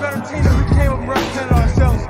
better team if we came up and represented ourselves.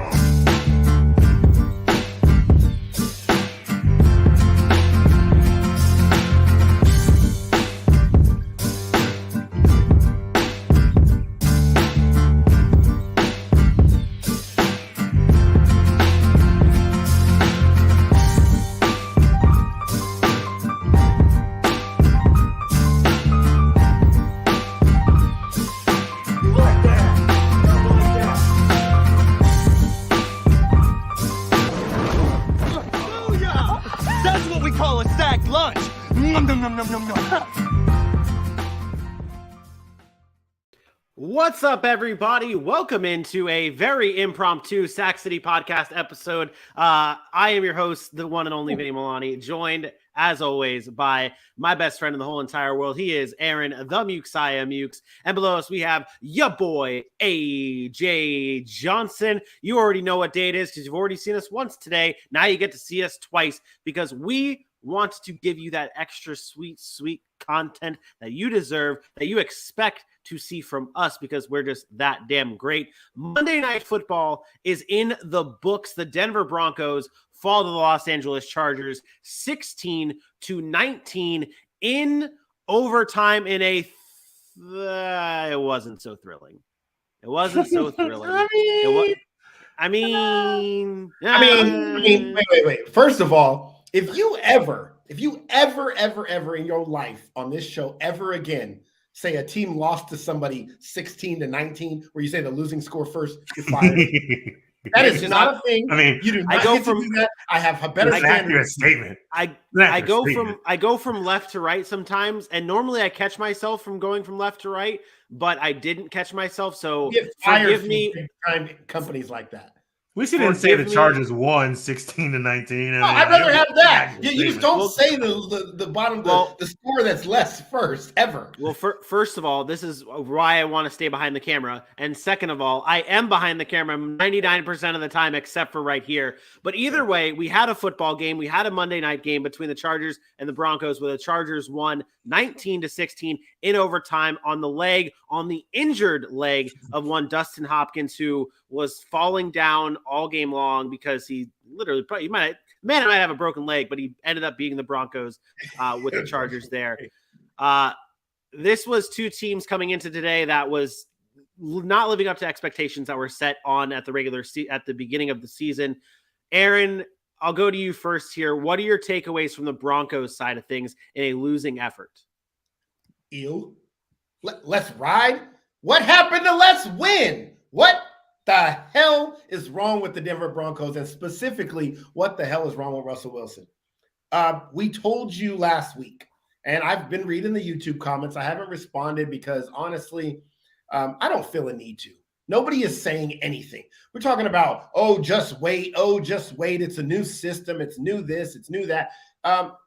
What's up, everybody? Welcome into a very impromptu Sac City podcast episode. I am your host, the one and only Vinny Milani, joined, as always, by my best friend in the whole entire world. He is Aaron, the Mukesiah Mukes. And below us, we have your boy, AJ Johnson. You already know what day it is because you've already seen us once today. Now you get to see us twice because we want to give you that extra sweet content that you deserve, that you expect to see from us because we're just that damn great. Monday Night Football is in the books. The Denver Broncos fall to the Los Angeles Chargers 16-19 in overtime in a it wasn't so thrilling. It wasn't so thrilling. Wait. First of all, if you ever in your life on this show ever again say a team lost to somebody 16-19, where you say the losing score first, you're fired. That is not a thing. I mean, you do not get to do that. I have a better accurate statement. I go from left to right sometimes, and normally I catch myself from going from left to right, but I didn't catch myself. So forgive me. Companies like that. At least you didn't say the Chargers won 16-19. No, I'd rather have that. You just don't say the bottom, the score that's less first, ever. Well, first of all, this is why I want to stay behind the camera. And second of all, I am behind the camera 99% of the time, except for right here. But either way, we had a football game. We had a Monday night game between the Chargers and the Broncos, where the Chargers won 19-16 in overtime on the injured leg of one Dustin Hopkins, who was falling down all game long because he literally might have a broken leg, but he ended up beating the Broncos with the Chargers there. This was two teams coming into today that was not living up to expectations that were set on at the beginning of the season. Aaron, I'll go to you first here. What are your takeaways from the Broncos side of things in a losing effort? Ew. Let's ride. What happened to let's win? What the hell is wrong with the Denver Broncos, and specifically, what the hell is wrong with Russell Wilson? We told you last week, and I've been reading the YouTube comments. I haven't responded because, honestly, I don't feel a need to. Nobody is saying anything. We're talking about, just wait. It's a new system. It's new this. It's new that.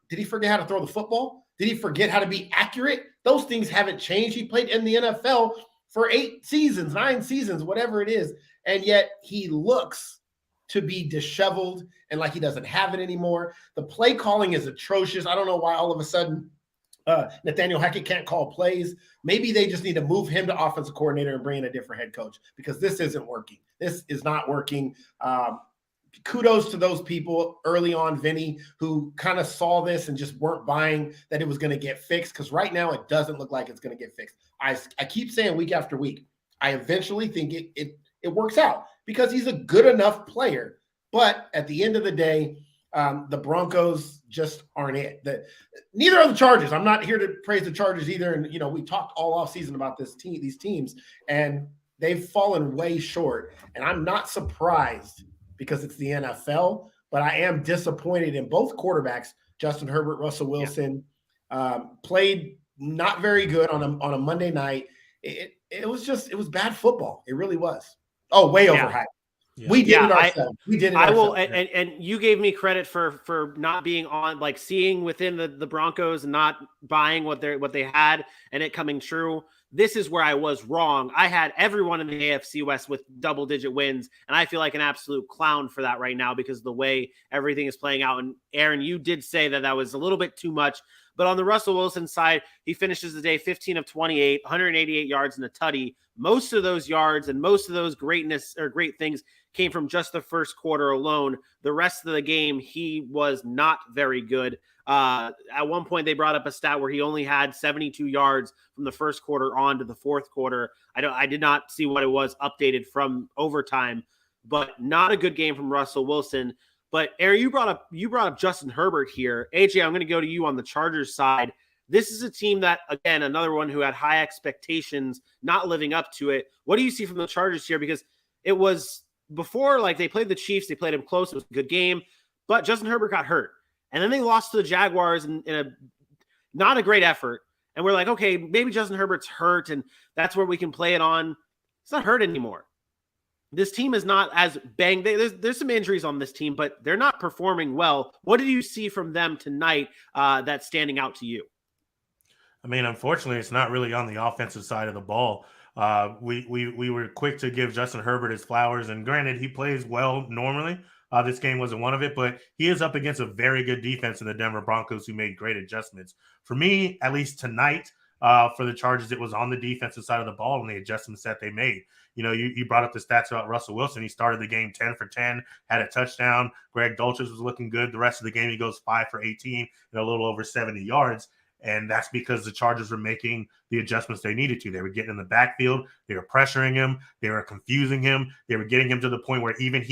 Did he forget how to throw the football? Did he forget how to be accurate? Those things haven't changed. He played in the NFL for 9 seasons, whatever it is. And yet he looks to be disheveled and like he doesn't have it anymore. The play calling is atrocious. I don't know why all of a sudden Nathaniel Hackett can't call plays. Maybe they just need to move him to offensive coordinator and bring in a different head coach, because this isn't working. This is not working. Kudos to those people early on, Vinny, who kind of saw this and just weren't buying that it was going to get fixed, because right now it doesn't look like it's going to get fixed. I keep saying week after week, I eventually think it works out because he's a good enough player. But at the end of the day, the Broncos just aren't it. Neither are the Chargers. I'm not here to praise the Chargers either. And, we talked all offseason about these teams, and they've fallen way short. And I'm not surprised because it's the NFL, but I am disappointed in both quarterbacks. Justin Herbert, Russell Wilson played not very good on a Monday night. It was bad football. It really was. Oh, way overhyped. Yeah. We did it ourselves. I will, and you gave me credit for not being on, like, seeing within the Broncos and not buying what they had and it coming true. This is where I was wrong. I had everyone in the AFC West with double-digit wins, and I feel like an absolute clown for that right now because of the way everything is playing out. And Aaron, you did say that was a little bit too much, But on the Russell Wilson side, he finishes the day 15 of 28, 188 yards and a tutty. Most of those yards and most of those great things came from just the first quarter alone. The rest of the game, he was not very good. At one point, they brought up a stat where he only had 72 yards from the first quarter on to the fourth quarter. I did not see what it was updated from overtime, but not a good game from Russell Wilson. But Aaron, you brought up Justin Herbert here. AJ, I'm going to go to you on the Chargers side. This is a team that, again, another one who had high expectations, not living up to it. What do you see from the Chargers here? Because it was before, like, they played the Chiefs, they played him close, it was a good game, but Justin Herbert got hurt. And then they lost to the Jaguars in a not a great effort. And we're like, okay, maybe Justin Herbert's hurt, and that's where we can play it on. It's not hurt anymore. This team is not as banged. There's some injuries on this team, but they're not performing well. What did you see from them tonight that's standing out to you? I mean, unfortunately, it's not really on the offensive side of the ball. We were quick to give Justin Herbert his flowers, and granted, he plays well normally. This game wasn't one of it, but he is up against a very good defense in the Denver Broncos who made great adjustments. For me, at least tonight, for the Chargers, it was on the defensive side of the ball and the adjustments that they made. You know, you brought up the stats about Russell Wilson. He started the game 10 for 10, had a touchdown. Greg Dulcich was looking good. The rest of the game, he goes 5 for 18 and a little over 70 yards. And that's because the Chargers were making the adjustments they needed to. They were getting in the backfield. They were pressuring him. They were confusing him. They were getting him to the point where even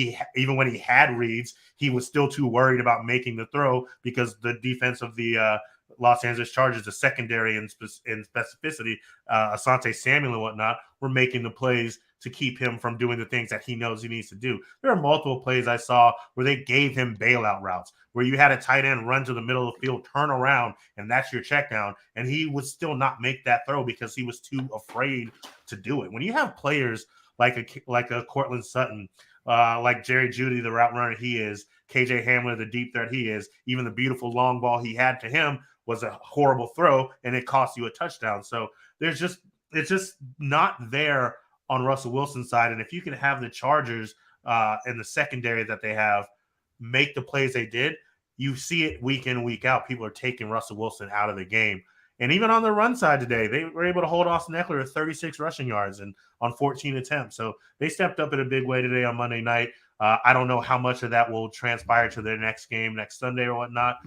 when he had reads, he was still too worried about making the throw because the defense of the Los Angeles Chargers, the secondary and specificity, Asante Samuel and whatnot, were making the plays to keep him from doing the things that he knows he needs to do. There are multiple plays I saw where they gave him bailout routes, where you had a tight end run to the middle of the field, turn around, and that's your check down, and he would still not make that throw because he was too afraid to do it. When you have players like a Cortland Sutton, like Jerry Jeudy, the route runner he is, KJ Hamler, the deep threat he is, even the beautiful long ball he had to him was a horrible throw, and it cost you a touchdown. So it's just not there on Russell Wilson's side. And if you can have the Chargers and the secondary that they have make the plays they did, you see it week in, week out. People are taking Russell Wilson out of the game. And even on the run side today, they were able to hold Austin Eckler to 36 rushing yards and on 14 attempts. So they stepped up in a big way today on Monday night. I don't know how much of that will transpire to their next game next Sunday or whatnot.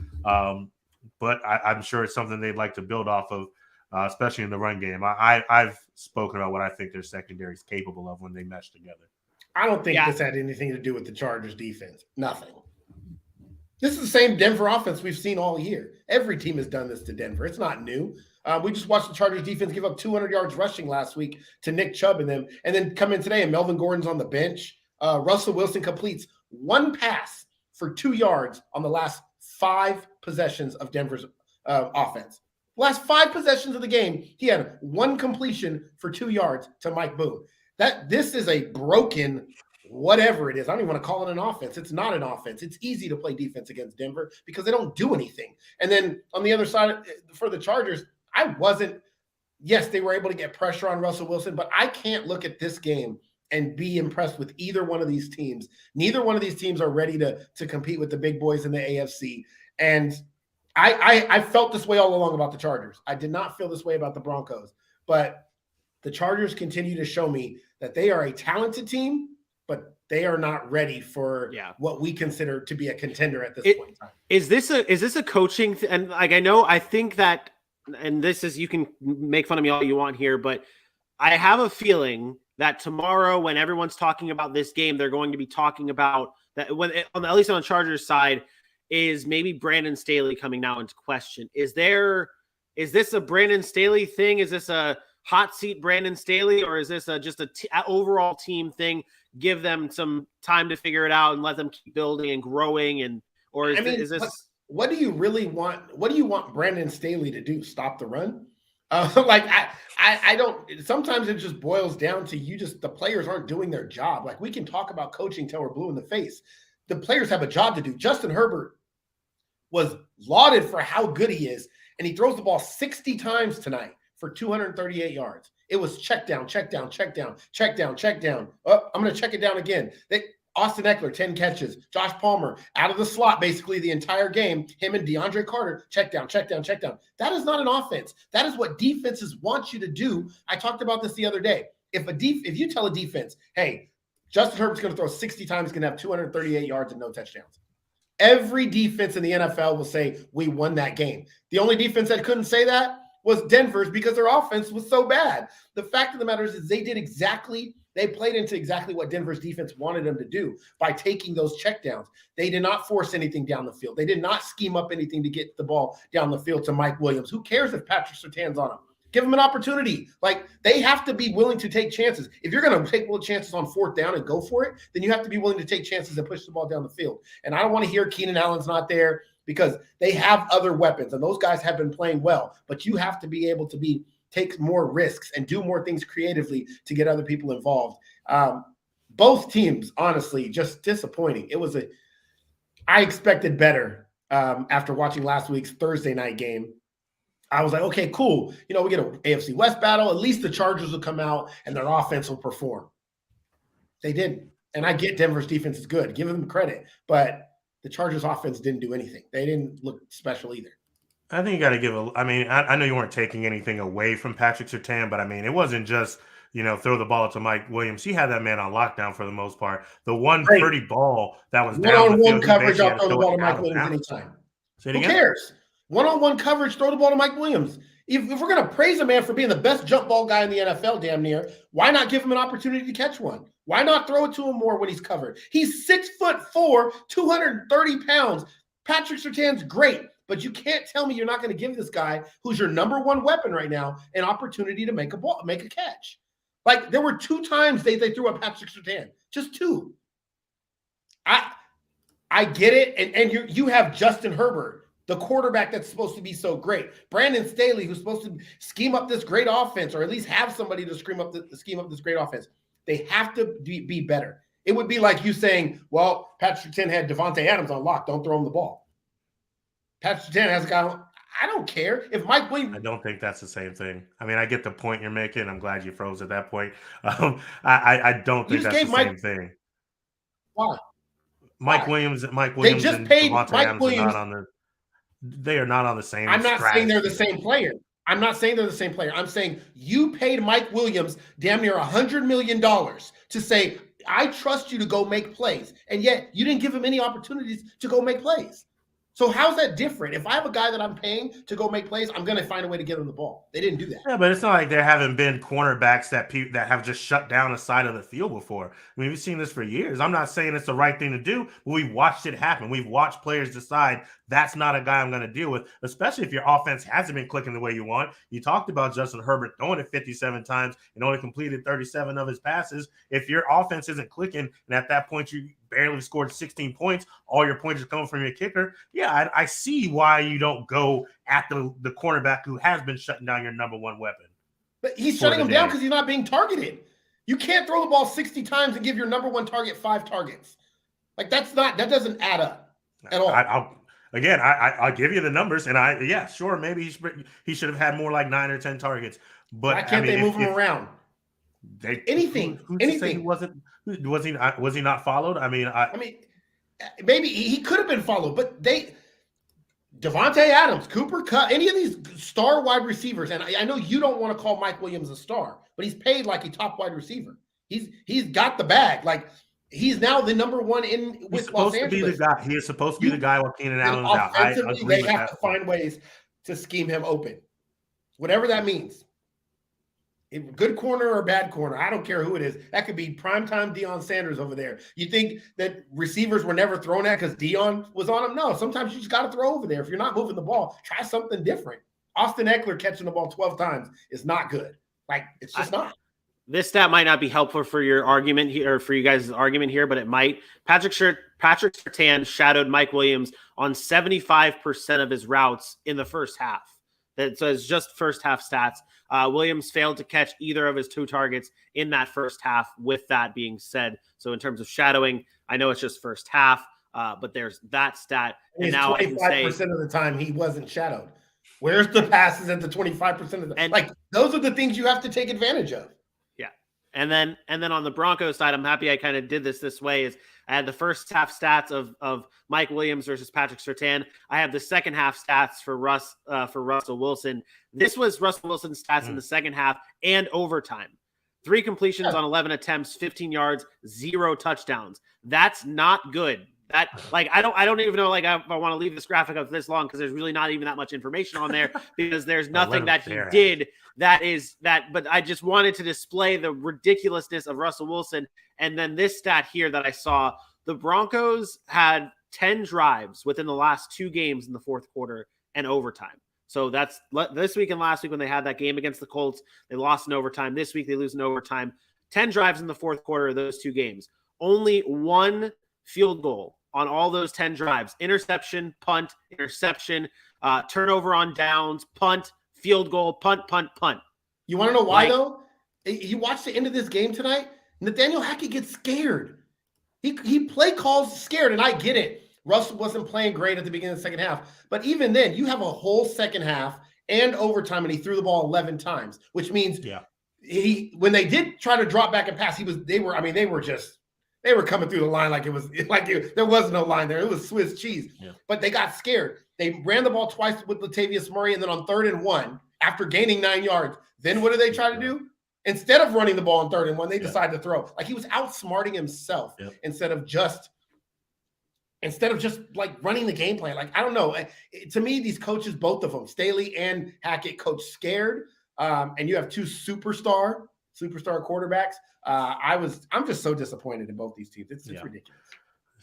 But I'm sure it's something they'd like to build off of, especially in the run game. I've spoken about what I think their secondary is capable of when they mesh together. I don't think this had anything to do with the Chargers defense. Nothing. This is the same Denver offense we've seen all year. Every team has done this to Denver. It's not new. We just watched the Chargers defense give up 200 yards rushing last week to Nick Chubb and them, and then come in today and Melvin Gordon's on the bench. Russell Wilson completes one pass for 2 yards on the last 5 possessions of Denver's offense. Last 5 possessions of the game, he had 1 completion for 2 yards to Mike Boone. This is a broken whatever it is. I don't even want to call it an offense. It's not an offense. It's easy to play defense against Denver because they don't do anything. And then on the other side, for the Chargers, yes, they were able to get pressure on Russell Wilson, but I can't look at this game and be impressed with either one of these teams. Neither one of these teams are ready to compete with the big boys in the AFC. And I felt this way all along about the Chargers. I did not feel this way about the Broncos. But the Chargers continue to show me that they are a talented team, but they are not ready for what we consider to be a contender at this point in time. Is this a coaching and like I think that, and this is, you can make fun of me all you want here, but I have a feeling that tomorrow when everyone's talking about this game, they're going to be talking about that at least on the Chargers side, is maybe Brandon Staley coming now into question. Is this a Brandon Staley thing? Is this a hot seat Brandon Staley, or is this just an overall team thing? Give them some time to figure it out and let them keep building and growing, is this? What do you really want? What do you want Brandon Staley to do? Stop the run? I don't. Sometimes it just boils down to the players aren't doing their job. Like, we can talk about coaching till we're blue in the face. The players have a job to do. Justin Herbert was lauded for how good he is, and he throws the ball 60 times tonight for 238 yards. It was check down, check down, check down, check down, check down. Oh, I'm going to check it down again. Austin Eckler, 10 catches. Josh Palmer out of the slot basically the entire game. Him and DeAndre Carter, check down. That is not an offense. That is what defenses want you to do. I talked about this the other day. If you tell a defense, hey, Justin Herbert's going to throw 60 times, going to have 238 yards and no touchdowns. Every defense in the NFL will say, we won that game. The only defense that couldn't say that was Denver's because their offense was so bad. The fact of the matter is they played into exactly what Denver's defense wanted them to do by taking those checkdowns. They did not force anything down the field. They did not scheme up anything to get the ball down the field to Mike Williams. Who cares if Patrick Surtain's on him? Give them an opportunity. Like, they have to be willing to take chances. If you're going to take chances on fourth down and go for it, then you have to be willing to take chances and push the ball down the field. And I don't want to hear Keenan Allen's not there because they have other weapons, and those guys have been playing well. But you have to be able to take more risks and do more things creatively to get other people involved. Both teams, honestly, just disappointing. I expected better after watching last week's Thursday night game. I was like, okay, cool. We get an AFC West battle. At least the Chargers will come out and their offense will perform. They didn't. And I get Denver's defense is good. Give them credit. But the Chargers offense didn't do anything. They didn't look special either. I think you got to I know you weren't taking anything away from Patrick Surtain, but it wasn't just, throw the ball to Mike Williams. He had that man on lockdown for the most part. The one pretty ball that was down the field, coverage, I'll throw the ball to Mike Williams anytime. Who cares? One-on-one coverage, throw the ball to Mike Williams. If we're going to praise a man for being the best jump ball guy in the NFL, damn near, why not give him an opportunity to catch one? Why not throw it to him more when he's covered? He's 6'4", 230 pounds. Patrick Surtain's great, but you can't tell me you're not going to give this guy, who's your number one weapon right now, an opportunity to make a catch. Like, there were 2 times they threw at Patrick Surtain, just 2. I get it, and you have Justin Herbert, the quarterback that's supposed to be so great. Brandon Staley, who's supposed to scheme up this great offense, or at least have somebody to scheme up this great offense. They have to be better. It would be like you saying, well, Patrick Surtain had Devontae Adams on lock. Don't throw him the ball. Patrick Surtain has a guy on. I don't care. If Mike Williams. I don't think that's the same thing. I get the point you're making. I'm glad you froze at that point. I don't think that's the same thing. Why? Mike Williams they just and paid Devontae Mike Adams Williams. They are not on the same. I'm not saying they're the same player. I'm saying you paid Mike Williams damn near $100 million to say, I trust you to go make plays. And yet you didn't give him any opportunities to go make plays. So how's that different? If I have a guy that I'm paying to go make plays, I'm going to find a way to get him the ball. They didn't do that. Yeah, but it's not like there haven't been cornerbacks that have just shut down a side of the field before. We've seen this for years. I'm not saying it's the right thing to do, but we've watched it happen. We've watched players decide that's not a guy I'm going to deal with, especially if your offense hasn't been clicking the way you want. You talked about Justin Herbert throwing it 57 times and only completed 37 of his passes. If your offense isn't clicking, and at that point you barely scored 16 points, all your points are coming from your kicker, yeah, I see why you don't go at the cornerback who has been shutting down your number one weapon. But he's shutting him down because he's not being targeted. You can't throw the ball 60 times and give your number one target 5 targets. Like, that doesn't add up at all. I'll give you the numbers, and sure, maybe he should have had more like 9 or 10 targets. But why can't they move him around? Anything. Was he not followed? Maybe he could have been followed, but Devontae Adams, Cooper Kupp, any of these star wide receivers, and I know you don't want to call Mike Williams a star, but he's paid like a top wide receiver. He's got the bag. Like, he's now the number one with Los Angeles. He is supposed to be the guy while Keenan Allen's out. Offensively, they have to find ways to scheme him open, whatever that means. Good corner or bad corner, I don't care who it is. That could be primetime Deion Sanders over there. You think that receivers were never thrown at because Deion was on them? No, sometimes you just got to throw over there. If you're not moving the ball, try something different. Austin Eckler catching the ball 12 times is not good. Like, it's just not. This stat might not be helpful for your argument here, or for you guys' argument here, but it might. Patrick Surtain shadowed Mike Williams on 75% of his routes in the first half. So it's just first half stats. Williams failed to catch either of his 2 targets in that first half, with that being said. So in terms of shadowing, I know it's just first half, but there's that stat. And now 25% of the time he wasn't shadowed. Where's the passes at the 25% of the time? Like, those are the things you have to take advantage of. Yeah. And then on the Broncos side, I'm happy I kind of did this way. Is I had the first half stats of Mike Williams versus Patrick Surtain. I have the second half stats for Russell Wilson. This was Russell Wilson's stats in the second half and overtime. 3 completions on 11 attempts, 15 yards, 0 touchdowns. That's not good. That I don't even know if I want to leave this graphic up this long because there's really not even that much information on there because there's nothing that he did but I just wanted to display the ridiculousness of Russell Wilson. And then this stat here that I saw, the Broncos had 10 drives within the last 2 games in the fourth quarter and overtime. So that's this week and last week when they had that game against the Colts, they lost in overtime. This week they lose in overtime. 10 drives in the fourth quarter of those 2 games. Only 1 field goal on all those 10 drives. Interception, punt, interception, turnover on downs, punt, field goal, punt. You want to know why, though? You watched the end of this game tonight? Nathaniel Hackett gets scared. He play calls scared, and I get it. Russell wasn't playing great at the beginning of the second half. But even then, you have a whole second half and overtime, and he threw the ball 11 times, which means when they did try to drop back and pass, they were coming through the line there was no line there. It was Swiss cheese. Yeah. But they got scared. They ran the ball twice with Latavius Murray, and then on 3rd and 1, after gaining 9 yards, then what do they try to do? Instead of running the ball on 3rd and 1, they decide to throw. He was outsmarting himself instead of just running the game plan. I don't know. To me, these coaches, both of them, Staley and Hackett, coach scared. And you have 2 superstar quarterbacks. I'm just so disappointed in both these teams. It's ridiculous.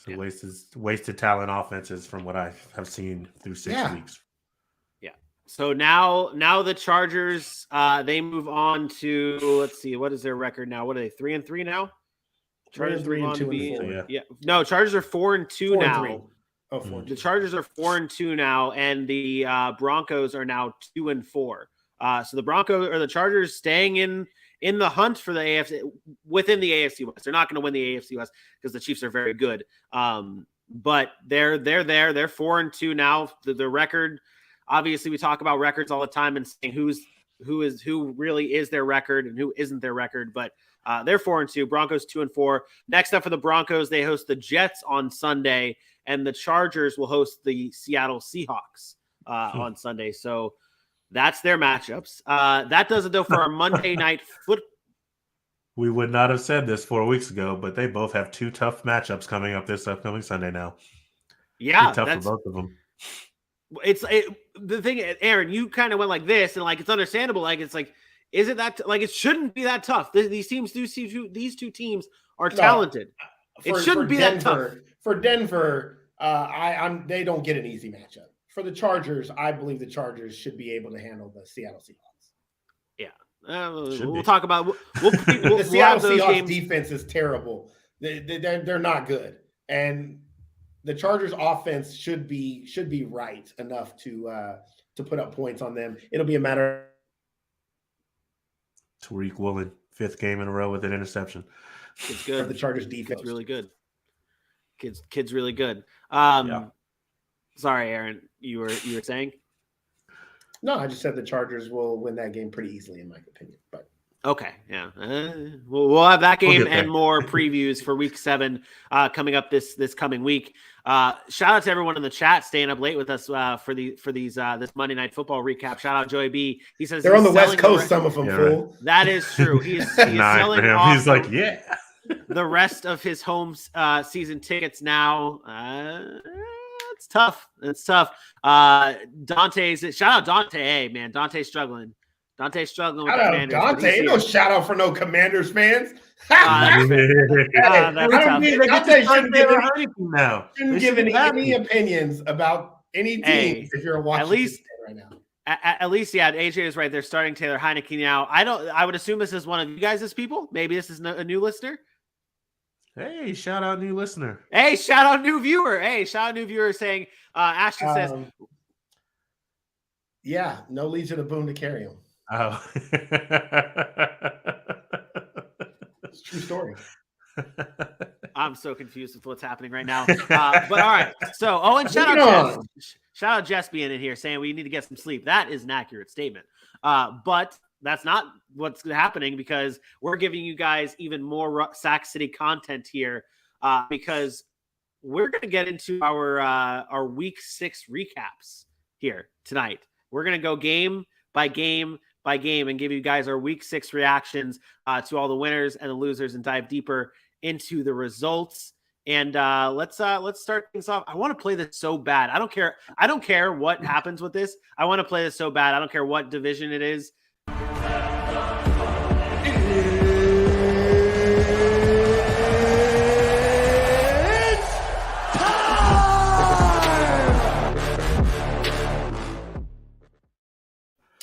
It's a wasted talent offenses from what I have seen through 6 weeks. Yeah. So now the Chargers, they move on to, let's see, what is their record now? What are they, 3-3 now? Chargers 3-2. Yeah. No, Chargers are 4-2 now. Oh, 4-2. The Chargers are 4-2 now, and the Broncos are now 2-4. So the Broncos or the Chargers staying in the hunt for the AFC within the AFC West. They're not going to win the AFC West because the Chiefs are very good. But they're there. They're 4-2 now. The record, obviously, we talk about records all the time and saying who really is their record and who isn't their record. But they're 4-2. Broncos 2-4. Next up for the Broncos, they host the Jets on Sunday, and the Chargers will host the Seattle Seahawks on Sunday. So that's their matchups. That does it, though, for our Monday night football. We would not have said this 4 weeks ago, but they both have 2 tough matchups coming up this upcoming Sunday now. Yeah. Tough for both of them. The thing, Aaron, you kind of went like this, and it's understandable. Is it that it shouldn't be that tough? These teams these 2 teams are talented. It shouldn't be that tough. For Denver, they don't get an easy matchup. For the Chargers, I believe the Chargers should be able to handle the Seattle Seahawks. Yeah. We'll talk about the Seattle Seahawks defense is terrible. They're not good. And the Chargers offense should be right enough to put up points on them. It'll be a matter of Tariq Woolen, 5th game in a row with an interception. It's good. The Chargers defense. It's really good. Kid's really good. Sorry, Aaron, you were saying? No, I just said the Chargers will win that game pretty easily, in my opinion. But okay, yeah, we'll have that game and more previews for Week 7 coming up this coming week. Shout out to everyone in the chat staying up late with us for these this Monday Night Football recap. Shout out Joey B. He says they're on the West Coast. Some of them, fool. Right. That is true. He's selling off. He's like, yeah. The rest of his home season tickets now. It's tough. Dante's shout out Dante. Hey man, Dante's struggling. With the Commanders. Dante, ain't no shout out for no Commanders fans. Dante shouldn't give any opinions about any teams if you're watching right now. At least, yeah, AJ is right. They're starting Taylor Heineke now. I would assume this is one of you guys' people. Maybe this is a new listener. Hey, shout out new listener. Hey, shout out new viewer. Hey, shout out new viewer saying, Ashton says. Yeah, no Legion of Boom to carry him. Oh. It's a true story. I'm so confused with what's happening right now. But all right. So, and shout out Jess being in here saying we need to get some sleep. That is an accurate statement. But that's not what's happening, because we're giving you guys even more Sac City content here, because we're going to get into our week 6 recaps here tonight. We're going to go game by game by game and give you guys our week 6 reactions to all the winners and the losers, and dive deeper into the results. And let's start things off. I want to play this so bad. I don't care what happens with this. I want to play this so bad. I don't care what division it is.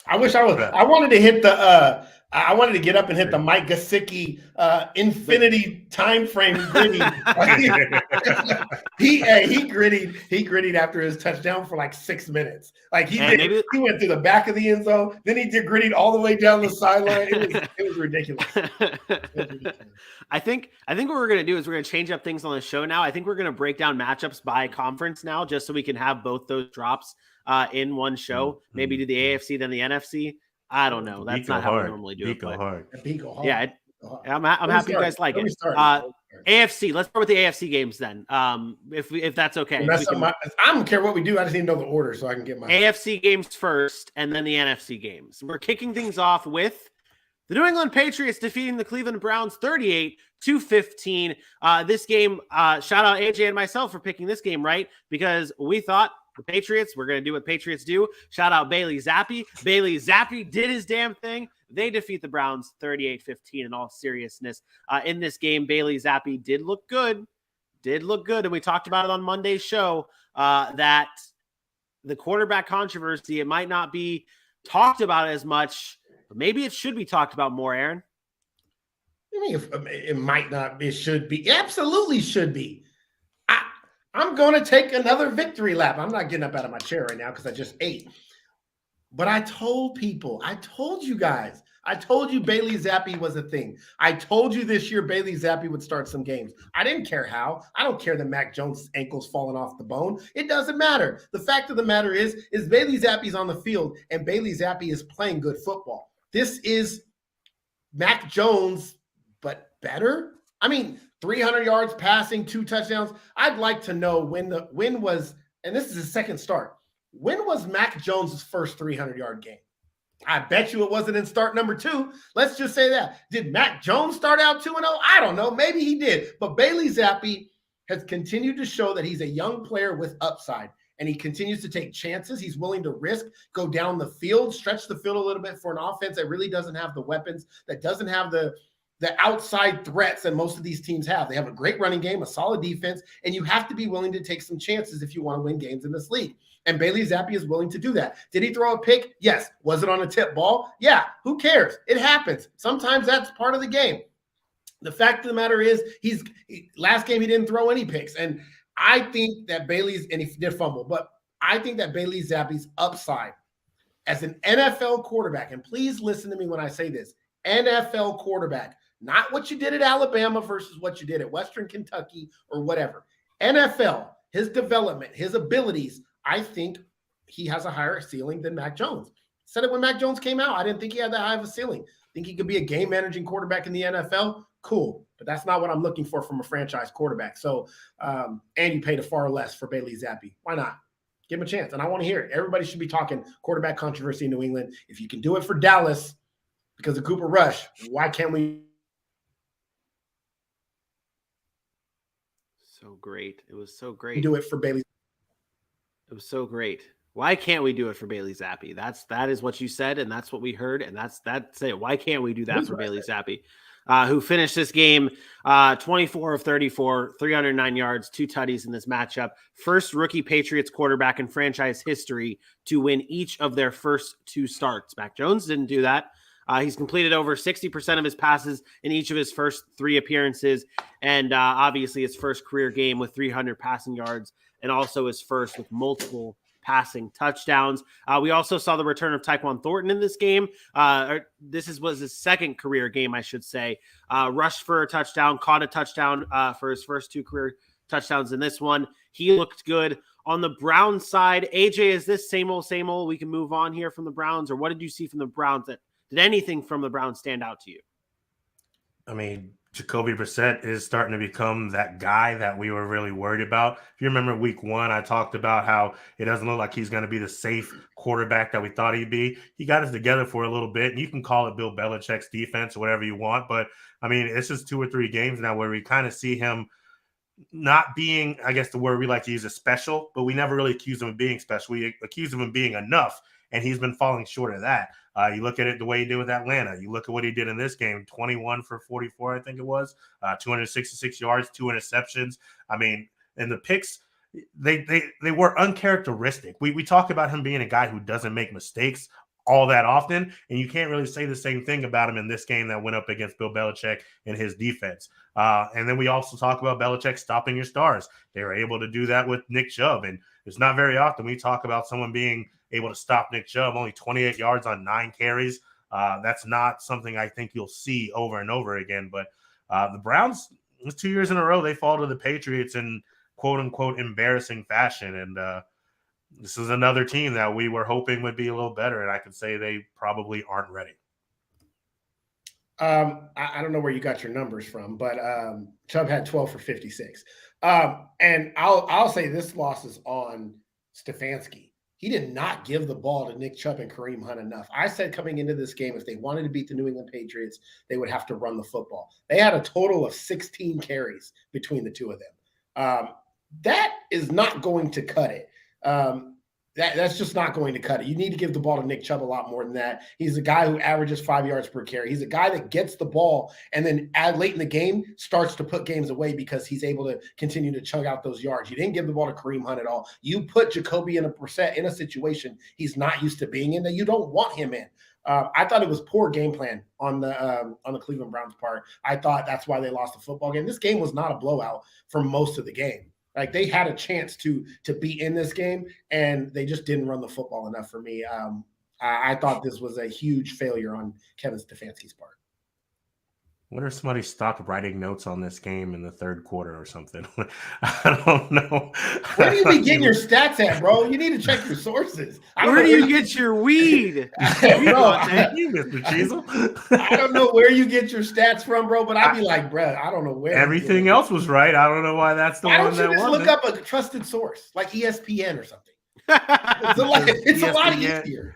I wish I was. I wanted to hit the. I wanted to get up and hit the Mike Gesicki infinity time frame gritty. he grittied after his touchdown for like 6 minutes. Like he went through the back of the end zone, then he did grittied all the way down the sideline. It was ridiculous. I think what we're gonna do is we're gonna change up things on the show now. I think we're gonna break down matchups by conference now, just so we can have both those drops in one show. Maybe do the AFC then the NFC. I don't know. That's not how we normally do it. Yeah, I'm happy you guys like it. AFC. Let's start with the AFC games then. If that's okay. I don't care what we do. I just need to know the order so I can get my AFC games first, and then the NFC games. We're kicking things off with the New England Patriots defeating the Cleveland Browns 38-15. This game, shout out AJ and myself for picking this game, right? Because we thought the Patriots, we're going to do what Patriots do. Shout out Bailey Zappi. Bailey Zappi did his damn thing. They defeat the Browns 38-15 in all seriousness. In this game, Bailey Zappi did look good. And we talked about it on Monday's show, that the quarterback controversy, it might not be talked about as much, but maybe it should be talked about more, Aaron. I mean, it might not. It should be. It absolutely should be. I'm going to take another victory lap. I'm not getting up out of my chair right now because I just ate. But I told people, I told you guys, I told you Bailey Zappi was a thing. I told you this year Bailey Zappi would start some games. I didn't care how. I don't care that Mac Jones' ankle's falling off the bone. It doesn't matter. The fact of the matter is Bailey Zappi's on the field, and Bailey Zappi is playing good football. This is Mac Jones, but better. I mean, 300 yards passing, 2 touchdowns. I'd like to know when was, and this is his second start. When was Mac Jones' first 300-yard game? I bet you it wasn't in start number 2. Let's just say that. Did Mac Jones start out 2-0? I don't know. Maybe he did. But Bailey Zappi has continued to show that he's a young player with upside, and he continues to take chances. He's willing to risk, go down the field, stretch the field a little bit for an offense that really doesn't have the weapons, that doesn't have the outside threats that most of these teams have. They have a great running game, a solid defense, and you have to be willing to take some chances if you want to win games in this league. And Bailey Zappi is willing to do that. Did he throw a pick? Yes. Was it on a tip ball? Yeah. Who cares? It happens. Sometimes that's part of the game. The fact of the matter is, last game he didn't throw any picks. And I think that and he did fumble, but I think that Bailey Zappi's upside as an NFL quarterback, and please listen to me when I say this, NFL quarterback, not what you did at Alabama versus what you did at Western Kentucky or whatever. NFL, his development, his abilities, I think he has a higher ceiling than Mac Jones. Said it when Mac Jones came out. I didn't think he had that high of a ceiling. Think he could be a game-managing quarterback in the NFL? Cool. But that's not what I'm looking for from a franchise quarterback. So, and you paid a far less for Bailey Zappi. Why not? Give him a chance. And I want to hear it. Everybody should be talking quarterback controversy in New England. If you can do it for Dallas because of Cooper Rush, why can't we? So great. It was so great. Do it for Bailey. It was so great. Why can't we do it for Bailey Zappi? That is what you said, and that's what we heard, and that's it. Why can't we do that for Bailey Zappi, who finished this game 24 of 34, 309 yards, 2 tutties in this matchup. First rookie Patriots quarterback in franchise history to win each of their first 2 starts. Mac Jones didn't do that. He's completed over 60% of his passes in each of his first 3 appearances, and obviously his first career game with 300 passing yards, and also his first with multiple passing touchdowns. We also saw the return of Tyquan Thornton in this game. Was his second career game, I should say. Rushed for a touchdown, caught a touchdown for his first 2 career touchdowns in this one. He looked good. On the Browns side, AJ, is this same old? We can move on here from the Browns, or what did you see from the Browns that Did anything from the Browns stand out to you? I mean, Jacoby Brissett is starting to become that guy that we were really worried about. If you remember week 1, I talked about how it doesn't look like he's going to be the safe quarterback that we thought he'd be. He got us together for a little bit, and you can call it Bill Belichick's defense or whatever you want. But, I mean, it's just 2 or 3 games now where we kind of see him not being, I guess the word we like to use is special, but we never really accused him of being special. We accused him of being enough, and he's been falling short of that. You look at it the way he did with Atlanta. You look at what he did in this game, 21 for 44, I think it was, 266 yards, 2 interceptions. I mean, and the picks, they were uncharacteristic. We talk about him being a guy who doesn't make mistakes all that often, and you can't really say the same thing about him in this game that went up against Bill Belichick and his defense. And then we also talk about Belichick stopping your stars. They were able to do that with Nick Chubb, and it's not very often we talk about someone being able to stop Nick Chubb, only 28 yards on 9 carries. That's not something I think you'll see over and over again. But the Browns, it was 2 years in a row, they fall to the Patriots in quote-unquote embarrassing fashion. And this is another team that we were hoping would be a little better, and I can say they probably aren't ready. I don't know where you got your numbers from, but Chubb had 12 for 56. And I'll say this loss is on Stefanski. He did not give the ball to Nick Chubb and Kareem Hunt enough. I said coming into this game, if they wanted to beat the New England Patriots, they would have to run the football. They had a total of 16 carries between the two of them. That is not going to cut it. That's just not going to cut it. You need to give the ball to Nick Chubb a lot more than that. He's a guy who averages 5 yards per carry. He's a guy that gets the ball and then late in the game starts to put games away because he's able to continue to chug out those yards. You didn't give the ball to Kareem Hunt at all. You put Jacoby and Brissett in a situation he's not used to being in that you don't want him in. I thought it was poor game plan on the Cleveland Browns' part. I thought that's why they lost the football game. This game was not a blowout for most of the game. Like they had a chance to be in this game, and they just didn't run the football enough for me. I thought this was a huge failure on Kevin Stefanski's part. What if somebody stopped writing notes on this game in the third quarter or something? I don't know. Where do you be getting your stats at, bro? You need to check your sources. Where do you get your weed? Thank you, Mr. Cheezel. I don't know where you get your stats from, bro, but I'd be like, bro, I don't know where. Everything else was right. I don't know why that's the one that wasn't. Why don't you just look up a trusted source like ESPN or something? It's a lot easier.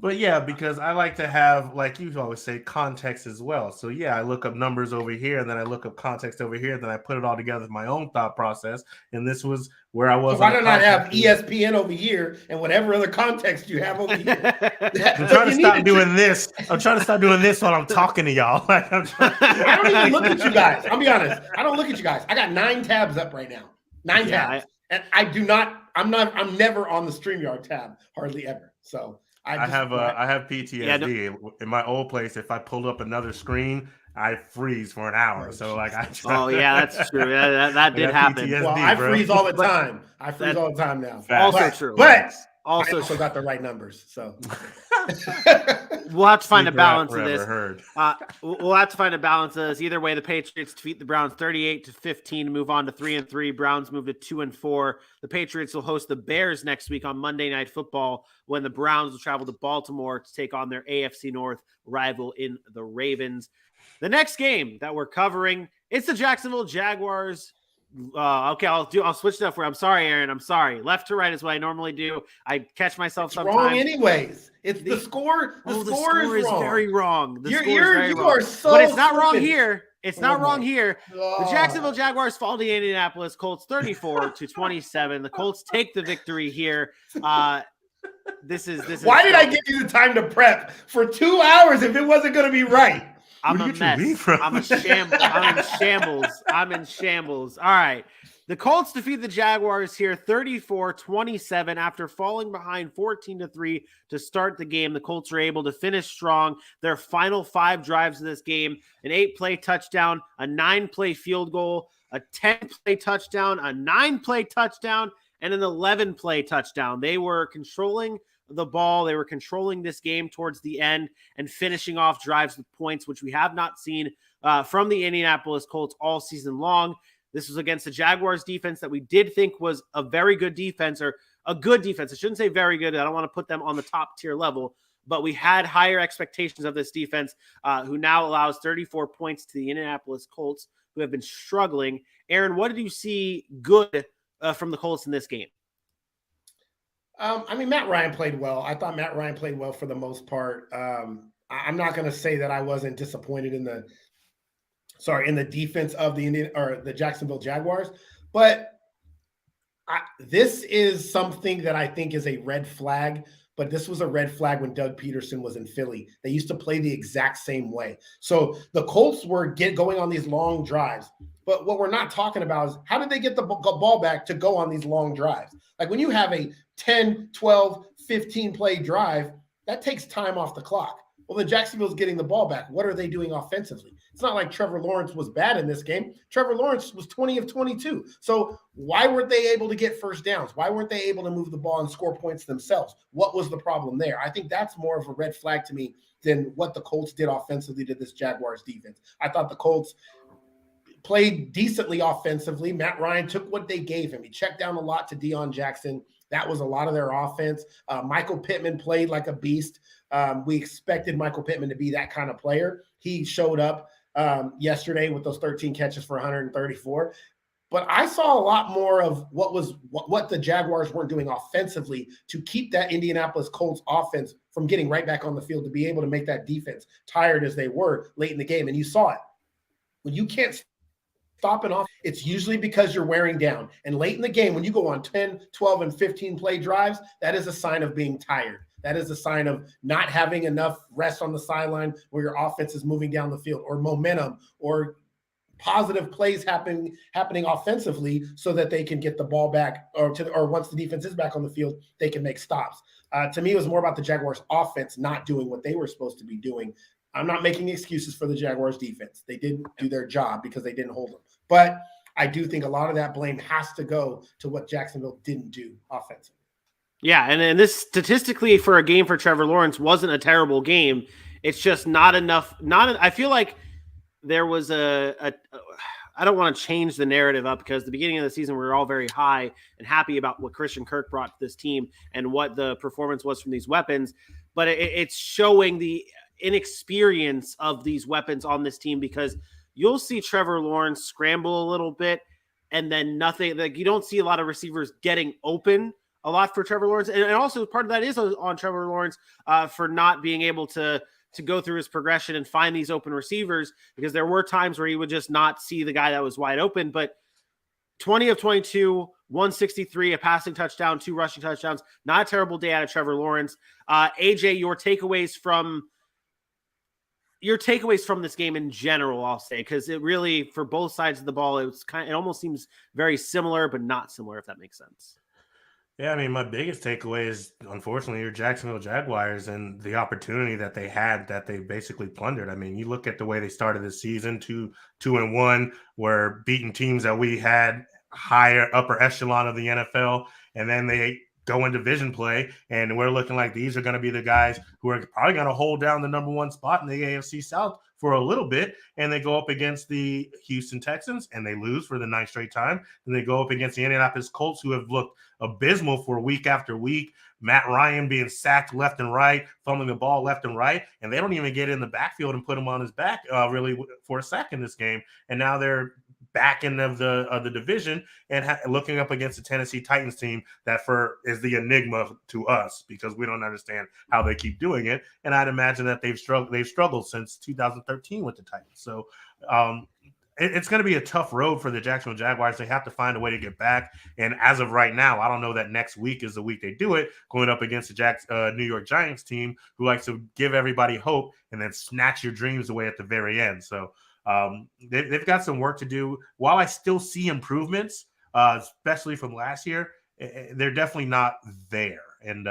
But yeah, because I like to have, like you always say, context as well. So yeah, I look up numbers over here, and then I look up context over here, then I put it all together with my own thought process. And this was where I was. So why don't I have ESPN over here and whatever other context you have over here? I'm trying to stop doing this. I'm trying to stop doing this while I'm talking to y'all. I don't even look at you guys. I'll be honest. I don't look at you guys. I got 9 tabs up right now. 9 tabs. And I'm never on the StreamYard tab, hardly ever. So I have PTSD. Yeah, in my old place, if I pulled up another screen, I freeze for an hour. So like that's true. That did happen. Well, I freeze all the time. I freeze all the time now. Also true. But I also got the right numbers. So we'll have to find a balance of this. We'll have to find a balance of this. Either way, the Patriots defeat the Browns 38-15 to move on to 3-3. Browns move to 2-4. The Patriots will host the Bears next week on Monday Night Football, when the Browns will travel to Baltimore to take on their AFC North rival in the Ravens. The next game that we're covering, it's the Jacksonville Jaguars. Okay, I'll switch it up for you. I'm sorry, Aaron. I'm sorry. Left to right is what I normally do. I catch myself sometimes. Wrong anyways. It's the score. The score is wrong. Very wrong. The score is very wrong. Are so but it's not wrong here. It's not wrong God. here. The Jacksonville Jaguars fall to the Indianapolis Colts 34-27. The Colts take the victory here. This is. Why did I give you the time to prep for 2 hours if it wasn't going to be right? I'm a mess. I'm in shambles. All right. The Colts defeat the Jaguars here 34-27 after falling behind 14-3 to start the game. The Colts are able to finish strong. Their final 5 drives of this game, an 8-play touchdown, a 9-play field goal, a 10-play touchdown, a 9-play touchdown, and an 11-play touchdown. They were controlling the ball. They were controlling this game towards the end and finishing off drives with points, which we have not seen from the Indianapolis Colts all season long. This was against the Jaguars defense that we did think was a very good defense, or a good defense. I shouldn't say very good. I don't want to put them on the top tier level, but we had higher expectations of this defense, who now allows 34 points to the Indianapolis Colts, who have been struggling. Aaron, what did you see good from the Colts in this game? I mean, Matt Ryan played well. I thought Matt Ryan played well for the most part. I'm not going to say that I wasn't disappointed in the defense of the Jacksonville Jaguars, but this is something that I think is a red flag. But this was a red flag when Doug Peterson was in Philly. They used to play the exact same way. So the Colts were going on these long drives. But what we're not talking about is how did they get the ball back to go on these long drives? Like when you have a 10, 12, 15 play drive, that takes time off the clock. Well, then Jacksonville's getting the ball back. What are they doing offensively? It's not like Trevor Lawrence was bad in this game. Trevor Lawrence was 20 of 22. So why weren't they able to get first downs? Why weren't they able to move the ball and score points themselves? What was the problem there? I think that's more of a red flag to me than what the Colts did offensively to this Jaguars defense. I thought the Colts played decently offensively. Matt Ryan took what they gave him. He checked down a lot to Deion Jackson. That was a lot of their offense. Michael Pittman played like a beast. We expected Michael Pittman to be that kind of player. He showed up yesterday with those 13 catches for 134. But I saw a lot more of what the Jaguars weren't doing offensively to keep that Indianapolis Colts offense from getting right back on the field, to be able to make that defense tired as they were late in the game. And you saw it. When you can't stop and off, it's usually because you're wearing down. And late in the game, when you go on 10, 12, and 15 play drives, that is a sign of being tired. That is a sign of not having enough rest on the sideline where your offense is moving down the field, or momentum, or positive plays happening offensively so that they can get the ball back, or once the defense is back on the field, they can make stops. To me, it was more about the Jaguars offense not doing what they were supposed to be doing. I'm not making excuses for the Jaguars defense. They didn't do their job because they didn't hold them. But I do think a lot of that blame has to go to what Jacksonville didn't do offensively. Yeah, and this statistically for a game for Trevor Lawrence wasn't a terrible game. It's just not enough. I feel like there was I don't want to change the narrative up, because the beginning of the season we were all very high and happy about what Christian Kirk brought to this team and what the performance was from these weapons. But it's showing the inexperience of these weapons on this team, because you'll see Trevor Lawrence scramble a little bit and then nothing. Like, you don't see a lot of receivers getting open a lot for Trevor Lawrence. And also part of that is on Trevor Lawrence for not being able to go through his progression and find these open receivers, because there were times where he would just not see the guy that was wide open. But 20 of 22, 163, a passing touchdown, 2 rushing touchdowns, not a terrible day out of Trevor Lawrence. AJ, your takeaways from this game in general, I'll say, because it really, for both sides of the ball, it almost seems very similar, but not similar, if that makes sense. Yeah, I mean, my biggest takeaway is, unfortunately, your Jacksonville Jaguars and the opportunity that they had that they basically plundered. I mean, you look at the way they started the season, 2-1, were beating teams that we had higher upper echelon of the NFL, and then they go in division play, and we're looking like these are going to be the guys who are probably going to hold down the number 1 spot in the AFC South for a little bit. And they go up against the Houston Texans and they lose for the 9th straight time. And they go up against the Indianapolis Colts, who have looked abysmal for week after week. Matt Ryan being sacked left and right, fumbling the ball left and right, and they don't even get in the backfield and put him on his back really for a sack in this game. And now they're back end of the division and looking up against the Tennessee Titans team that is the enigma to us, because we don't understand how they keep doing it. And I'd imagine that they've struggled since 2013 with the Titans. So it's going to be a tough road for the Jacksonville Jaguars. They have to find a way to get back. And as of right now, I don't know that next week is the week they do it, going up against the New York Giants team, who likes to give everybody hope and then snatch your dreams away at the very end. So they've got some work to do. While I still see improvements, especially from last year, they're definitely not there. And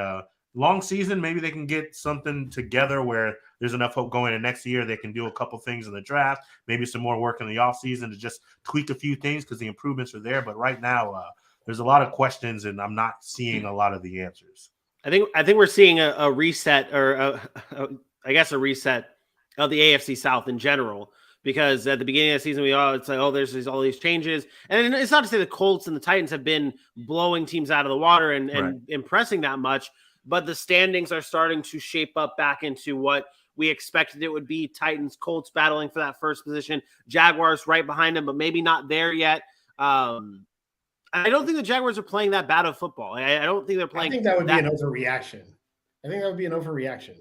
long season, maybe they can get something together where there's enough hope going into next year. They can do a couple things in the draft, maybe some more work in the offseason to just tweak a few things, because the improvements are there. But right now, there's a lot of questions, and I'm not seeing a lot of the answers. I think we're seeing a reset, or I guess a reset of the AFC South in general. Because at the beginning of the season, it's like, there's all these changes. And it's not to say the Colts and the Titans have been blowing teams out of the water and impressing that much. but the standings are starting to shape up back into what we expected it would be. Titans, Colts battling for that first position. Jaguars right behind them, but maybe not there yet. I don't think the Jaguars are playing that bad of football. I don't think they're playing. I think that would be an overreaction.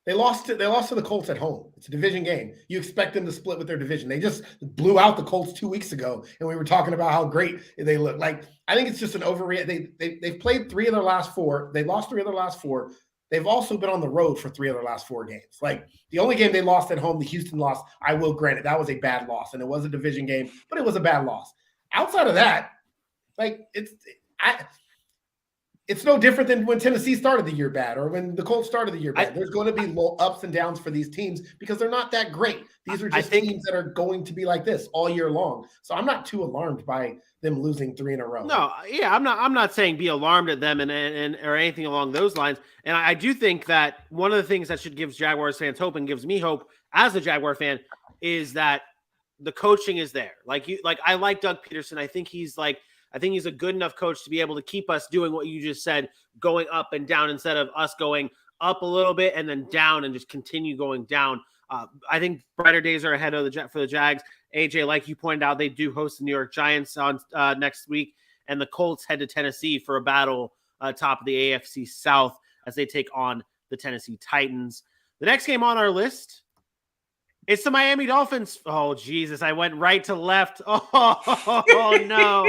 They lost to the Colts at home. It's a division game. You expect them to split with their division. They just blew out the Colts 2 weeks ago, and we were talking about how great they look. Like, I think it's just an overreaction. They've played 3 of their last 4. They lost 3 of their last 4. They've also been on the road for 3 of their last 4 games. Like, the only game they lost at home, the Houston loss, I will grant it, that was a bad loss, and it was a division game, but it was a bad loss. Outside of that, like, it's no different than when Tennessee started the year bad or when the Colts started the year bad. There's going to be ups and downs for these teams because they're not that great. These are just teams that are going to be like this all year long. So I'm not too alarmed by them losing 3 in a row. No, yeah, I'm not saying be alarmed at them and or anything along those lines. And I do think that one of the things that should give Jaguars fans hope and gives me hope as a Jaguar fan is that the coaching is there. I like Doug Peterson. I think he's a good enough coach to be able to keep us doing what you just said, going up and down instead of us going up a little bit and then down and just continue going down. I think brighter days are ahead of for the Jags. AJ, like you pointed out, they do host the New York Giants on next week, and the Colts head to Tennessee for a battle top of the AFC South as they take on the Tennessee Titans. The next game on our list, it's the Miami Dolphins. Oh, Jesus, I went right to left. Oh no.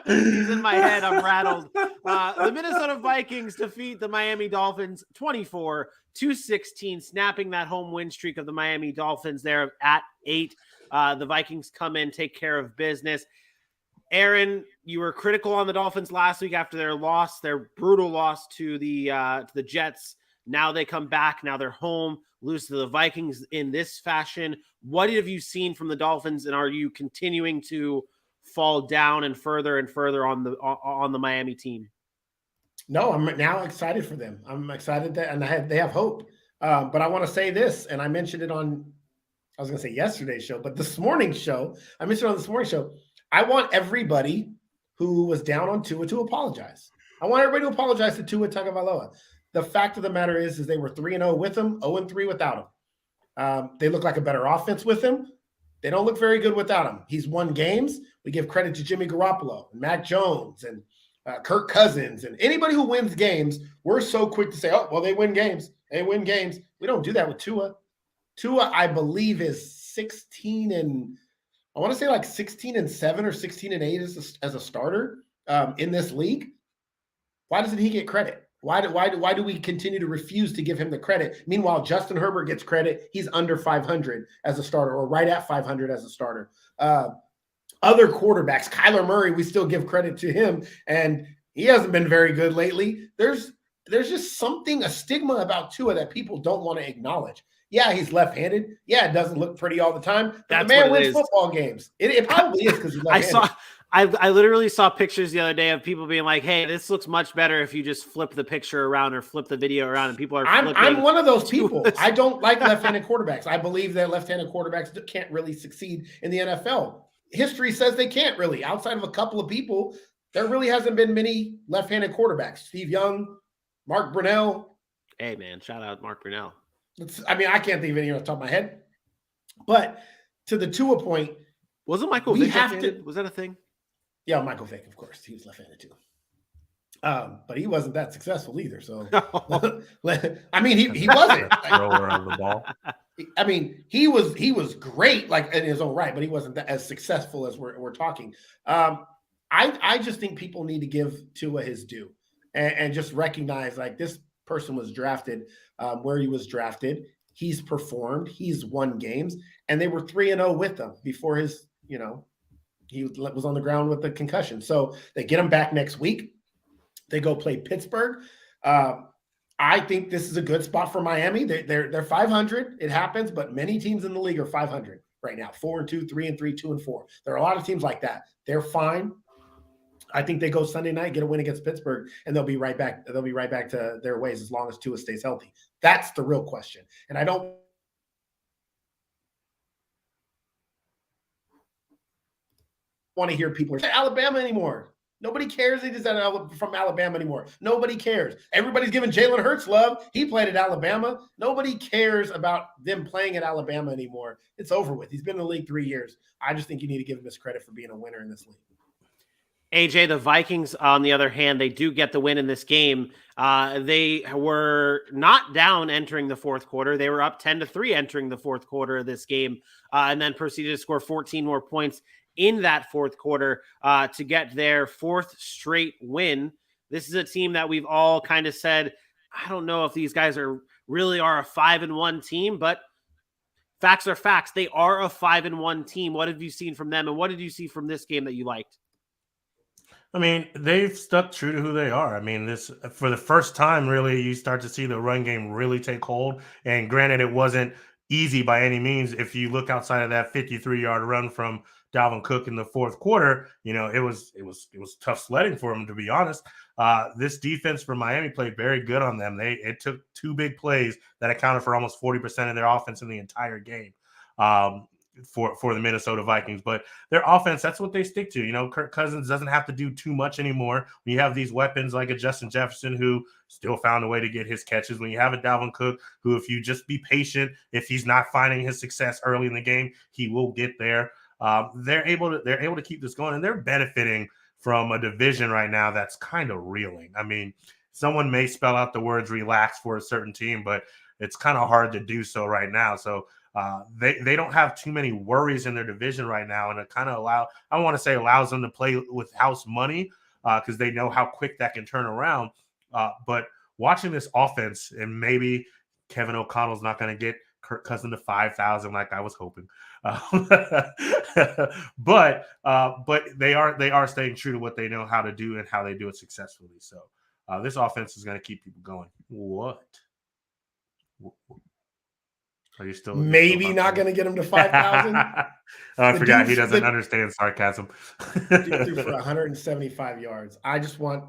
He's in my head. I'm rattled. The Minnesota Vikings defeat the Miami Dolphins 24-16, snapping that home win streak of the Miami Dolphins there at 8. The Vikings come in, take care of business. Aaron, you were critical on the Dolphins last week after their brutal loss to the Jets. Now they come back. Now they're home, lose to the Vikings in this fashion. What have you seen from the Dolphins, and are you continuing to fall down and further on the Miami team? No, I'm now excited for them. I'm excited that, they have hope. But I want to say this, and I mentioned it on, I was going to say yesterday's show, but this morning's show, I mentioned on this morning's show, I want everybody who was down on Tua to apologize. I want everybody to apologize to Tua Tagovailoa. The fact of the matter is they were 3-0 with him, 0-3 without him. They look like a better offense with him. They don't look very good without him. He's won games. We give credit to Jimmy Garoppolo and Mac Jones and Kirk Cousins and anybody who wins games. We're so quick to say, oh, well, they win games. They win games. We don't do that with Tua. Tua, I believe, is 16 and I want to say like 16-7 or 16-8 as a starter in this league. Why doesn't he get credit? Why do we continue to refuse to give him the credit? Meanwhile, Justin Herbert gets credit. He's under 500 as a starter or right at 500 as a starter. Other quarterbacks, Kyler Murray, we still give credit to him, and he hasn't been very good lately. There's just something, a stigma about Tua that people don't want to acknowledge. Yeah, he's left-handed. Yeah, it doesn't look pretty all the time. But the man wins football games. It probably is because he's left-handed. I literally saw pictures the other day of people being like, hey, this looks much better if you just flip the picture around or flip the video around, and people are flipping. I'm one of those people. I don't like left-handed quarterbacks. I believe that left-handed quarterbacks can't really succeed in the NFL. History says they can't really. Outside of a couple of people, there really hasn't been many left-handed quarterbacks. Steve Young, Mark Brunell. Hey, man, shout out Mark Brunell. I can't think of any off the top of my head. But to the Tua point, wasn't Michael Vick left-handed? Was that a thing? Yeah, Michael Vick, of course. He was left-handed too. But he wasn't that successful either. So, I mean, he wasn't. Thrower of the ball. I mean, he was great, like in his own right, but he wasn't as successful as we're talking. I just think people need to give Tua his due and just recognize like this person was drafted where he was drafted. He's performed. He's won games, and they were 3-0 with him before his, he was on the ground with the concussion. So they get him back next week. They go play Pittsburgh. I think this is a good spot for Miami. They're 500. It happens, but many teams in the league are 500 right now. 4-2, 3-3, 2-4. There are a lot of teams like that. They're fine. I think they go Sunday night, get a win against Pittsburgh, and they'll be right back. They'll be right back to their ways as long as Tua stays healthy. That's the real question. And I don't want to hear people say Alabama anymore. Nobody cares he's from Alabama anymore. Nobody cares. Everybody's giving Jalen Hurts love. He played at Alabama. Nobody cares about them playing at Alabama anymore. It's over with. He's been in the league 3 years. I just think you need to give him his credit for being a winner in this league. AJ, the Vikings, on the other hand, they do get the win in this game. They were not down entering the fourth quarter. They were up 10-3 entering the fourth quarter of this game, and then proceeded to score 14 more points in that fourth quarter to get their fourth straight win. This is a team that we've all kind of said, I don't know if these guys are a 5-1 team, but facts are facts. They are a 5-1 team. What have you seen from them? And what did you see from this game that you liked? I mean, they've stuck true to who they are. I mean, this for the first time, really, you start to see the run game really take hold. And granted, it wasn't easy by any means. If you look outside of that 53-yard run from Dalvin Cook in the fourth quarter, it was tough sledding for him, to be honest. This defense for Miami played very good on them. It took 2 big plays that accounted for almost 40% of their offense in the entire game. For the Minnesota Vikings, but their offense, that's what they stick to. Kirk Cousins doesn't have to do too much anymore. When you have these weapons like a Justin Jefferson, who still found a way to get his catches, when you have a Dalvin Cook, who, if you just be patient, if he's not finding his success early in the game, he will get there. They're able to keep this going, and they're benefiting from a division right now that's kind of reeling. I mean, someone may spell out the words relax for a certain team, but it's kind of hard to do so right now. So they don't have too many worries in their division right now, and it kind of allows them to play with house money because they know how quick that can turn around. But watching this offense, and maybe Kevin O'Connell's not going to get Kirk Cousins to 5,000 like I was hoping, but they are staying true to what they know how to do and how they do it successfully. So this offense is going to keep people going. What? Are you still maybe not going to get him to 5,000? I forgot he doesn't understand sarcasm. Dude threw for 175 yards. I just want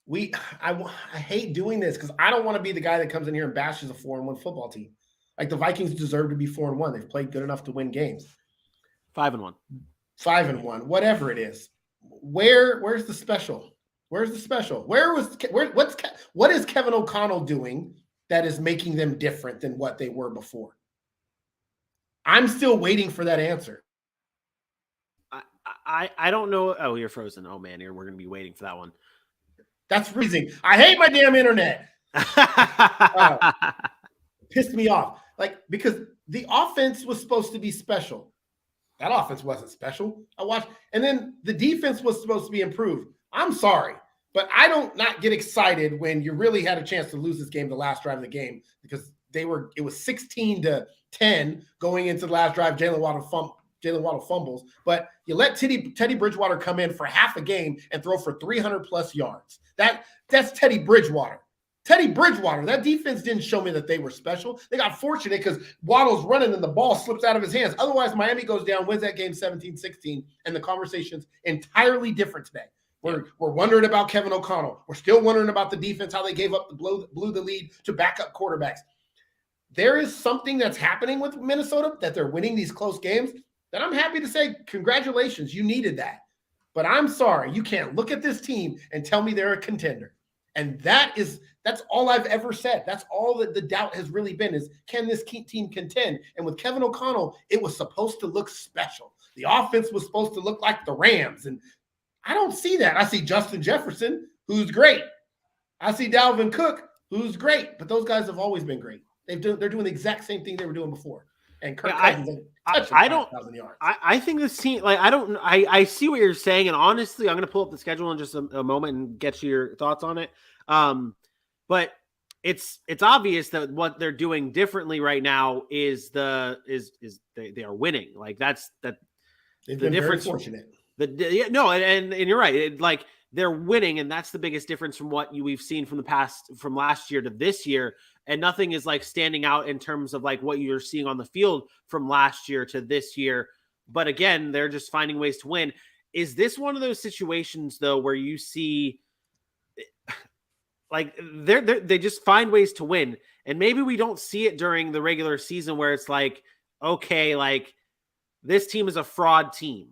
I hate doing this because I don't want to be the guy that comes in here and bashes a 4-1 football team. Like, the Vikings deserve to be 4-1. They've played good enough to win games. 5-1. 5-1, whatever it is. Where's the special? Where's the special? What is Kevin O'Connell doing that is making them different than what they were before? I'm still waiting for that answer. I don't know. Oh, you're frozen. Oh man, we're gonna be waiting for that one. That's freezing. I hate my damn internet. Pissed me off. Because the offense was supposed to be special. That offense wasn't special. And then the defense was supposed to be improved. I'm sorry, but I don't not get excited when you really had a chance to lose this game, the last drive of the game, because it was 16-10 going into the last drive. Jalen Waddle fumbles, but you let Teddy Bridgewater come in for half a game and throw for 300+ yards. That's Teddy Bridgewater. That defense didn't show me that they were special. They got fortunate because Waddle's running and the ball slips out of his hands. Otherwise, Miami goes down, wins that game 17-16, and the conversation's entirely different today. We're wondering about Kevin O'Connell. We're still wondering about the defense, how they gave up blew the lead to backup quarterbacks. There is something that's happening with Minnesota, that they're winning these close games, that I'm happy to say, congratulations, you needed that. But I'm sorry, you can't look at this team and tell me they're a contender. And that's all I've ever said. That's all that the doubt has really been, is can this team contend? And with Kevin O'Connell, it was supposed to look special. The offense was supposed to look like the Rams. And I don't see that. I see Justin Jefferson, who's great. I see Dalvin Cook, who's great. But those guys have always been great. They're doing the exact same thing they were doing before. And Kirk Cousins I don't. I think this team, I see what you're saying, and honestly, I'm going to pull up the schedule in just a moment and get your thoughts on it. But it's obvious that what they're doing differently right now is they are winning. They've been difference. Very fortunate. And you're right. They're winning, and that's the biggest difference from what we've seen from last year to this year. And nothing is standing out in terms of what you're seeing on the field from last year to this year. But again, they're just finding ways to win. Is this one of those situations though, where you see they just find ways to win, and maybe we don't see it during the regular season where it's okay, this team is a fraud team.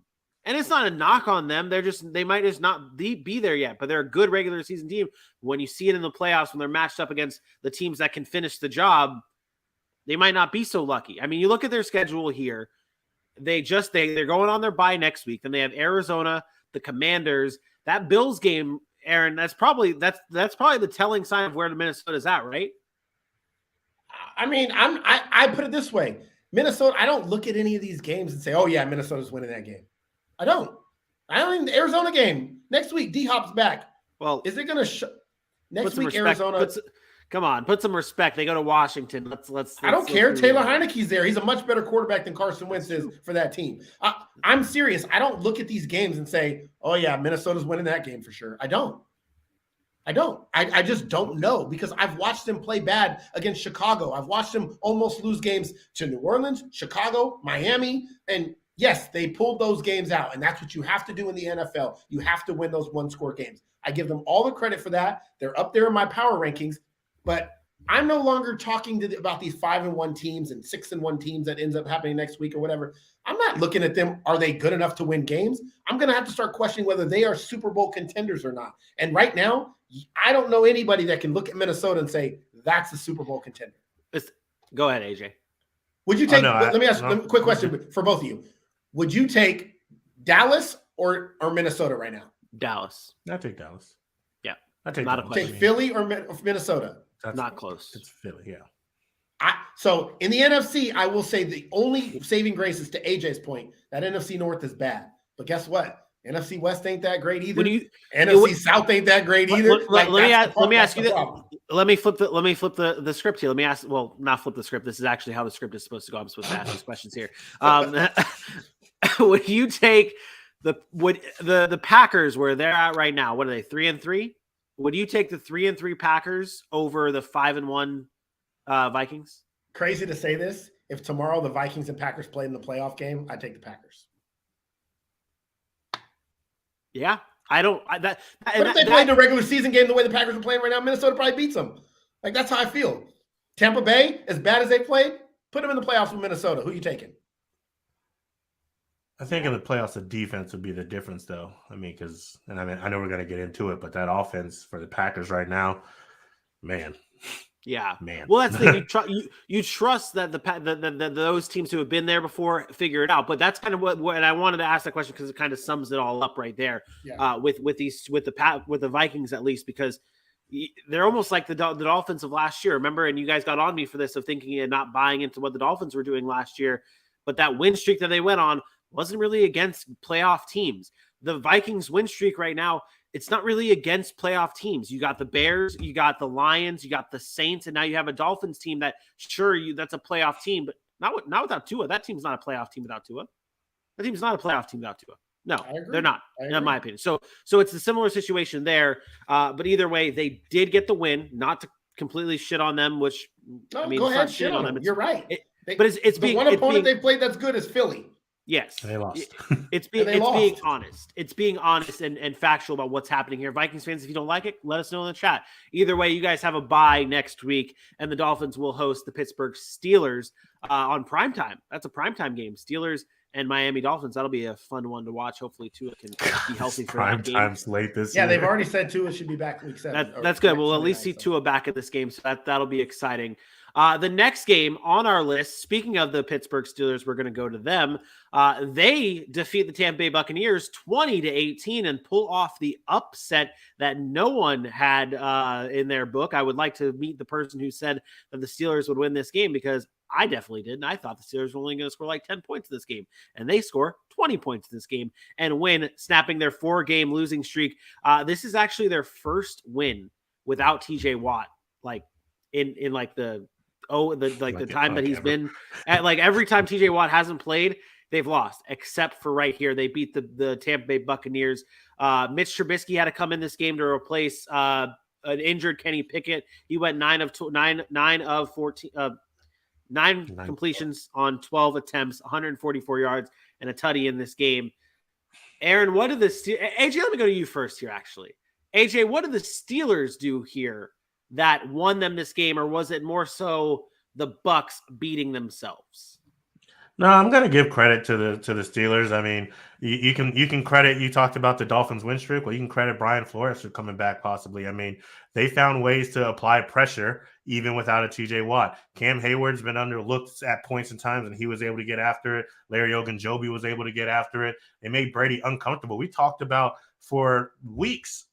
And it's not a knock on them. They might just not be there yet, but they're a good regular season team. When you see it in the playoffs, when they're matched up against the teams that can finish the job, they might not be so lucky. I mean, you look at their schedule here. They're going on their bye next week. Then they have Arizona, the Commanders. That Bills game, Aaron, that's probably the telling sign of where the Minnesota's at, right? I mean, I put it this way. Minnesota, I don't look at any of these games and say, oh yeah, Minnesota's winning that game. I don't think the Arizona game next week, D-Hop's back. Well, is it going to next week respect. Arizona? Come on, put some respect. They go to Washington. Let's I don't care. Taylor Heineke's there. He's a much better quarterback than Carson Wentz is for that team. I'm serious. I don't look at these games and say, oh yeah, Minnesota's winning that game for sure. I don't. I just don't know, because I've watched them play bad against Chicago. I've watched them almost lose games to New Orleans, Chicago, Miami, and yes, they pulled those games out, and that's what you have to do in the NFL. You have to win those one-score games. I give them all the credit for that. They're up there in my power rankings, but I'm no longer talking about these 5-1 teams and 6-1 teams that ends up happening next week or whatever. I'm not looking at them. Are they good enough to win games? I'm going to have to start questioning whether they are Super Bowl contenders or not. And right now, I don't know anybody that can look at Minnesota and say that's a Super Bowl contender. Go ahead, AJ. Would you take? Let me ask a quick question for both of you. Would you take Dallas or Minnesota right now? Dallas. I take Dallas. Yeah, I take not a question. Take Philly or Minnesota? That's not close. It's Philly, yeah. So in the NFC, I will say the only saving grace is, to AJ's point, that NFC North is bad. But guess what? NFC West ain't that great either. NFC South ain't that great either. Let me ask you this. Let me flip the script here. Not flip the script. This is actually how the script is supposed to go. I'm supposed to ask these questions here. Would you take the Packers where they're at right now? What are they, 3-3? Would you take the 3-3 Packers over the 5-1 Vikings? Crazy to say this. If tomorrow the Vikings and Packers played in the playoff game, I'd take the Packers. Yeah, I don't. But if they played the regular season game the way the Packers are playing right now, Minnesota probably beats them. Like, that's how I feel. Tampa Bay, as bad as they played, put them in the playoffs with Minnesota. Who are you taking? I think in the playoffs, the defense would be the difference, though. I mean, I know we're going to get into it, but that offense for the Packers right now, man. Yeah, man. Well, that's the thing. You trust that those teams who have been there before figure it out. But that's kind of what I wanted to ask that question, because it kind of sums it all up right there. Yeah. With the Vikings, at least, because they're almost like the Dolphins of last year. Remember, and you guys got on me for this, of thinking and not buying into what the Dolphins were doing last year. But that win streak that they went on wasn't really against playoff teams. The Vikings win streak right now, it's not really against playoff teams. You got the Bears, you got the Lions, you got the Saints, and now you have a Dolphins team that, that's a playoff team, but not without Tua. That team's not a playoff team without Tua. That team's not a playoff team without Tua. No, they're not, in my opinion. So it's a similar situation there. But either way, they did get the win. Not to completely shit on them, which go ahead, shit on them. You're right. But it's the one opponent they played that's good is Philly. Yes, they lost. It's being honest. It's being honest and factual about what's happening here. Vikings fans, if you don't like it, let us know in the chat. Either way, you guys have a bye next week, and the Dolphins will host the Pittsburgh Steelers on primetime. That's a primetime game. Steelers and Miami Dolphins. That'll be a fun one to watch. Hopefully, Tua can be healthy for that game. Primetime's late this year. Yeah, they've already said Tua should be back week 7. That's good. We'll at least see Tua back at this game, so that'll be exciting. The next game on our list, speaking of the Pittsburgh Steelers, we're going to go to them. They defeat the Tampa Bay Buccaneers 20-18 and pull off the upset that no one had in their book. I would like to meet the person who said that the Steelers would win this game, because I definitely did. And I thought the Steelers were only going to score like 10 points in this game. And they score 20 points in this game and win, snapping their 4-game losing streak. This is actually their first win without TJ Watt, like in like the time that he's been at. Like, every time TJ Watt hasn't played, they've lost, except for right here. They beat the Tampa Bay Buccaneers. Mitch Trubisky had to come in this game to replace an injured Kenny Pickett. He went 9 of 14, 9 completions on 12 attempts, 144 yards, and a tutty in this game. Aaron, what did AJ, let me go to you first here, actually. AJ, what did the Steelers do here that won them this game, or was it more so the Bucs beating themselves? No, I'm gonna give credit to the Steelers. I mean, you can credit. You talked about the Dolphins' win streak. Well, you can credit Brian Flores for coming back. Possibly. I mean, they found ways to apply pressure even without a TJ Watt. Cam Hayward's been underlooked at points and times, and he was able to get after it. Larry Ogunjobi was able to get after it. They made Brady uncomfortable. We talked about for weeks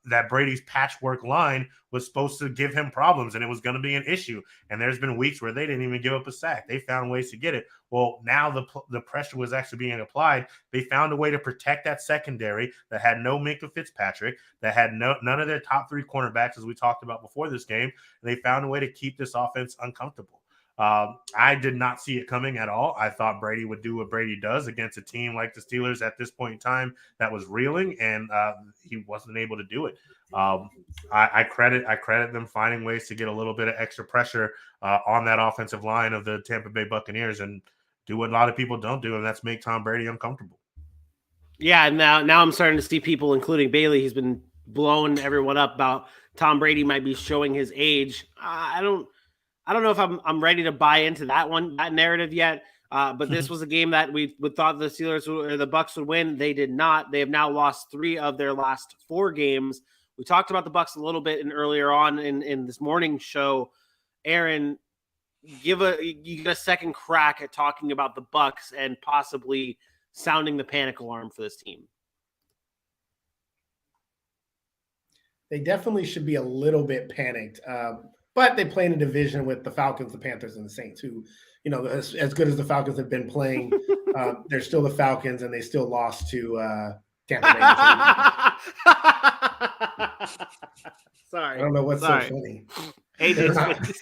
that Brady's patchwork line was supposed to give him problems, and it was going to be an issue. And there's been weeks where they didn't even give up a sack. They found ways to get it. Well, now the pressure was actually being applied. They found a way to protect that secondary that had no Minkah Fitzpatrick, that had none of their top 3 cornerbacks, as we talked about before this game. And they found a way to keep this offense uncomfortable. I did not see it coming at all. I thought Brady would do what Brady does against a team like the Steelers at this point in time that was reeling, and he wasn't able to do it. I credit them finding ways to get a little bit of extra pressure on that offensive line of the Tampa Bay Buccaneers and do what a lot of people don't do, and that's make Tom Brady uncomfortable. Yeah, and now I'm starting to see people, including Bailey, he's been blowing everyone up about Tom Brady might be showing his age. I don't know if I'm ready to buy into that narrative yet. But this was a game that we thought the Steelers or the Bucs would win. They did not. They have now lost 3 of their last 4 games. We talked about the Bucs a little bit earlier on in this morning show. Aaron, you get a second crack at talking about the Bucs and possibly sounding the panic alarm for this team. They definitely should be a little bit panicked. But they play in a division with the Falcons, the Panthers, and the Saints, who, as good as the Falcons have been playing, they're still the Falcons, and they still lost to Tampa Bay. Sorry. I don't know what's so funny. AJ,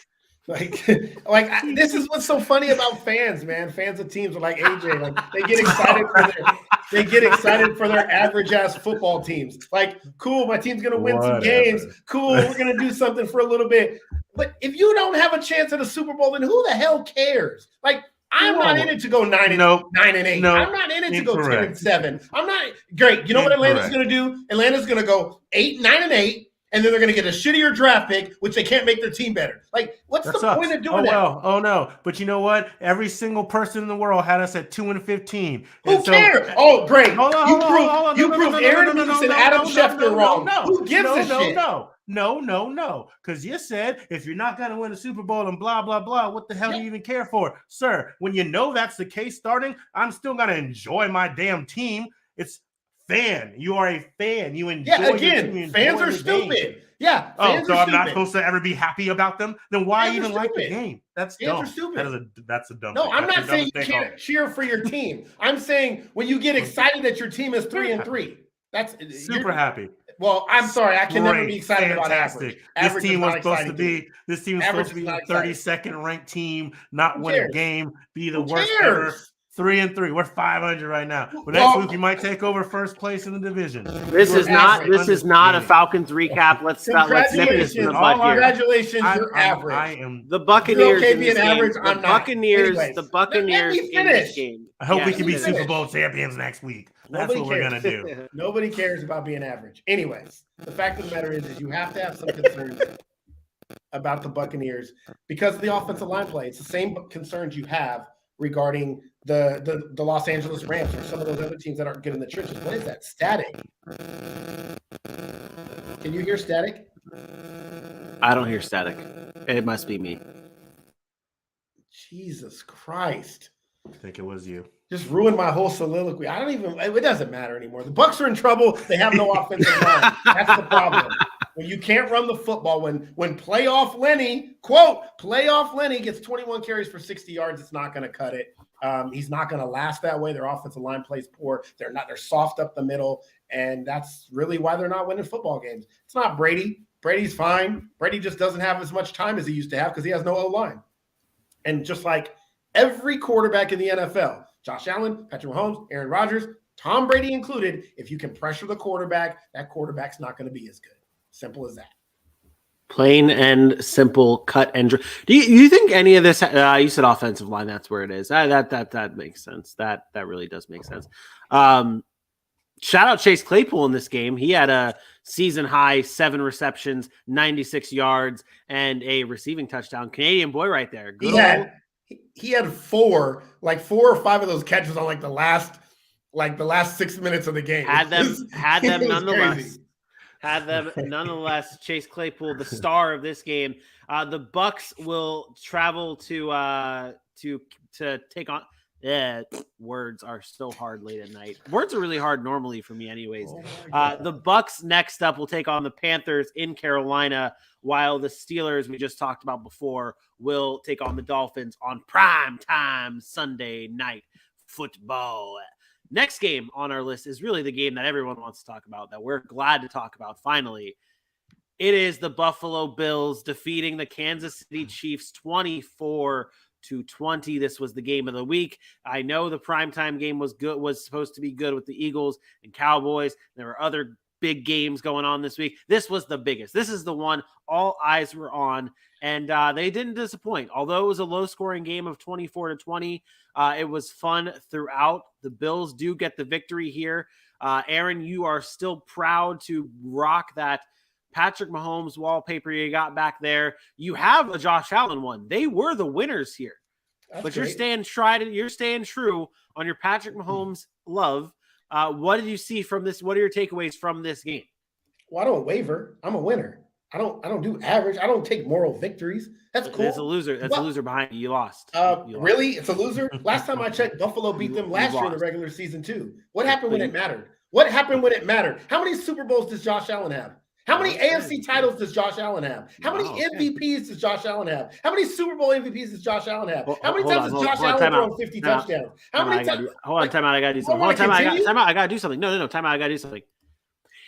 this is what's so funny about fans, man. Fans of teams are like AJ. Like they get excited for their average ass football teams. Like, cool, my team's gonna win some games. Cool, we're gonna do something for a little bit. But if you don't have a chance at a Super Bowl, then who the hell cares? Like, I'm not in it to go 9-8. No, I'm not in it to go 10-7. I'm not great. You know what Atlanta's gonna do? Atlanta's gonna go 9-8. And then they're going to get a shittier draft pick, which they can't make their team better. Like, what's the point of doing that? Oh, no. But you know what? Every single person in the world had us at 2-15. Who cares? Oh, great. You proved Aaron Lewis and Adam Schefter wrong. Who gives a shit? No. Because you said if you're not going to win a Super Bowl and blah, blah, blah, what the hell do you even care for? Sir, when you know that's the case starting, I'm still going to enjoy my damn team. It's fan. You are a fan. You enjoy your team. Fans are stupid. Yeah. So I'm not supposed to ever be happy about them? Then why even like the game? That's dumb. That's a dumb thing. I'm not saying you can't cheer for your team. I'm saying when you get excited that your team is 3-3. That's super happy. Well, I'm sorry. I can never be excited about average. This team was supposed to be the 32nd ranked team, not win a game, be the worst ever. 3-3. We're 500 right now. But next week you might take over first place in the division. This is not a Falcons recap. Let's nip this in the butt here. Congratulations, you're average. The Buccaneers. Okay, being average. The Buccaneers in this game. I hope we can be Super Bowl champions next week. That's what we're gonna do. Nobody cares about being average. Anyways, the fact of the matter is you have to have some concerns about the Buccaneers because of the offensive line play. It's the same concerns you have regarding the Los Angeles Rams or some of those other teams that aren't good in the trenches. What is that? Static. Can you hear static? I don't hear static. It must be me. Jesus Christ. I think it was you. Just ruined my whole soliloquy. It doesn't matter anymore. The Bucs are in trouble. They have no offensive line. That's the problem. When you can't run the football, when playoff Lenny, quote, playoff Lenny gets 21 carries for 60 yards, it's not going to cut it. He's not going to last that way. Their offensive line plays poor. They're soft up the middle, and that's really why they're not winning football games. It's not Brady. Brady's fine. Brady just doesn't have as much time as he used to have because he has no O-line. And just like every quarterback in the NFL, Josh Allen, Patrick Mahomes, Aaron Rodgers, Tom Brady included, if you can pressure the quarterback, that quarterback's not going to be as good. Simple as that. Plain and simple, cut and dry. Do you think any of this? You said offensive line. That's where it is. That makes sense. That really does make sense. Shout out Chase Claypool in this game. He had a season high 7 receptions, 96 yards, and a receiving touchdown. Canadian boy right there. he had four or five of those catches on the last 6 minutes of the game. Had them nonetheless. Crazy. Had them nonetheless. Chase Claypool, the star of this game. The Bucks will travel to take on. Words are so hard late at night. Words are really hard normally for me, anyways. The Bucks next up will take on the Panthers in Carolina, while the Steelers we just talked about before will take on the Dolphins on prime time Sunday night football. Next game on our list is really the game that everyone wants to talk about, that we're glad to talk about finally. It is the Buffalo Bills defeating the Kansas City Chiefs 24-20. This was the game of the week. I know the primetime game was supposed to be good with the Eagles and Cowboys. There were other big games going on this week. This was the biggest. This is the one all eyes were on, and they didn't disappoint. Although it was a low-scoring game of 24-20, it was fun throughout. The Bills do get the victory here. Aaron, you are still proud to rock that Patrick Mahomes wallpaper you got back there. You have a Josh Allen one. They were the winners here. That's but great. You're staying true on your Patrick Mahomes love. What did you see from this? What are your takeaways from this game? Well, I don't waver. I'm a winner. I don't do average. I don't take moral victories. That's cool. That's a loser. That's a loser behind you. You lost. Really? It's a loser? Last time I checked, Buffalo beat them last year in the regular season too. What happened when it mattered? What happened when it mattered? How many Super Bowls does Josh Allen have? How many AFC titles does Josh Allen have? How many MVPs does Josh Allen have? How many Super Bowl MVPs does Josh Allen have? How many times has Josh Allen thrown 50 touchdowns? How many times? Hold on, time out. I got to do something. Time out. I got to do something. No. Time out. I got to do something.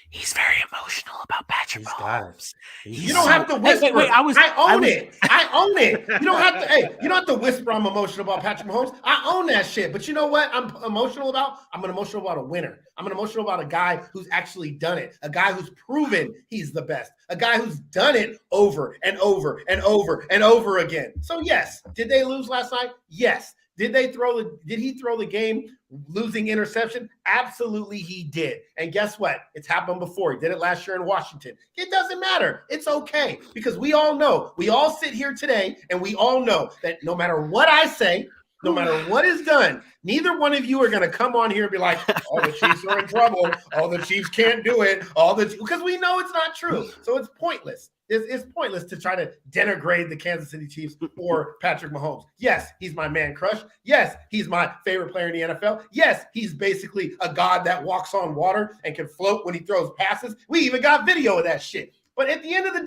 He's very emotional about Patrick Mahomes. You don't have to whisper. Wait, I own it. I own it. You don't have to. Hey, you don't have to whisper. I'm emotional about Patrick Mahomes. I own that shit. But you know what? I'm emotional about a winner. I'm emotional about a guy who's actually done it. A guy who's proven he's the best. A guy who's done it over and over and over and over again. So yes, did they lose last night? Yes. Did he throw the game losing interception? Absolutely he did. And guess what? It's happened before. He did it last year in Washington. It doesn't matter. It's okay, because we all know, we all sit here today and we all know that no matter what I say, no matter what is done, neither one of you are going to come on here and be like, oh, the Chiefs are in trouble. Oh, the Chiefs can't do it. Because we know it's not true. So it's pointless. It's pointless to try to denigrate the Kansas City Chiefs or Patrick Mahomes. Yes, he's my man crush. Yes, he's my favorite player in the NFL. Yes, he's basically a god that walks on water and can float when he throws passes. We even got video of that shit. But at the end of the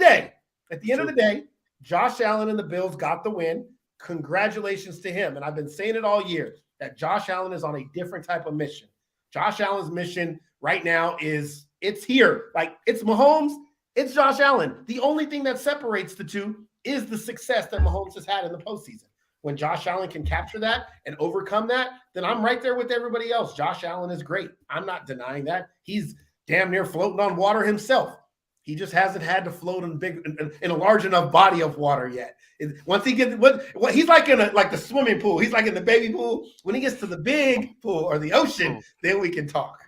day, Josh Allen and the Bills got the win. Congratulations to him. And I've been saying it all year that Josh Allen is on a different type of mission. Josh Allen's mission right now it's here. Like, it's Mahomes. It's Josh Allen. The only thing that separates the two is the success that Mahomes has had in the postseason. When Josh Allen can capture that and overcome that, then I'm right there with everybody else. Josh Allen is great. I'm not denying that. He's damn near floating on water himself. He just hasn't had to float in a large enough body of water yet. Once he gets he's like in the swimming pool. He's like in the baby pool. When he gets to the big pool or the ocean, then we can talk.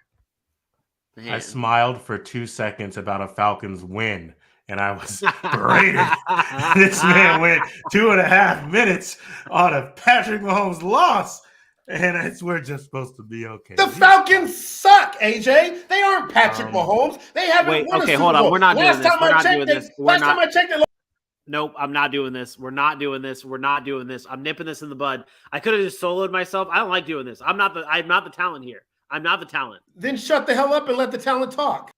Man. I smiled for 2 seconds about a Falcons win, and I was berated. This man went 2.5 minutes on a Patrick Mahomes loss, and we're just supposed to be okay. The Falcons suck, AJ. They aren't Patrick Mahomes. They haven't won a Super Bowl. Hold on. We're not doing this. Last time I checked it. Nope, I'm not doing this. We're not doing this. I'm nipping this in the bud. I could have just soloed myself. I don't like doing this. I'm not the talent here. I'm not the talent. Then shut the hell up and let the talent talk.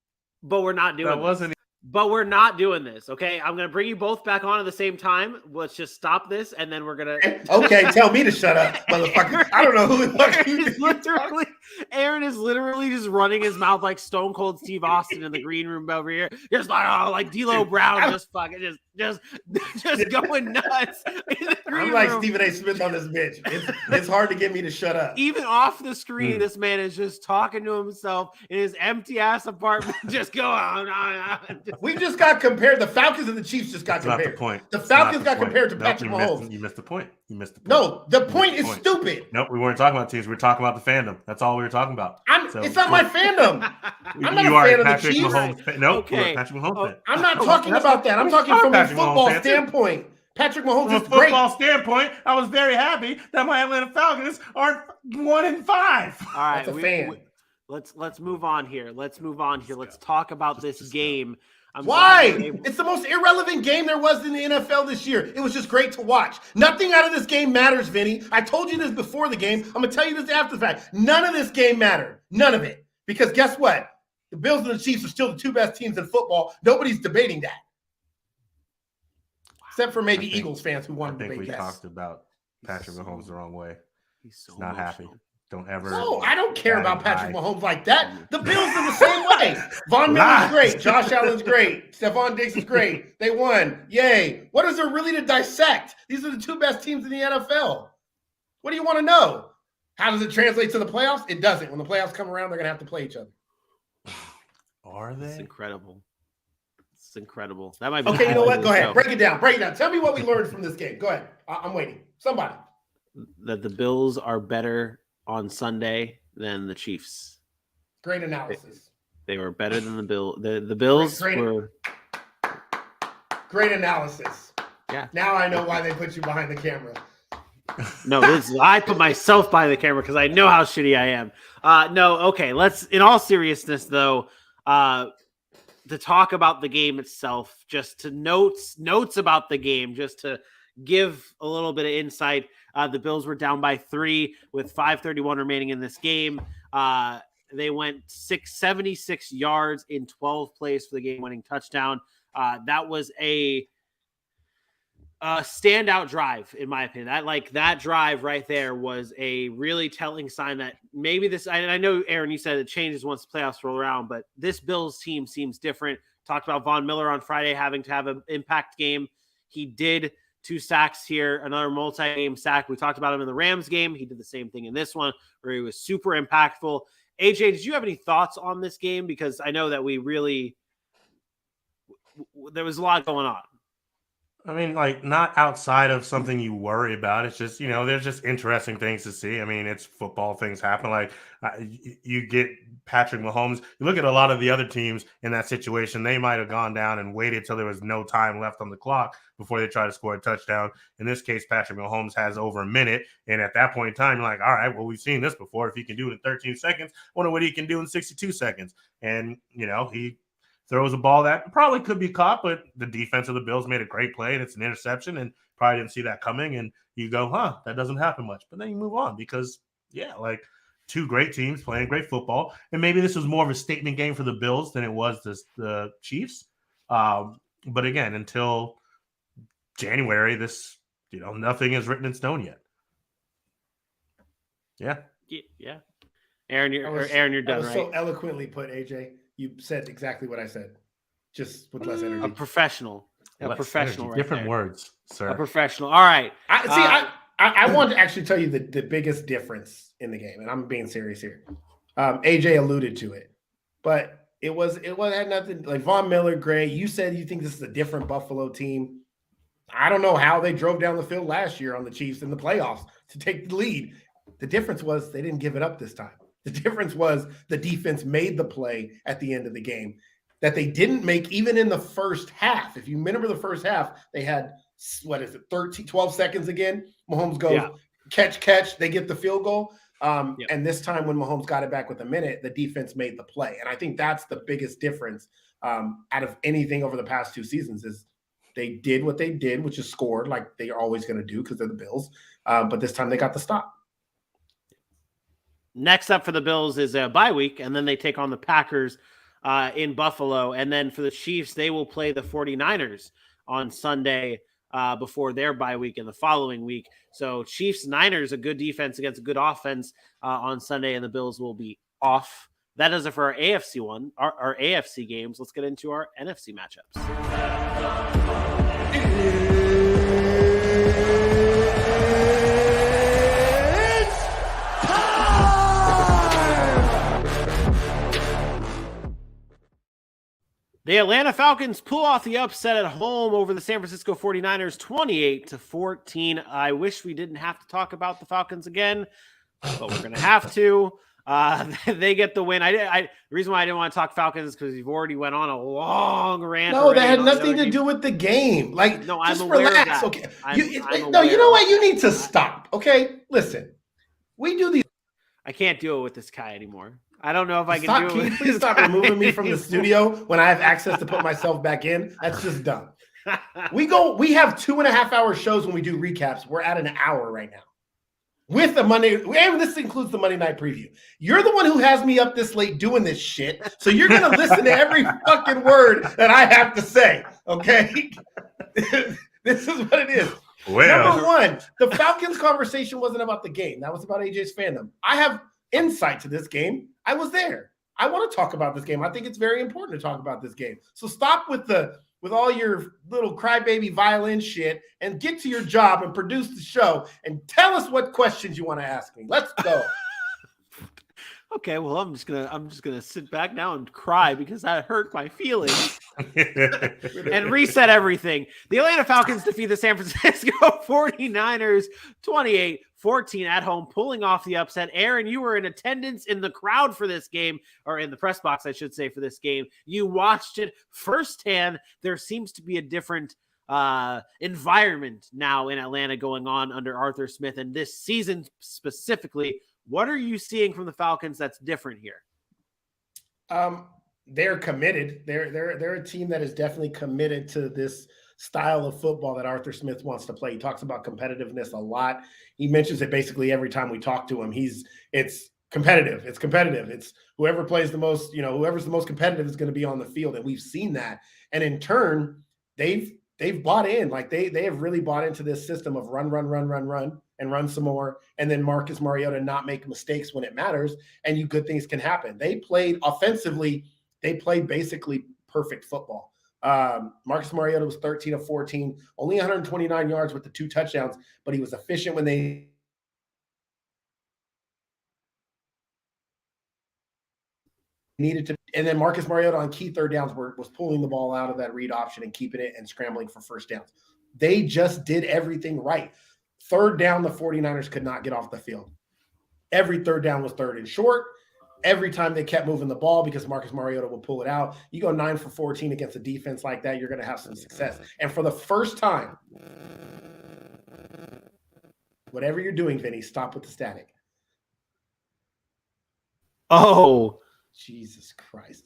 But we're not doing this. But we're not doing this, okay? I'm going to bring you both back on at the same time. Let's just stop this, and then we're going to... Okay, tell me to shut up, motherfucker. I don't know who the fuck you think. Aaron is literally just running his mouth like Stone Cold Steve Austin in the green room over here. Just like D'Lo Brown, just fucking just going nuts. I'm like Stephen A. Smith on this bitch. It's hard to get me to shut up. Even off the screen, this man is just talking to himself in his empty-ass apartment, just going on. We just got compared. The Falcons and the Chiefs just got compared. Not the point. The Falcons got compared to Patrick Mahomes. You missed the point. No, the point is stupid. Nope, we weren't talking about teams. We were talking about the fandom. That's all we were talking about. It's not my fandom. I'm not a fan of the Chiefs. Nope, okay. You're a Patrick Mahomes fan. I'm not talking about that. I'm talking from a football standpoint. Patrick Mahomes From a is great. football standpoint, I was very happy that my Atlanta Falcons are 1-5. All right, That's a fan. Let's move on here. Let's talk about this game. Why? It's the most irrelevant game there was in the NFL this year. It was just great to watch. Nothing out of this game matters, Vinny. I told you this before the game. I'm going to tell you this after the fact. None of this game mattered. None of it. Because guess what? The Bills and the Chiefs are still the two best teams in football. Nobody's debating that. Except for maybe Eagles fans who want to debate that. I think we talked about Patrick Mahomes the wrong way. He's so not happy. Don't ever. No, I don't care about Patrick Mahomes like that. The Bills are the same way. Von Miller's great. Josh Allen's great. Stephon Diggs is great. They won. Yay. What is there really to dissect? These are the two best teams in the NFL. What do you want to know? How does it translate to the playoffs? It doesn't. When the playoffs come around, they're going to have to play each other. Are they? It's incredible. It's incredible. That might be okay. You know what? Go ahead. Break it down. Tell me what we learned from this game. Go ahead. I'm waiting. Somebody. That the Bills are better on Sunday than the Chiefs. Great analysis. They were better than the Bills. The Bills were. Great analysis. Yeah. Now I know why they put you behind the camera. No, I put myself behind the camera because I know how shitty I am. No, okay. Let's, in all seriousness, though, to talk about the game itself, just to notes about the game, just to give a little bit of insight. The Bills were down by 3 with 5:31 remaining in this game. They went 76 yards in 12 plays for the game-winning touchdown. That was a standout drive, in my opinion. That drive right there was a really telling sign that maybe this. I know, Aaron, you said it changes once the playoffs roll around, but this Bills team seems different. Talked about Von Miller on Friday having to have an impact game. He did 2 sacks here, another multi-game sack. We talked about him in the Rams game. He did the same thing in this one where he was super impactful. AJ, did you have any thoughts on this game? Because I know that there was a lot going on. I mean, not outside of something you worry about. It's just, there's just interesting things to see. I mean, it's football, things happen. You get Patrick Mahomes. You look at a lot of the other teams in that situation, they might have gone down and waited till there was no time left on the clock before they try to score a touchdown. In this case, Patrick Mahomes has over a minute. And at that point in time, you're like, all right, well, we've seen this before. If he can do it in 13 seconds, I wonder what he can do in 62 seconds. And, he throws a ball that probably could be caught, but the defense of the Bills made a great play, and it's an interception, and probably didn't see that coming. And you go, that doesn't happen much. But then you move on because, two great teams playing great football. And maybe this was more of a statement game for the Bills than it was the Chiefs. But again, until January, this, nothing is written in stone yet. Yeah. Yeah. Aaron, you're done, right? So eloquently put, AJ. You said exactly what I said, just with less energy. A professional. Right different there. Words, sir. A professional. All right. I wanted to actually tell you the biggest difference in the game, and I'm being serious here. AJ alluded to it, but it had nothing like Von Miller, Gray. You said you think this is a different Buffalo team. I don't know how they drove down the field last year on the Chiefs in the playoffs to take the lead. The difference was they didn't give it up this time. The difference was the defense made the play at the end of the game that they didn't make even in the first half. If you remember the first half, they had, 12 seconds again. Mahomes goes, catch. They get the field goal. And this time when Mahomes got it back with a minute, the defense made the play. And I think that's the biggest difference out of anything over the past 2 seasons is they did what they did, which is scored like they are always going to do because they're the Bills. But this time they got the stop. Next up for the Bills is a bye week, and then they take on the Packers in Buffalo. And then for the Chiefs, they will play the 49ers on Sunday before their bye week in the following week. So Chiefs-Niners, a good defense against a good offense on Sunday, and the Bills will be off. That does it for our AFC our AFC games. Let's get into our NFC matchups. The Atlanta Falcons pull off the upset at home over the San Francisco 49ers, 28-14. I wish we didn't have to talk about the Falcons again, but we're going to have to. They get the win. The reason why I didn't want to talk Falcons is because you've already went on a long rant. No, that had nothing to do with the game. Like, no, I'm just aware relax. of that. Okay. You I'm know aware what? of You that. need to stop. Okay. Listen, we do these. I can't deal with this guy anymore. I don't know if I can Stop. do it. Can you please stop removing me from the studio when I have access to put myself back in? That's just dumb. We have 2.5 hour shows when we do recaps. We're at an hour right now. With the Monday, and this includes the Monday night preview. You're the one who has me up this late doing this shit. So you're going to listen to every fucking word that I have to say. Okay. This is what it is. Well. Number one, the Falcons conversation wasn't about the game. That was about AJ's fandom. I have insight to this game. I was there. I want to talk about this game. I think it's very important to talk about this game. So stop with all your little crybaby violin shit and get to your job and produce the show and tell us what questions you want to ask me. Let's go. Okay, well, I'm just gonna sit back now and cry because that hurt my feelings and reset everything. The Atlanta Falcons defeat the San Francisco 49ers 28-14 at home, pulling off the upset. Aaron, you were in attendance in the crowd for this game, or in the press box, I should say, for this game. You watched it firsthand. There seems to be a different environment now in Atlanta going on under Arthur Smith, and this season specifically. What are you seeing from the Falcons that's different here? They're committed. They're a team that is definitely committed to this style of football that Arthur Smith wants to play. He talks about competitiveness a lot. He mentions it basically every time we talk to him. It's competitive. It's competitive. It's whoever plays the most, whoever's the most competitive is going to be on the field. And we've seen that. And in turn, they've bought in. Like they have really bought into this system of run, and run some more, and then Marcus Mariota not make mistakes when it matters, and good things can happen. They played offensively. They played basically perfect football. Marcus Mariota was 13 of 14, only 129 yards with the 2 touchdowns, but he was efficient when they needed to. And then Marcus Mariota on key third downs was pulling the ball out of that read option and keeping it and scrambling for first downs. They just did everything right. Third down, the 49ers could not get off the field. Every third down was third and short. Every time they kept moving the ball because Marcus Mariota would pull it out. You go 9 for 14 against a defense like that, you're going to have some success. And for the first time, whatever you're doing, Vinny, stop with the static. Oh, Jesus Christ.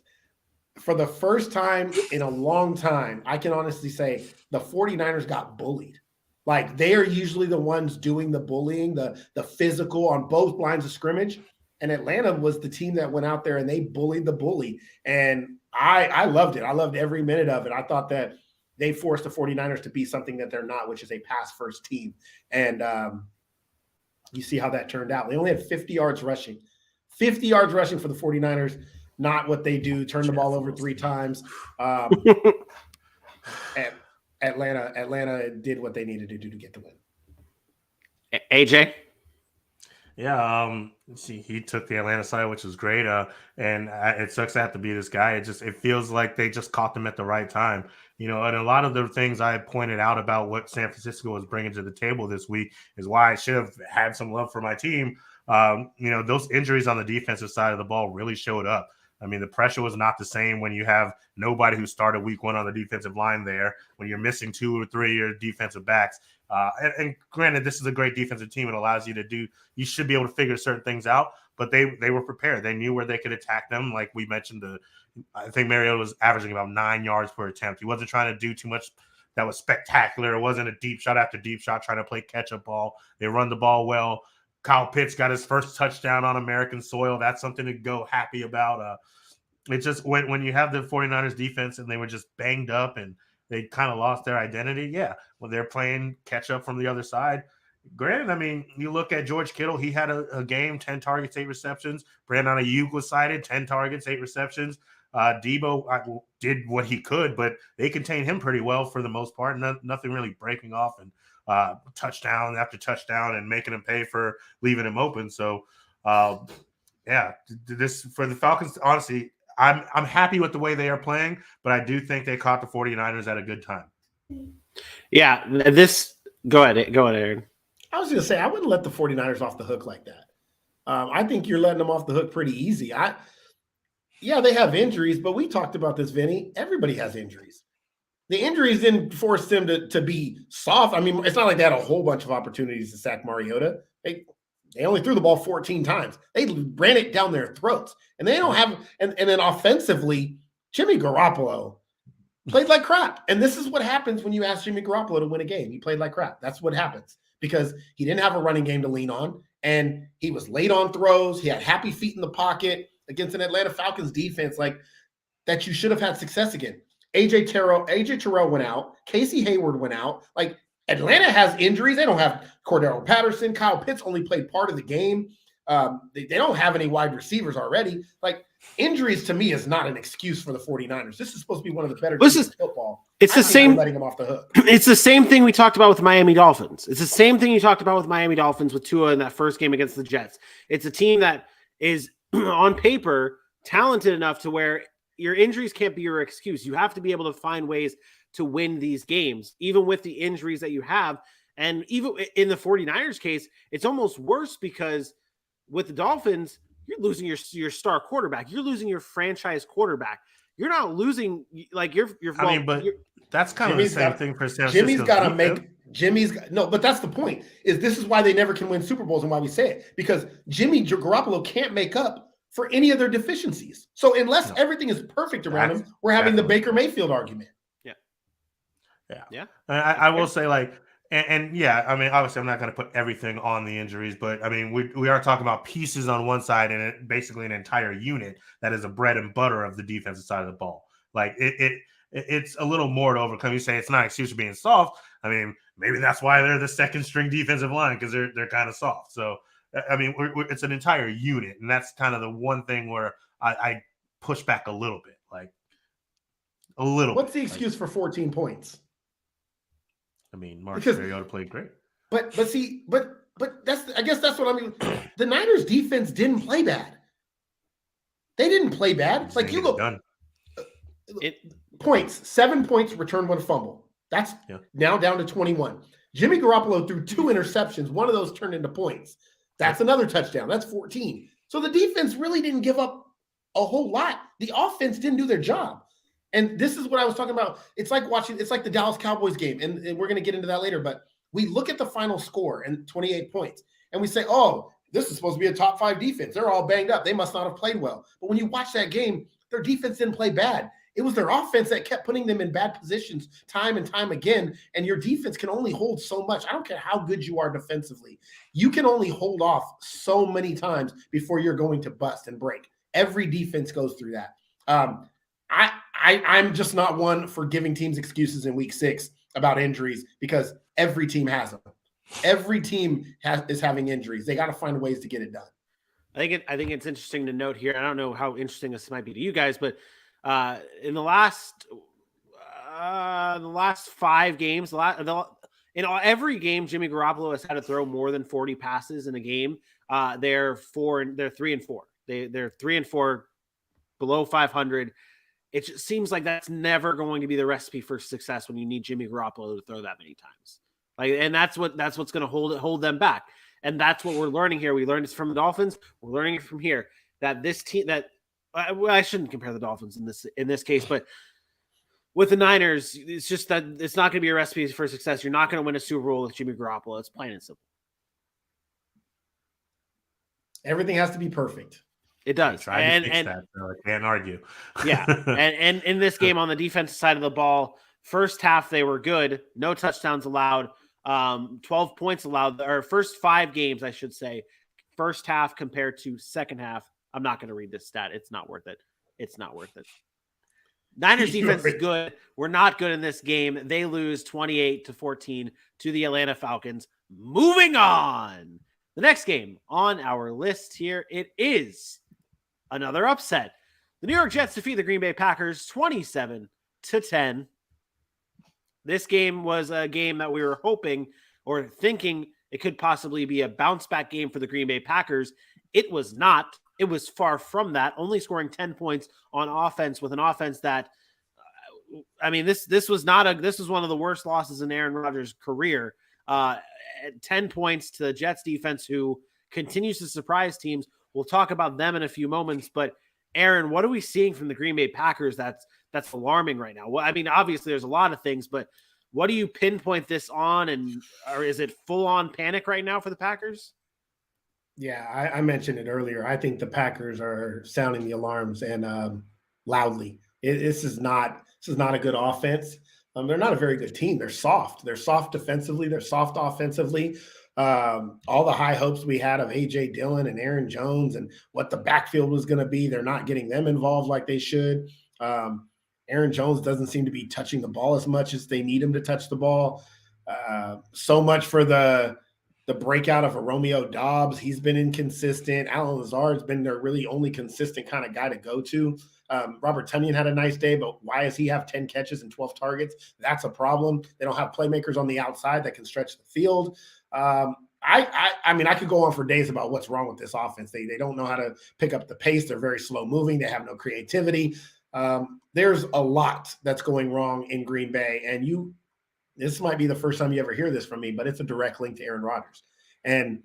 For the first time in a long time, I can honestly say the 49ers got bullied. Like, they are usually the ones doing the bullying, the physical on both lines of scrimmage. And Atlanta was the team that went out there and they bullied the bully. And I loved it. I loved every minute of it. I thought that they forced the 49ers to be something that they're not, which is a pass-first team. And you see how that turned out. They only had 50 yards rushing. 50 yards rushing for the 49ers, not what they do, turn the ball over 3 times. Atlanta did what they needed to do to get the win. AJ? Yeah, see, he took the Atlanta side, which was great. And it sucks to have to be this guy. It feels like they just caught them at the right time. And a lot of the things I pointed out about what San Francisco was bringing to the table this week is why I should have had some love for my team. Those injuries on the defensive side of the ball really showed up. I mean, the pressure was not the same when you have nobody who started week 1 on the defensive line there, when you're missing 2 or 3 of your defensive backs. And granted, this is a great defensive team. It allows you should be able to figure certain things out, but they were prepared. They knew where they could attack them. Like we mentioned, I think Mariota was averaging about 9 yards per attempt. He wasn't trying to do too much that was spectacular. It wasn't a deep shot after deep shot trying to play catch-up ball. They run the ball well. Kyle Pitts got his first touchdown on American soil. That's something to go happy about. It's just when you have the 49ers defense and they were just banged up and they kind of lost their identity. Yeah, when they're playing catch up from the other side. Granted, I mean, you look at George Kittle, he had a game, 10 targets, 8 receptions. Brandon Ayuk was cited, 10 targets, 8 receptions. Debo did what he could, but they contained him pretty well for the most part. Nothing really breaking off and touchdown after touchdown and making him pay for leaving him open. So, this for the Falcons, honestly, I'm happy with the way they are playing, but I do think they caught the 49ers at a good time. Yeah, go ahead, Aaron. I was going to say, I wouldn't let the 49ers off the hook like that. I think you're letting them off the hook pretty easy. Yeah, they have injuries, but we talked about this, Vinny. Everybody has injuries. The injuries didn't force them to be soft. I mean, it's not like they had a whole bunch of opportunities to sack Mariota. They only threw the ball 14 times. They ran it down their throats. And they don't have – and then offensively, Jimmy Garoppolo played like crap. And this is what happens when you ask Jimmy Garoppolo to win a game. He played like crap. That's what happens because he didn't have a running game to lean on, and he was late on throws. He had happy feet in the pocket against an Atlanta Falcons defense like that you should have had success again. AJ Terrell went out. Casey Hayward went out. Like, Atlanta has injuries. They don't have Cordero Patterson. Kyle Pitts only played part of the game. They don't have any wide receivers already. Like, injuries to me is not an excuse for the 49ers. This is supposed to be one of the better teams in football. It's the same letting them off the hook. It's the same thing we talked about with Miami Dolphins. It's the same thing you talked about with Miami Dolphins with Tua in that first game against the Jets. It's a team that is on paper talented enough to where your injuries can't be your excuse. You have to be able to find ways to win these games, even with the injuries that you have. And even in the 49ers case, it's almost worse because with the Dolphins, you're losing your star quarterback. You're losing your franchise quarterback. You're not losing like you're. That's kind of the same thing for San Francisco. Jimmy's got to make no, but that's the point. This is why they never can win Super Bowls and why we say it, because Jimmy Garoppolo can't make up for any of their deficiencies. So unless everything is perfect around him, we're having the Baker Mayfield argument. Yeah. I will say, like, and yeah, I mean, obviously I'm not going to put everything on the injuries, but I mean, we are talking about pieces on one side and basically an entire unit that is a bread and butter of the defensive side of the ball. Like it's a little more to overcome. You say it's not an excuse for being soft. I mean, maybe that's why they're the second string defensive line, because they're kind of soft. So, I mean, it's an entire unit, and that's kind of the one thing where I push back a little bit, like a little. What's the excuse for 14 points? I mean, Marcus Mariota played great. But I guess that's what I mean. The Niners defense didn't play bad. They didn't play bad. Like, you look points, 7 points, return one fumble. That's now down to 21. Jimmy Garoppolo threw 2 interceptions. One of those turned into points. That's another touchdown. That's 14. So the defense really didn't give up a whole lot. The offense didn't do their job. And this is what I was talking about. It's like the Dallas Cowboys game, and we're going to get into that later, but we look at the final score and 28 points, and we say, oh, this is supposed to be a top 5 defense. They're all banged up. They must not have played well. But when you watch that game, their defense didn't play bad. It was their offense that kept putting them in bad positions time and time again, and your defense can only hold so much. I don't care how good you are defensively. You can only hold off so many times before you're going to bust and break. Every defense goes through that. I'm just not one for giving teams excuses in week 6 about injuries, because every team has them. Every team is having injuries. They got to find ways to get it done. I think it's interesting to note here. I don't know how interesting this might be to you guys, but in the last 5 games, every game, Jimmy Garoppolo has had to throw more than 40 passes in a game. They're 3-4. They're 3-4, below 500. It just seems like that's never going to be the recipe for success when you need Jimmy Garoppolo to throw that many times. And that's what's going to hold them back. And that's what we're learning here. We learned this from the Dolphins. We're learning it from here, that this team I shouldn't compare the Dolphins in this case, but with the Niners, it's just that it's not going to be a recipe for success. You're not going to win a Super Bowl with Jimmy Garoppolo. It's plain and simple. Everything has to be perfect. It does. And that, so I can't argue. Yeah. And in this game on the defensive side of the ball, first half they were good. No touchdowns allowed. 12 points allowed. Or first 5 games, I should say. First half compared to second half. I'm not going to read this stat. It's not worth it. It's not worth it. Niners defense is good. We're not good in this game. They lose 28-14 to the Atlanta Falcons. Moving on. The next game on our list here, it is another upset. The New York Jets defeat the Green Bay Packers 27-10. This game was a game that we were hoping or thinking it could possibly be a bounce back game for the Green Bay Packers. It was not. It was far from that, only scoring 10 points on offense with an offense that, this was one of the worst losses in Aaron Rodgers' career. 10 points to the Jets defense, who continues to surprise teams. We'll talk about them in a few moments, but Aaron, what are we seeing from the Green Bay Packers that's alarming right now? Well, I mean, obviously there's a lot of things, but what do you pinpoint this on, or is it full on panic right now for the Packers? Yeah, I mentioned it earlier. I think the Packers are sounding the alarms and loudly. This is not a good offense. They're not a very good team. They're soft. They're soft defensively. They're soft offensively. All the high hopes we had of A.J. Dillon and Aaron Jones and what the backfield was going to be, they're not getting them involved like they should. Aaron Jones doesn't seem to be touching the ball as much as they need him to touch the ball. So much for the breakout of a Romeo Dobbs. He's been inconsistent. Alan Lazard's been their really only consistent kind of guy to go to. Robert Tonyan had a nice day, but why does he have 10 catches and 12 targets? That's a problem. They don't have playmakers on the outside that can stretch the field. I mean, I could go on for days about what's wrong with this offense. They don't know how to pick up the pace. They're very slow moving. They have no creativity. There's a lot that's going wrong in Green Bay, and this might be the first time you ever hear this from me, but it's a direct link to Aaron Rodgers. And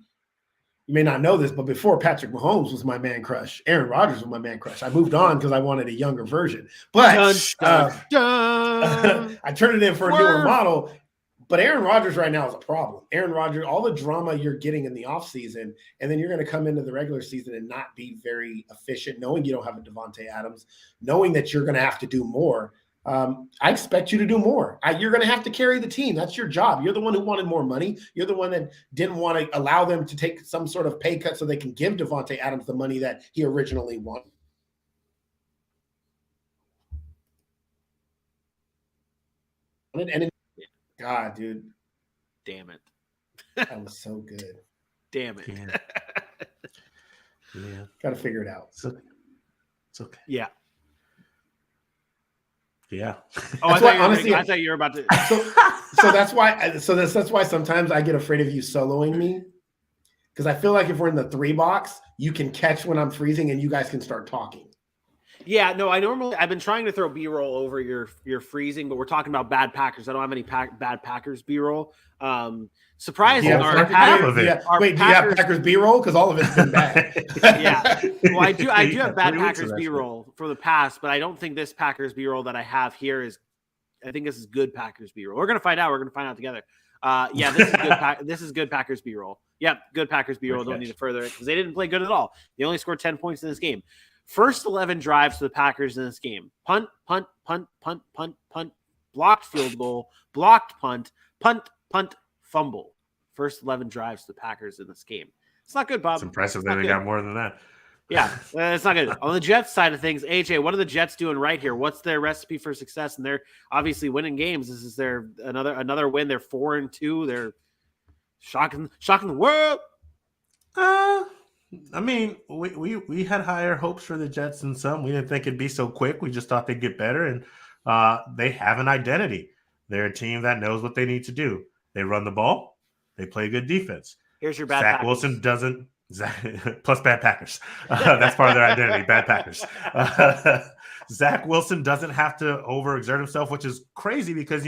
you may not know this, but before Patrick Mahomes was my man crush, Aaron Rodgers was my man crush. I moved on because I wanted a younger version. But I turned it in for a newer model. But Aaron Rodgers right now is a problem. Aaron Rodgers, all the drama you're getting in the offseason, and then you're going to come into the regular season and not be very efficient, knowing you don't have a Devontae Adams, knowing that you're going to have to do more. I expect you to do more. You're going to have to carry the team. That's your job. You're the one who wanted more money. You're the one that didn't want to allow them to take some sort of pay cut so they can give Devontae Adams the money that he originally wanted. And God, dude. Damn it. That was so good. Damn it. Yeah. Got to figure it out. It's okay. Yeah. Yeah. Oh, I thought you were about to. So that's why sometimes I get afraid of you soloing me, because I feel like if we're in the 3 box, you can catch when I'm freezing and you guys can start talking. Yeah, no, I've been trying to throw B-roll over your freezing, but we're talking about bad Packers. I don't have any bad Packers B-roll. Surprising. Do you have Packers B-roll? Because all of it's been bad. Yeah. Well, I do have bad Packers B-roll from the past, but I don't think this Packers B-roll that I have here is. I think this is good Packers B-roll. We're gonna find out. We're gonna find out together. Yeah, this is good. This is good Packers B-roll. Yep, good Packers B-roll. Don't need to further it because they didn't play good at all. They only scored 10 points in this game. First 11 drives for the Packers in this game. Punt, punt, punt, punt, punt, punt, blocked field goal, blocked punt, punt, punt, fumble. First 11 drives for the Packers in this game. It's not good, Bob. It's impressive that they got more than that. Yeah, it's not good. On the Jets side of things, AJ, what are the Jets doing right here? What's their recipe for success? And they're obviously winning games. This is their another win. They're 4-2. They're shocking the world. I mean, we had higher hopes for the Jets than some. We didn't think it'd be so quick. We just thought they'd get better, and they have an identity. They're a team that knows what they need to do. They run the ball. They play good defense. Here's your bad Zach Packers. Wilson doesn't plus bad Packers. That's part of their identity, bad Packers. Zach Wilson doesn't have to overexert himself, which is crazy because,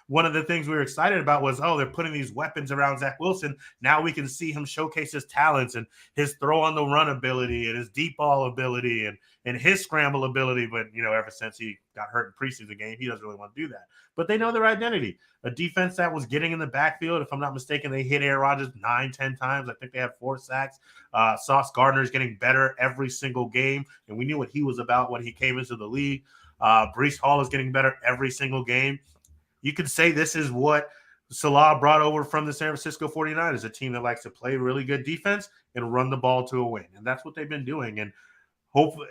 one of the things we were excited about was, they're putting these weapons around Zach Wilson. Now we can see him showcase his talents and his throw on the run ability and his deep ball ability and his scramble ability. But, ever since he got hurt in preseason game, he doesn't really want to do that. But they know their identity. A defense that was getting in the backfield, if I'm not mistaken, they hit Aaron Rodgers 9-10 times. I think they had 4 sacks. Sauce Gardner is getting better every single game, and we knew what he was about when he came into the league. Breece Hall is getting better every single game. You could say this is what Salah brought over from the San Francisco 49ers, a team that likes to play really good defense and run the ball to a win. And that's what they've been doing. And hopefully,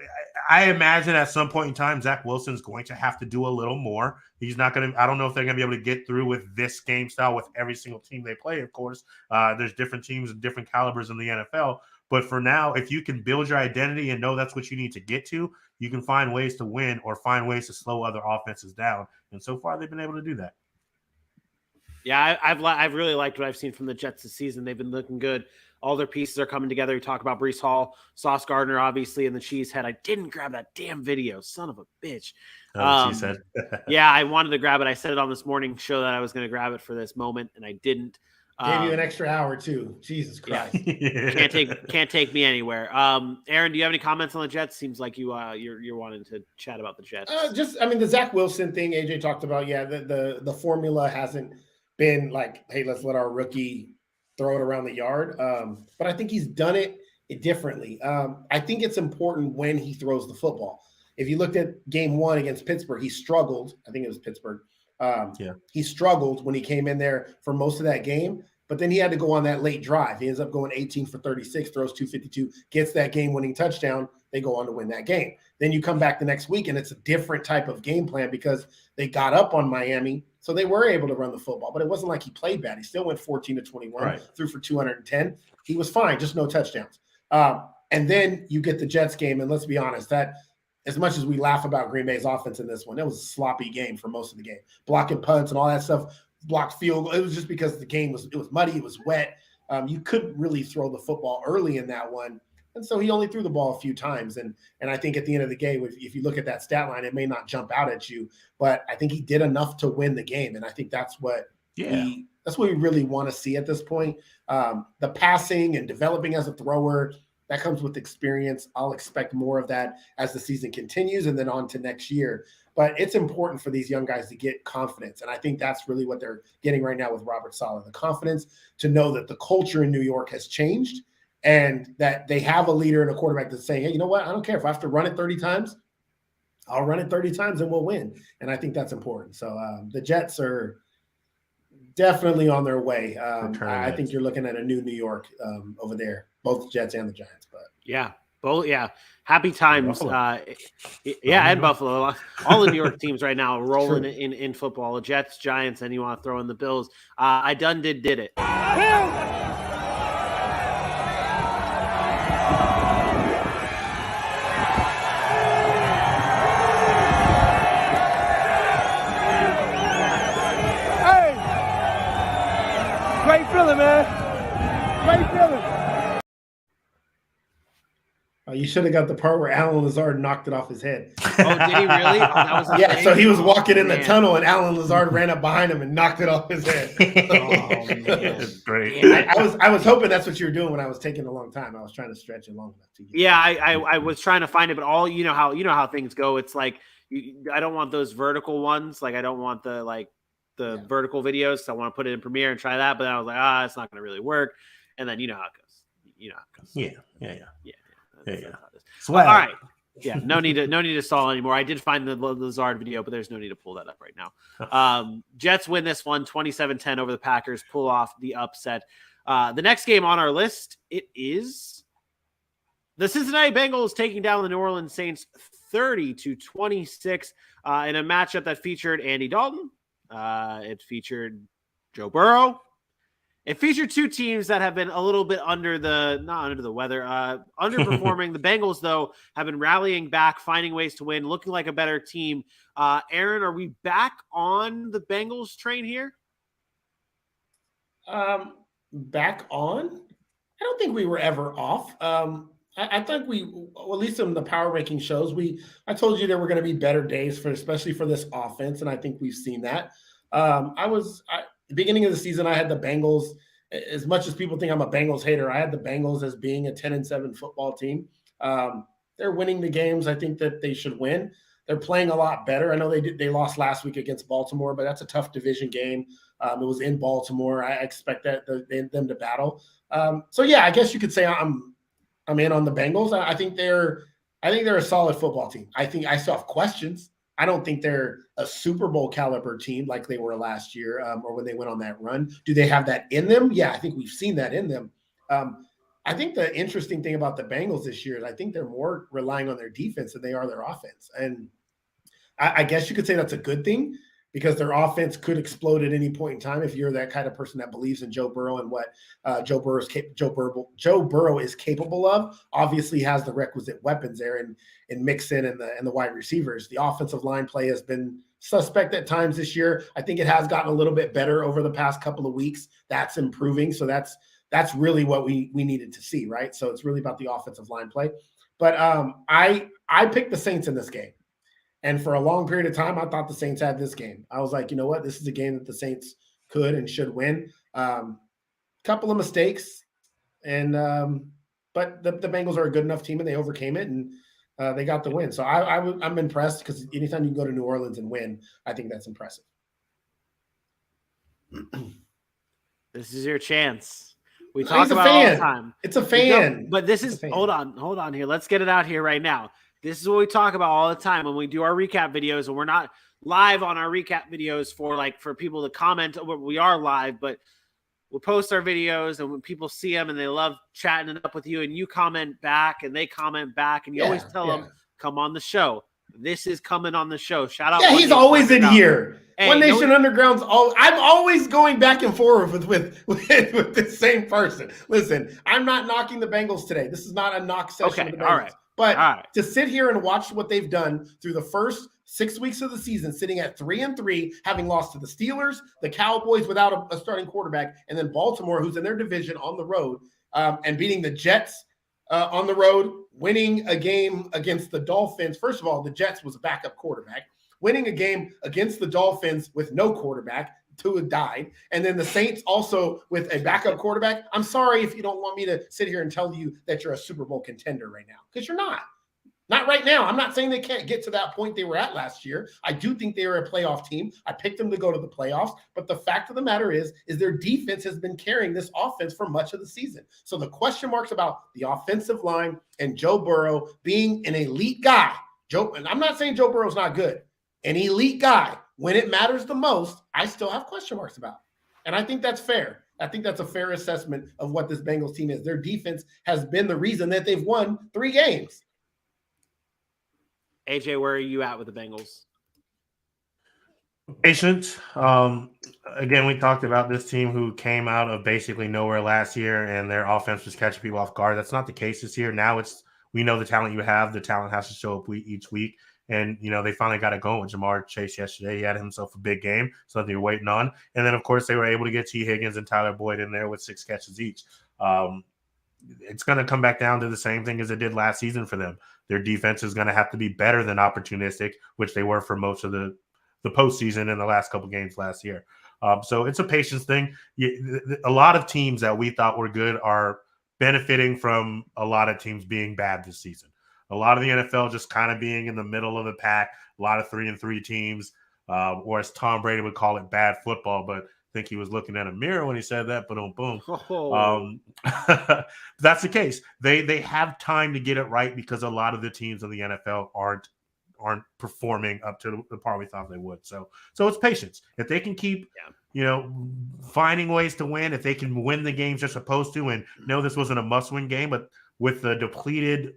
I imagine at some point in time, Zach Wilson's going to have to do a little more. He's not going to – I don't know if they're going to be able to get through with this game style with every single team they play, of course. There's different teams and different calibers in the NFL. But for now, if you can build your identity and know that's what you need to get to, you can find ways to win or find ways to slow other offenses down. And so far, they've been able to do that. Yeah, I've really liked what I've seen from the Jets this season. They've been looking good. All their pieces are coming together. You talk about Breece Hall, Sauce Gardner, obviously, and the Cheesehead. I didn't grab that damn video. Son of a bitch. Cheesehead. Yeah, I wanted to grab it. I said it on this morning show that I was going to grab it for this moment, and I didn't. Gave you an extra hour too. Jesus Christ. Yeah. Can't take me anywhere. Aaron, do you have any comments on the Jets? Seems like you're wanting to chat about the Jets. The Zach Wilson thing AJ talked about. Yeah, the formula hasn't been like, hey, let's let our rookie throw it around the yard. But I think he's done it differently. I think it's important when he throws the football. If you looked at game 1 against Pittsburgh, he struggled. I think it was Pittsburgh. He struggled when he came in there for most of that game, but then he had to go on that late drive. He ends up going 18 for 36, throws 252, gets that game-winning touchdown. They go on to win that game. Then you come back the next week, and it's a different type of game plan because they got up on Miami, so they were able to run the football. But it wasn't like he played bad. He still went 14 to 21, threw for 210. He was fine, just no touchdowns. And then you get the Jets game, and let's be honest, that – as much as we laugh about Green Bay's offense in this one, it was a sloppy game for most of the game. Blocking punts and all that stuff, blocked field goal. It was just because the game was muddy, it was wet. You couldn't really throw the football early in that one. And so he only threw the ball a few times. And I think at the end of the game, if you look at that stat line, it may not jump out at you, but I think he did enough to win the game. And I think that's what we really want to see at this point. The passing and developing as a thrower, that comes with experience. I'll expect more of that as the season continues and then on to next year. But it's important for these young guys to get confidence. And I think that's really what they're getting right now with Robert Saleh, the confidence to know that the culture in New York has changed and that they have a leader and a quarterback that's saying, hey, you know what? I don't care if I have to run it 30 times. I'll run it 30 times and we'll win. And I think that's important. So the Jets are definitely on their way. I think you're looking at a new New York over there, both the Jets and the Giants. But happy times. And Buffalo. All the New York teams right now rolling in football. Jets, Giants, and you want to throw in the Bills. I did it. Great feeling, man. Great feeling. You should have got the part where Alan Lazard knocked it off his head. Oh, did he really? That was yeah, so he was walking in the tunnel, and Alan Lazard ran up behind him and knocked it off his head. That's great. I was hoping that's what you were doing when I was taking a long time. I was trying to stretch it long enough to get I was trying to find it, but all you know how things go. It's like I don't want those vertical ones. Like I don't want the vertical videos. So I want to put it in Premiere and try that. But then I was like, it's not going to really work. And then you know how it goes. Yeah. Swag. All right. Yeah. No need to stall anymore. I did find the Lazard video, but there's no need to pull that up right now. Jets win this one 27-10 over the Packers, pull off the upset. The next game on our list, it is the Cincinnati Bengals taking down the New Orleans Saints 30-26 in a matchup that featured Andy Dalton. It featured Joe Burrow. It featured two teams that have been a little bit not under the weather, underperforming. The Bengals, though, have been rallying back, finding ways to win, looking like a better team. Aaron, are we back on the Bengals train here? Back on? I don't think we were ever off. I think at least in the power ranking shows, I told you there were going to be better days especially for this offense, and I think we've seen that. The beginning of the season, I had the Bengals. As much as people think I'm a Bengals hater, I had the Bengals as being a 10-7 football team. They're winning the games I think that they should win. They're playing a lot better. I know they lost last week against Baltimore, but that's a tough division game. It was in Baltimore. I expect them to battle. I guess you could say I'm in on the Bengals. I think they're a solid football team. I still have questions. I don't think they're a Super Bowl caliber team like they were last year or when they went on that run. Do they have that in them? Yeah, I think we've seen that in them. I think the interesting thing about the Bengals this year is I think they're more relying on their defense than they are their offense. And I guess you could say that's a good thing because their offense could explode at any point in time if you're that kind of person that believes in Joe Burrow and what Joe Burrow is capable of. Obviously has the requisite weapons there in Mixon and the wide receivers. The offensive line play has been suspect at times this year. I think it has gotten a little bit better over the past couple of weeks. That's improving. So that's really what we needed to see, right? So it's really about the offensive line play. But I picked the Saints in this game. And for a long period of time, I thought the Saints had this game. I was like, you know what? This is a game that the Saints could and should win. couple of mistakes, and but the Bengals are a good enough team, and they overcame it, and they got the win. So I'm impressed because anytime you can go to New Orleans and win, I think that's impressive. This is your chance. We talk about fan. all the time. It's a fan. But this is hold on here. Let's get it out here right now. This is what we talk about all the time when we do our recap videos, and we're not live on our recap videos for people to comment. We are live, but we'll post our videos, and when people see them and they love chatting it up with you, and you comment back and they comment back, and you always tell them, come on the show. This is coming on the show. Shout out. Yeah, he's always in here. Hey, One Nation Underground's I'm always going back and forth with the same person. Listen, I'm not knocking the Bengals today. This is not a knock session of the Bengals. All right. But to sit here and watch what they've done through the first 6 weeks of the season, sitting at 3-3, having lost to the Steelers, the Cowboys without a starting quarterback, and then Baltimore, who's in their division on the road, and beating the Jets on the road, winning a game against the Dolphins. First of all, the Jets was a backup quarterback. Winning a game against the Dolphins with no quarterback, Tua died, and then the Saints also with a backup quarterback. I'm sorry if you don't want me to sit here and tell you that you're a Super Bowl contender right now, because you're not. Not right now. I'm not saying they can't get to that point they were at last year. I do think they were a playoff team. I picked them to go to the playoffs, but the fact of the matter is their defense has been carrying this offense for much of the season. So the question marks about the offensive line and Joe Burrow being an elite guy. And I'm not saying Joe Burrow's not good. An elite guy, when it matters the most, I still have question marks about. And I think that's fair. I think that's a fair assessment of what this Bengals team is. Their defense has been the reason that they've won 3 games. AJ, where are you at with the Bengals? Patient. Again, we talked about this team who came out of basically nowhere last year, and their offense was catching people off guard. That's not the case this year. Now we know the talent you have. The talent has to show up each week. And, they finally got it going with Jamar Chase yesterday. He had himself a big game, something you're waiting on. And then, of course, they were able to get T. Higgins and Tyler Boyd in there with 6 catches each. It's going to come back down to the same thing as it did last season for them. Their defense is going to have to be better than opportunistic, which they were for most of the postseason in the last couple games last year. So it's a patience thing. A lot of teams that we thought were good are benefiting from a lot of teams being bad this season. A lot of the NFL just kind of being in the middle of the pack, a lot of 3-3 teams, or as Tom Brady would call it, bad football. But I think he was looking at a mirror when he said that, boom. That's the case. They have time to get it right because a lot of the teams in the NFL aren't performing up to the par we thought they would. So it's patience. If they can keep, finding ways to win, if they can win the games they're supposed to, and no, this wasn't a must-win game, but with the depleted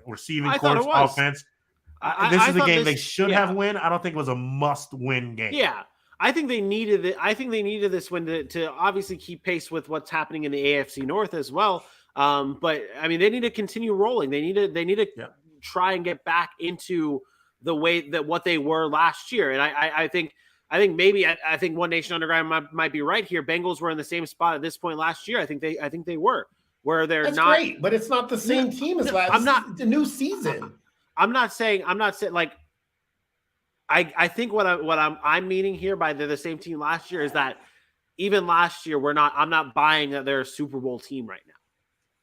receiving corps offense, this is the game they should have win. I don't think it was a must-win game. Yeah. I think they needed it. I think they needed this win to obviously keep pace with what's happening in the AFC North as well. But I mean, they need to continue rolling. They need to try and get back into the way that what they were last year. And I think One Nation Underground might be right here. Bengals were in the same spot at this point last year. I think they were. Where they're That's not great, but it's not the same team as last. The new season. I'm not saying like I think what I'm meaning here by they're the same team last year is that even last year I'm not buying that they're a Super Bowl team right now.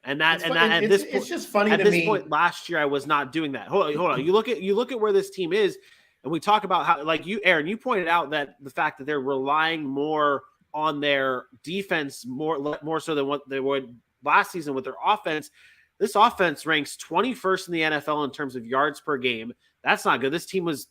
It's just funny to me. At this point last year I was not doing that. Hold on. You look at where this team is, and we talk about how, like you, Aaron, you pointed out that the fact that they're relying more on their defense more so than what they would last season with their offense. This offense ranks 21st in the NFL in terms of yards per game. That's not good. This team was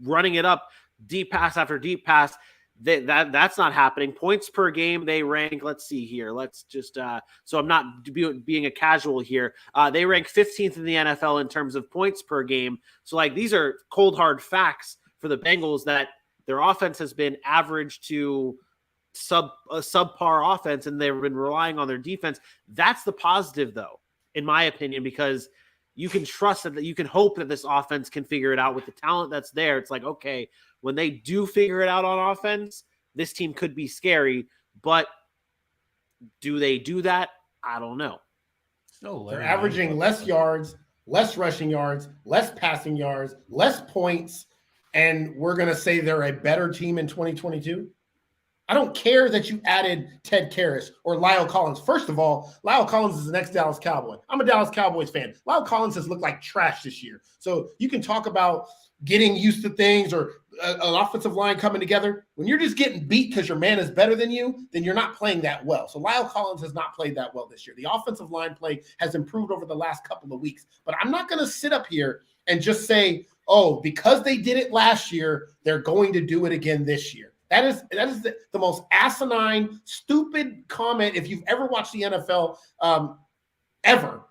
running it up deep pass after deep pass. That's not happening. Points per game, they rank, let's see here. Let's just so I'm not being a casual here. They rank 15th in the NFL in terms of points per game. So like these are cold hard facts for the Bengals that their offense has been average to subpar offense, and they've been relying on their defense. That's the positive, though, in my opinion, because you can trust that you can hope that this offense can figure it out with the talent that's there. It's like, okay, when they do figure it out on offense, this team could be scary, but do they do that? I don't know. They're averaging less yards, less rushing yards, less passing yards, less points, and we're going to say they're a better team in 2022? I don't care that you added Ted Karras or Lyle Collins. First of all, Lyle Collins is the next Dallas Cowboy. I'm a Dallas Cowboys fan. Lyle Collins has looked like trash this year. So you can talk about getting used to things or an offensive line coming together. When you're just getting beat because your man is better than you, then you're not playing that well. So Lyle Collins has not played that well this year. The offensive line play has improved over the last couple of weeks. But I'm not going to sit up here and just say, oh, because they did it last year, they're going to do it again this year. That is the most asinine, stupid comment if you've ever watched the NFL ever.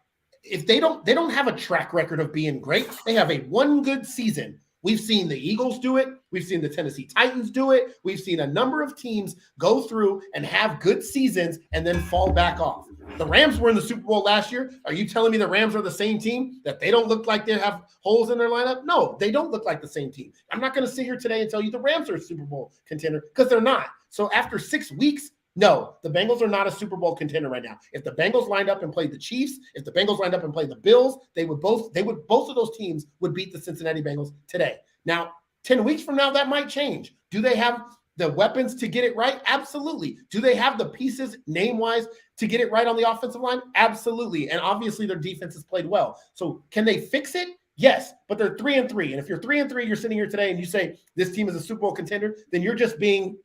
If they don't have a track record of being great, they have a one good season. We've seen the Eagles do it. We've seen the Tennessee Titans do it. We've seen a number of teams go through and have good seasons and then fall back off. The Rams were in the Super Bowl last year. Are you telling me the Rams are the same team, that they don't look like they have holes in their lineup? No, they don't look like the same team. I'm not going to sit here today and tell you the Rams are a Super Bowl contender because they're not. So after 6 weeks, no, the Bengals are not a Super Bowl contender right now. If the Bengals lined up and played the Chiefs, if the Bengals lined up and played the Bills, both of those teams would beat the Cincinnati Bengals today. Now, 10 weeks from now, that might change. Do they have the weapons to get it right? Absolutely. Do they have the pieces name-wise to get it right on the offensive line? Absolutely. And obviously their defense has played well. So can they fix it? Yes, but they're 3-3. And if you're 3-3, you're sitting here today and you say this team is a Super Bowl contender, then you're just being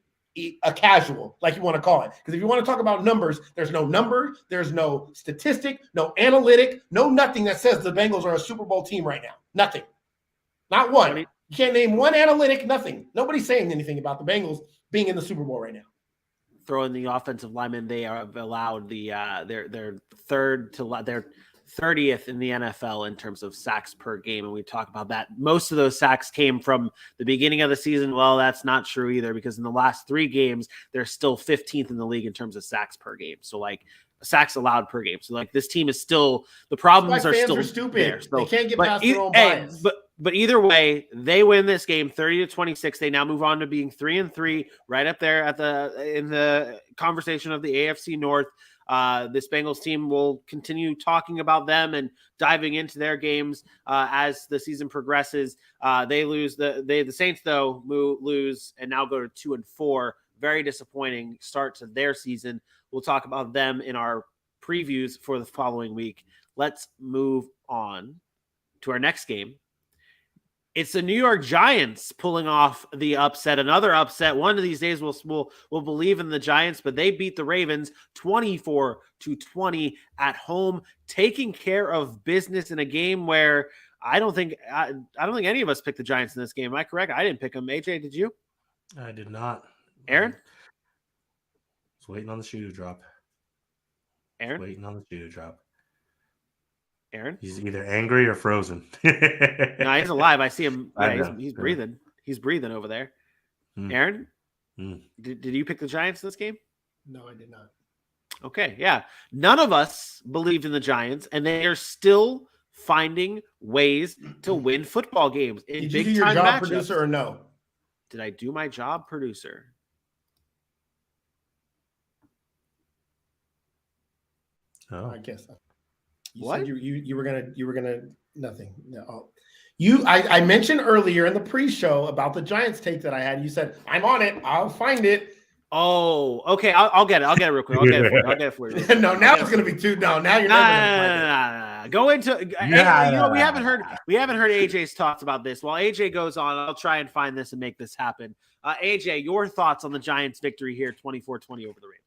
a casual, like you want to call it. Because if you want to talk about numbers, there's no number, there's no statistic, no analytic, no nothing that says the Bengals are a Super Bowl team right now. Nothing. Not one. You can't name one analytic, nothing. Nobody's saying anything about the Bengals being in the Super Bowl right now. Throwing the offensive linemen, they have allowed their 30th in the NFL in terms of sacks per game. And we talk about that. Most of those sacks came from the beginning of the season. Well, that's not true either, because in the last 3 games, they're still 15th in the league in terms of sacks per game. So like sacks allowed per game. So like this team is still, the problems are still stupid. There. So, they can't get past their own bias. But either way, they win this game 30-26. They now move on to being 3-3, right up there in the conversation of the AFC North. This Bengals team will continue talking about them and diving into their games as the season progresses. They lose the Saints though lose and now go to 2-4. Very disappointing start to their season. We'll talk about them in our previews for the following week. Let's move on to our next game. It's the New York Giants pulling off the upset. Another upset. One of these days we'll believe in the Giants, but they beat the Ravens 24-20 at home, taking care of business in a game where I don't think any of us picked the Giants in this game. Am I correct? I didn't pick them. AJ, did you? I did not. Aaron? Was waiting on the shoe to drop. Aaron? Waiting on the shoe to drop. Aaron? He's either angry or frozen. No, he's alive. I see him. Yeah, he's Yeah. breathing. He's breathing over there. Aaron? Did you pick the Giants in this game? No, I did not. Okay, yeah. None of us believed in the Giants, and they are still finding ways to win football games in Did big you do your time job, matchups. producer, or no? Did I do my job, producer? Oh. I guess. What? Said you were gonna nothing. No. I mentioned earlier in the pre-show about the Giants take that I had. You said, I'm on it. I'll find it. Oh, okay. I'll get it. I'll get it real quick. I'll get it for you. No, now it's gonna be two. No, now you're Nah. Go into. We haven't heard AJ's thoughts about this. While AJ goes on, I'll try and find this and make this happen. AJ, your thoughts on the Giants' victory here, 24-20 over the Ravens?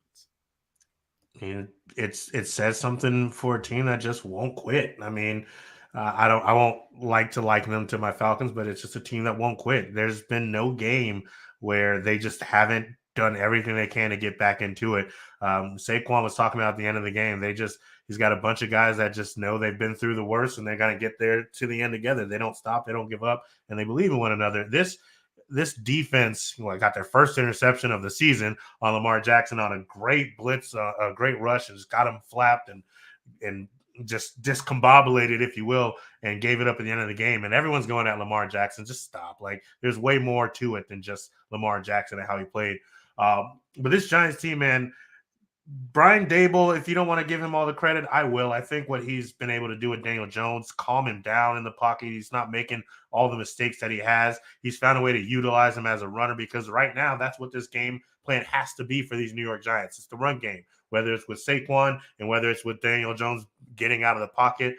I mean, it says something for a team that just won't quit. I mean, I won't like to liken them to my Falcons, but it's just a team that won't quit. There's been no game where they just haven't done everything they can to get back into it. Saquon was talking about at the end of the game. He's got a bunch of guys that just know they've been through the worst and they're going to get there to the end together. They don't stop. They don't give up, and they believe in one another. This defense got their first interception of the season on Lamar Jackson on a great blitz, a great rush, and just got him flapped and just discombobulated, if you will, and gave it up at the end of the game. And everyone's going at Lamar Jackson. Just stop. There's way more to it than just Lamar Jackson and how he played. But this Giants team, man, Brian Dable, if you don't want to give him all the credit, I will. I think what he's been able to do with Daniel Jones, calm him down in the pocket. He's not making all the mistakes that he has. He's found a way to utilize him as a runner because right now that's what this game plan has to be for these New York Giants. It's the run game, whether it's with Saquon and whether it's with Daniel Jones getting out of the pocket.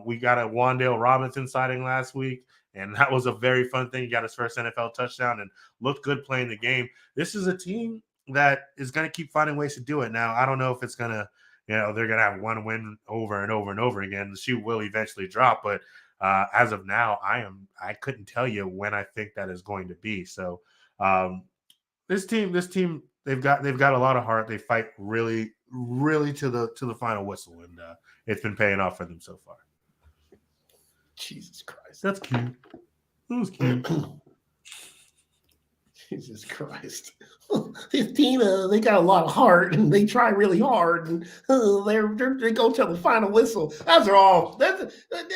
We got a Wan'Dale Robinson sighting last week, and that was a very fun thing. He got his first NFL touchdown and looked good playing the game. This is a team that is going to keep finding ways to do it. Now, I don't know if it's going to, they're going to have one win over and over and over again. The shoe will eventually drop, but as of now, I couldn't tell you when I think that is going to be. So this team, they've got a lot of heart. They fight really, really to the final whistle, and it's been paying off for them so far. Jesus Christ. That's cute. That was cute. Jesus Christ. This team, they got a lot of heart and they try really hard and they go till the final whistle.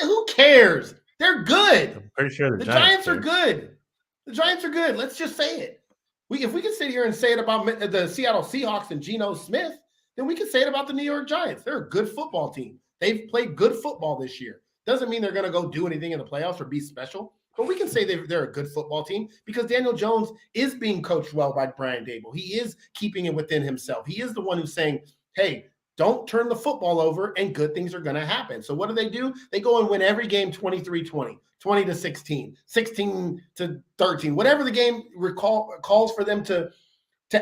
Who cares? They're good. I'm pretty sure the Giants are good. The Giants are good. Let's just say it. If we can sit here and say it about the Seattle Seahawks and Geno Smith, then we can say it about the New York Giants. They're a good football team. They've played good football this year. Doesn't mean they're going to go do anything in the playoffs or be special. But we can say they're a good football team because Daniel Jones is being coached well by Brian Dable. He is keeping it within himself. He is the one who's saying, hey, don't turn the football over and good things are going to happen. So what do? They go and win every game 23-20, 20-16, 16-13. Whatever the game calls for them to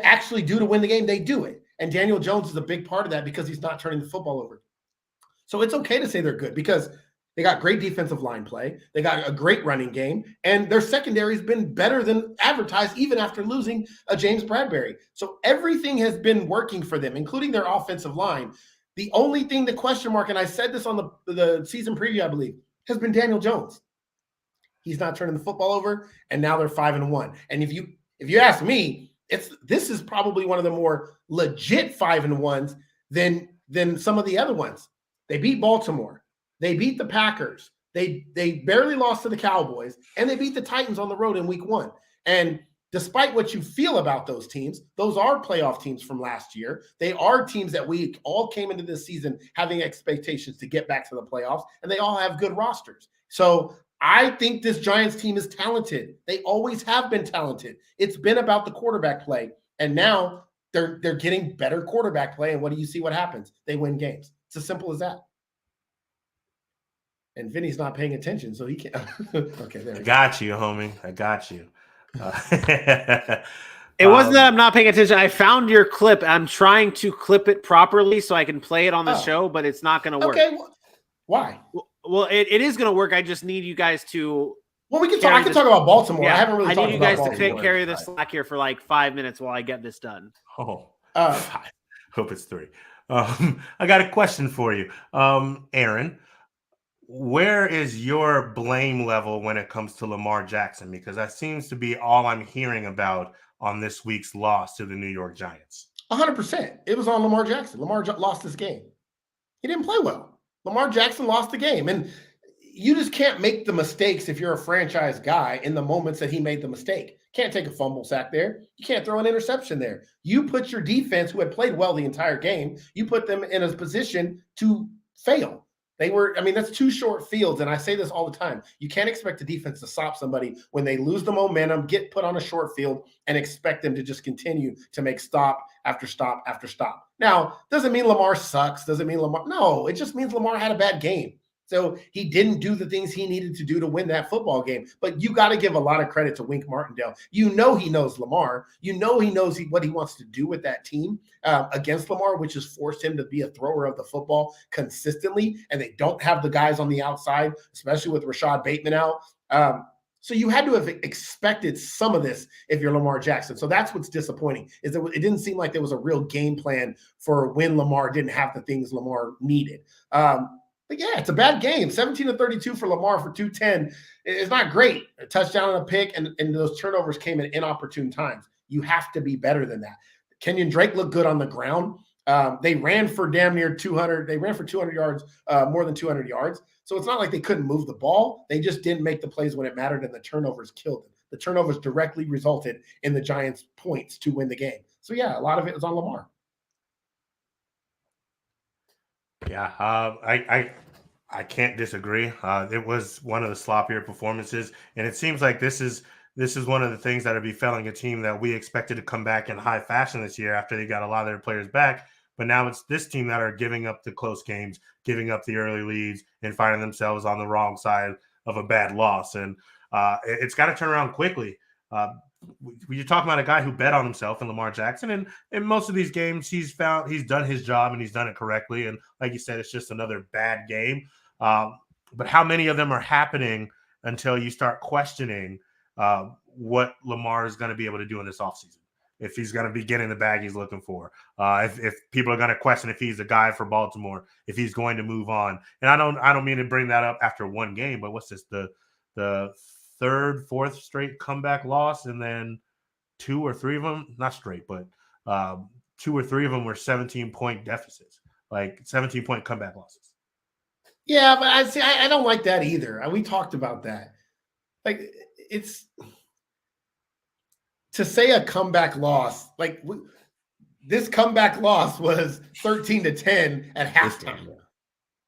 actually do to win the game, they do it. And Daniel Jones is a big part of that because he's not turning the football over. So it's okay to say they're good because they got great defensive line play. They got a great running game. And their secondary has been better than advertised, even after losing James Bradbury. So everything has been working for them, including their offensive line. The only thing, the question mark, and I said this on the season preview, I believe, has been Daniel Jones. He's not turning the football over, and now they're 5-1. And if you ask me, this is probably one of the more legit 5-1s than some of the other ones. They beat Baltimore. They beat the Packers. They barely lost to the Cowboys, and they beat the Titans on the road in week 1. And despite what you feel about those teams, those are playoff teams from last year. They are teams that we all came into this season having expectations to get back to the playoffs, and they all have good rosters. So I think this Giants team is talented. They always have been talented. It's been about the quarterback play, and now they're getting better quarterback play, and what do you see what happens? They win games. It's as simple as that. And Vinny's not paying attention, so he can't. Okay, there. I got you, homie. I got you. It wasn't that I'm not paying attention. I found your clip. I'm trying to clip it properly so I can play it on the show, but it's not going to work. Okay, why? Well, it is going to work. I just need you guys to. Well, we can talk. I can talk about Baltimore. Yeah, I haven't really. I need you guys to carry this. the slack here for like 5 minutes while I get this done. Oh, hope it's 3. I got a question for you, Aaron. Where is your blame level when it comes to Lamar Jackson? Because that seems to be all I'm hearing about on this week's loss to the New York Giants. 100%. It was on Lamar Jackson. Lamar lost this game. He didn't play well. Lamar Jackson lost the game. And you just can't make the mistakes if you're a franchise guy in the moments that he made the mistake. Can't take a fumble sack there. You can't throw an interception there. You put your defense, who had played well the entire game, you put them in a position to fail. That's 2 short fields, and I say this all the time. You can't expect the defense to stop somebody when they lose the momentum, get put on a short field, and expect them to just continue to make stop after stop after stop. Now, doesn't mean Lamar sucks. Doesn't mean Lamar – no, it just means Lamar had a bad game. So he didn't do the things he needed to do to win that football game. But you got to give a lot of credit to Wink Martindale. You know he knows Lamar. You know he knows what he wants to do with that team against Lamar, which has forced him to be a thrower of the football consistently. And they don't have the guys on the outside, especially with Rashad Bateman out. So you had to have expected some of this if you're Lamar Jackson. So that's what's disappointing, is that it didn't seem like there was a real game plan for when Lamar didn't have the things Lamar needed. But yeah, it's a bad game. 17-32 for Lamar for 210. It's not great. A touchdown and a pick, and those turnovers came at inopportune times. You have to be better than that. Kenyon Drake looked good on the ground. They ran for damn near 200. They ran for 200 yards, more than 200 yards. So it's not like they couldn't move the ball. They just didn't make the plays when it mattered, and the turnovers killed them. The turnovers directly resulted in the Giants' points to win the game. So yeah, a lot of it was on Lamar. Yeah, I can't disagree. It was one of the sloppier performances, and it seems like this is one of the things that are befalling a team that we expected to come back in high fashion this year after they got a lot of their players back. But now it's this team that are giving up the close games, giving up the early leads, and finding themselves on the wrong side of a bad loss. And it's got to turn around quickly. You're talking about a guy who bet on himself and Lamar Jackson, and in most of these games, he's done his job and he's done it correctly. And like you said, it's just another bad game. But how many of them are happening until you start questioning what Lamar is going to be able to do in this offseason? If he's going to be getting the bag he's looking for, if people are going to question if he's a guy for Baltimore, if he's going to move on. And I don't mean to bring that up after one game, but what's this, the third, fourth straight comeback loss, and then 2 or 3 of them, not straight, but 2 or 3 of them were 17-point deficits, like 17-point comeback losses. Yeah, but I don't like that either. We talked about that. Like, it's to say a comeback loss, like this comeback loss was 13-10 at halftime.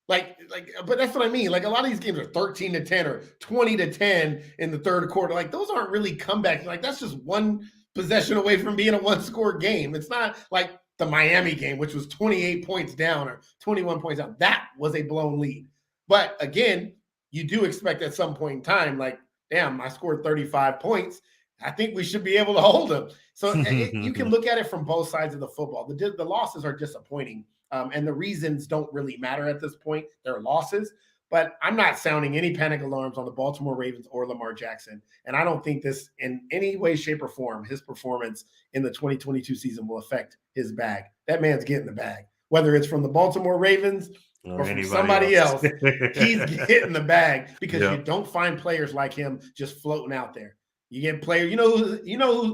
Like, but that's what I mean. Like, a lot of these games are 13-10 or 20-10 in the third quarter. Like, those aren't really comebacks. Like, that's just one possession away from being a one-score game. It's not like the Miami game, which was 28 points down or 21 points down. That was a blown lead. But again, you do expect at some point in time, like, damn, I scored 35 points. I think we should be able to hold them. So you can look at it from both sides of the football. The losses are disappointing. And the reasons don't really matter at this point. They're losses. But I'm not sounding any panic alarms on the Baltimore Ravens or Lamar Jackson. And I don't think this in any way, shape, or form, his performance in the 2022 season will affect his bag. That man's getting the bag. Whether it's from the Baltimore Ravens or from somebody else, he's getting the bag because you don't find players like him just floating out there. You get players,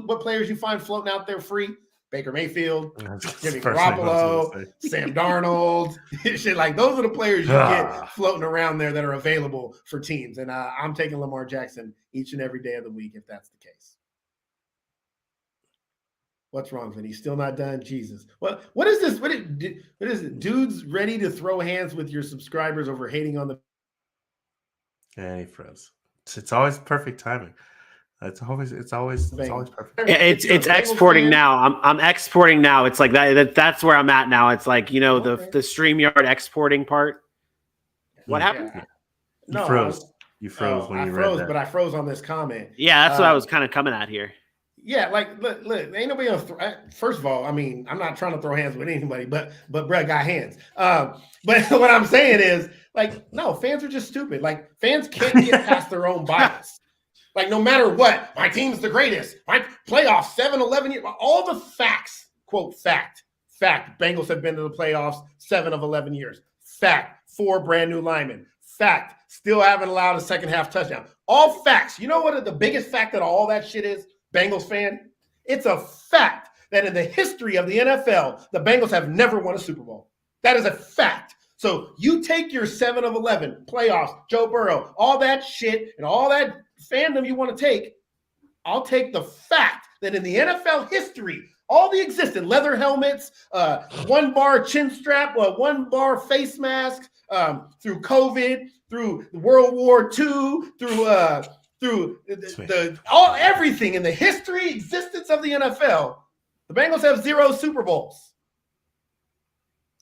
what players you find floating out there free? Baker Mayfield, Jimmy Garoppolo, Sam Darnold, shit like those are the players you get floating around there that are available for teams. And I'm taking Lamar Jackson each and every day of the week if that's the case. What's wrong, Vinny? Still not done? Jesus. What is this? What is it? Dudes ready to throw hands with your subscribers over hating on the. Hey, friends. It's always perfect timing. It's always perfect. It's exporting now. I'm exporting now. It's like that's where I'm at now. It's like, the StreamYard exporting part. What happened? Yeah. You froze. You froze when you read that. But I froze on this comment. Yeah, that's what I was kind of coming at here. Yeah, like look, ain't nobody else. First of all, I mean, I'm not trying to throw hands with anybody, but Brett got hands. But what I'm saying is, like, no, fans are just stupid. Like, fans can't get past their own bias. Like, no matter what, my team's the greatest. My playoffs, 7-11 years, all the facts, quote, fact, Bengals have been to the playoffs 7 of 11 years. Fact, 4 brand new linemen. Fact, still haven't allowed a second half touchdown. All facts. You know what the biggest fact that all that shit is, Bengals fan? It's a fact that in the history of the NFL, the Bengals have never won a Super Bowl. That is a fact. So you take your 7 of 11 playoffs, Joe Burrow, all that shit and all that fandom you want to take. I'll take the fact that in the NFL history, all the existing leather helmets, 1-bar chin strap, 1-bar face mask, through COVID, through World War II, through everything in the history, existence of the NFL, the Bengals have 0 Super Bowls.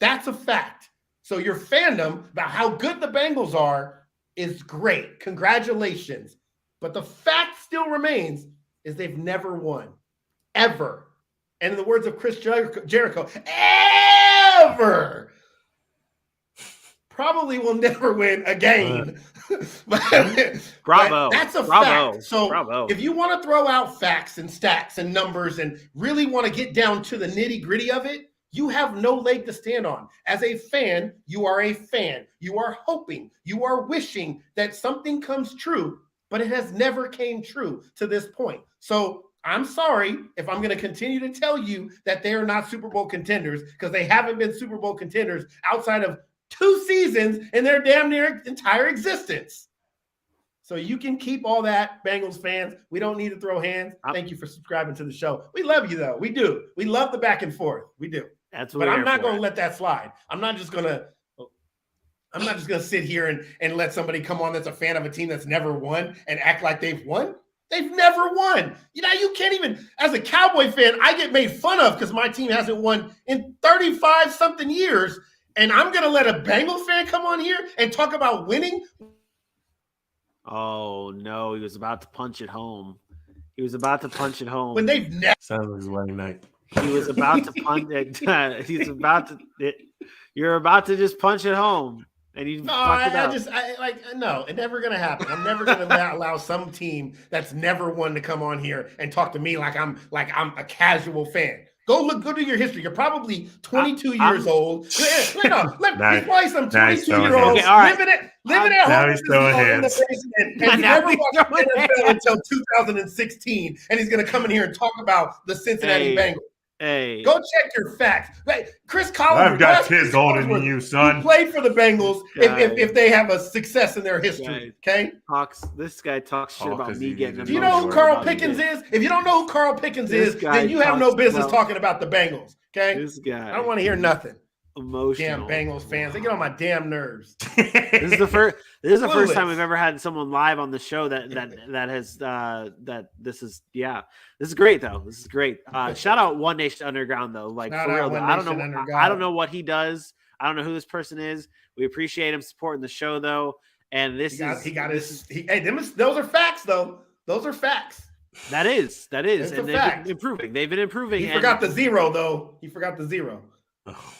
That's a fact. So your fandom about how good the Bengals are is great. Congratulations. But the fact still remains is they've never won. Ever. And in the words of Chris Jericho, ever. Probably will never win again. Bravo. But that's a fact. So if you want to throw out facts and stats and numbers and really want to get down to the nitty-gritty of it, you have no leg to stand on. As a fan, you are a fan. You are hoping, you are wishing that something comes true, but it has never came true to this point. So I'm sorry if I'm going to continue to tell you that they are not Super Bowl contenders because they haven't been Super Bowl contenders outside of 2 seasons in their damn near entire existence. So you can keep all that, Bengals fans. We don't need to throw hands. Thank you for subscribing to the show. We love you, though. We do. We love the back and forth. We do. That's what but I'm not going to let that slide. I'm not just going to I'm not just going to sit here and let somebody come on that's a fan of a team that's never won and act like they've won. They've never won. You can't even, as a Cowboy fan, I get made fun of because my team hasn't won in 35-something years. And I'm going to let a Bengals fan come on here and talk about winning? Oh, no. He was about to punch it home. When they've never. Sounds like his wedding night. He was about to punch it. He's about to. You're about to just punch it home. And you no, it's never gonna happen. I'm never gonna allow some team that's never won to come on here and talk to me like I'm a casual fan. Go do your history. You're probably 22 years old. There's probably some 22-year-olds living at home in the basement and never watched the NFL until 2016, and he's gonna come in here and talk about the Cincinnati Bengals. Hey, go check your facts. Chris Collins. I've got kids older than you, son. Played for the Bengals if they have a success in their history. Okay. This guy talks shit about me getting. Do you know who Carl Pickens is? If you don't know who Carl Pickens is, then you have no business talking about the Bengals. Okay. This guy. I don't want to hear nothing. Emotional. Damn Bengals fans. They get on my damn nerves. This is the first time we've ever had someone live on the show that this is great though. This is great. Shout out One Nation Underground though. Like for real though. I don't know what he does. I don't know who this person is. We appreciate him supporting the show though. And those are facts though. Those are facts. That is. And they've been improving. He forgot the zero though.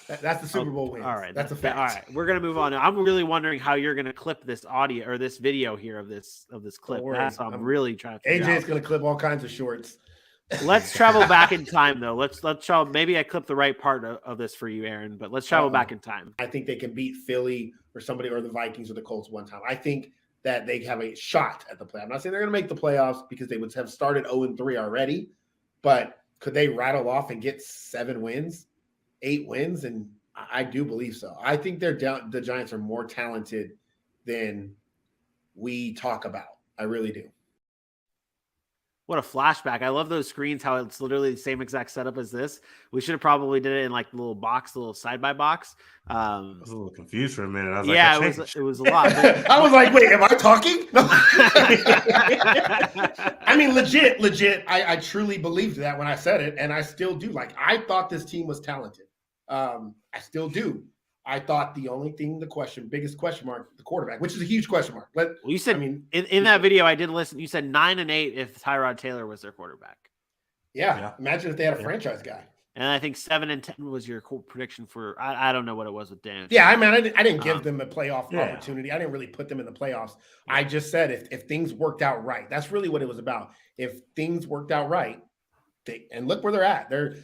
That's the Super Bowl win. All right. That's a fact. All right. We're going to move on. I'm really wondering how you're going to clip this audio or this video here of this clip. That's what I'm really trying to figure AJ's going to clip all kinds of shorts. Let's travel back in time, though. Let's travel. Maybe I clipped the right part of this for you, Aaron, but let's travel back in time. I think they can beat Philly or somebody or the Vikings or the Colts one time. I think that they have a shot at the play. I'm not saying they're going to make the playoffs because they would have started 0-3 already, but could they rattle off and get 7 wins? 8 wins, and I do believe so. I think the Giants are more talented than we talk about. I really do. What a flashback. I love those screens, how it's literally the same exact setup as this. We should have probably did it in like the little side-by-box. I was a little confused for a minute. I was it was a lot. I was like, wait, am I talking? No. I mean, legit. I truly believed that when I said it, and I still do. Like, I thought this team was talented. I still do. I thought the only thing, biggest question mark, the quarterback, which is a huge question mark. But you said, in that video, I did listen. You said 9-8 if Tyrod Taylor was their quarterback. Yeah. Imagine if they had a franchise guy. And I think 7-10 was your prediction for. I don't know what it was with Dan. Yeah, I didn't give them a playoff opportunity. I didn't really put them in the playoffs. I just said if things worked out right, that's really what it was about. If things worked out right, and look where they're at. They're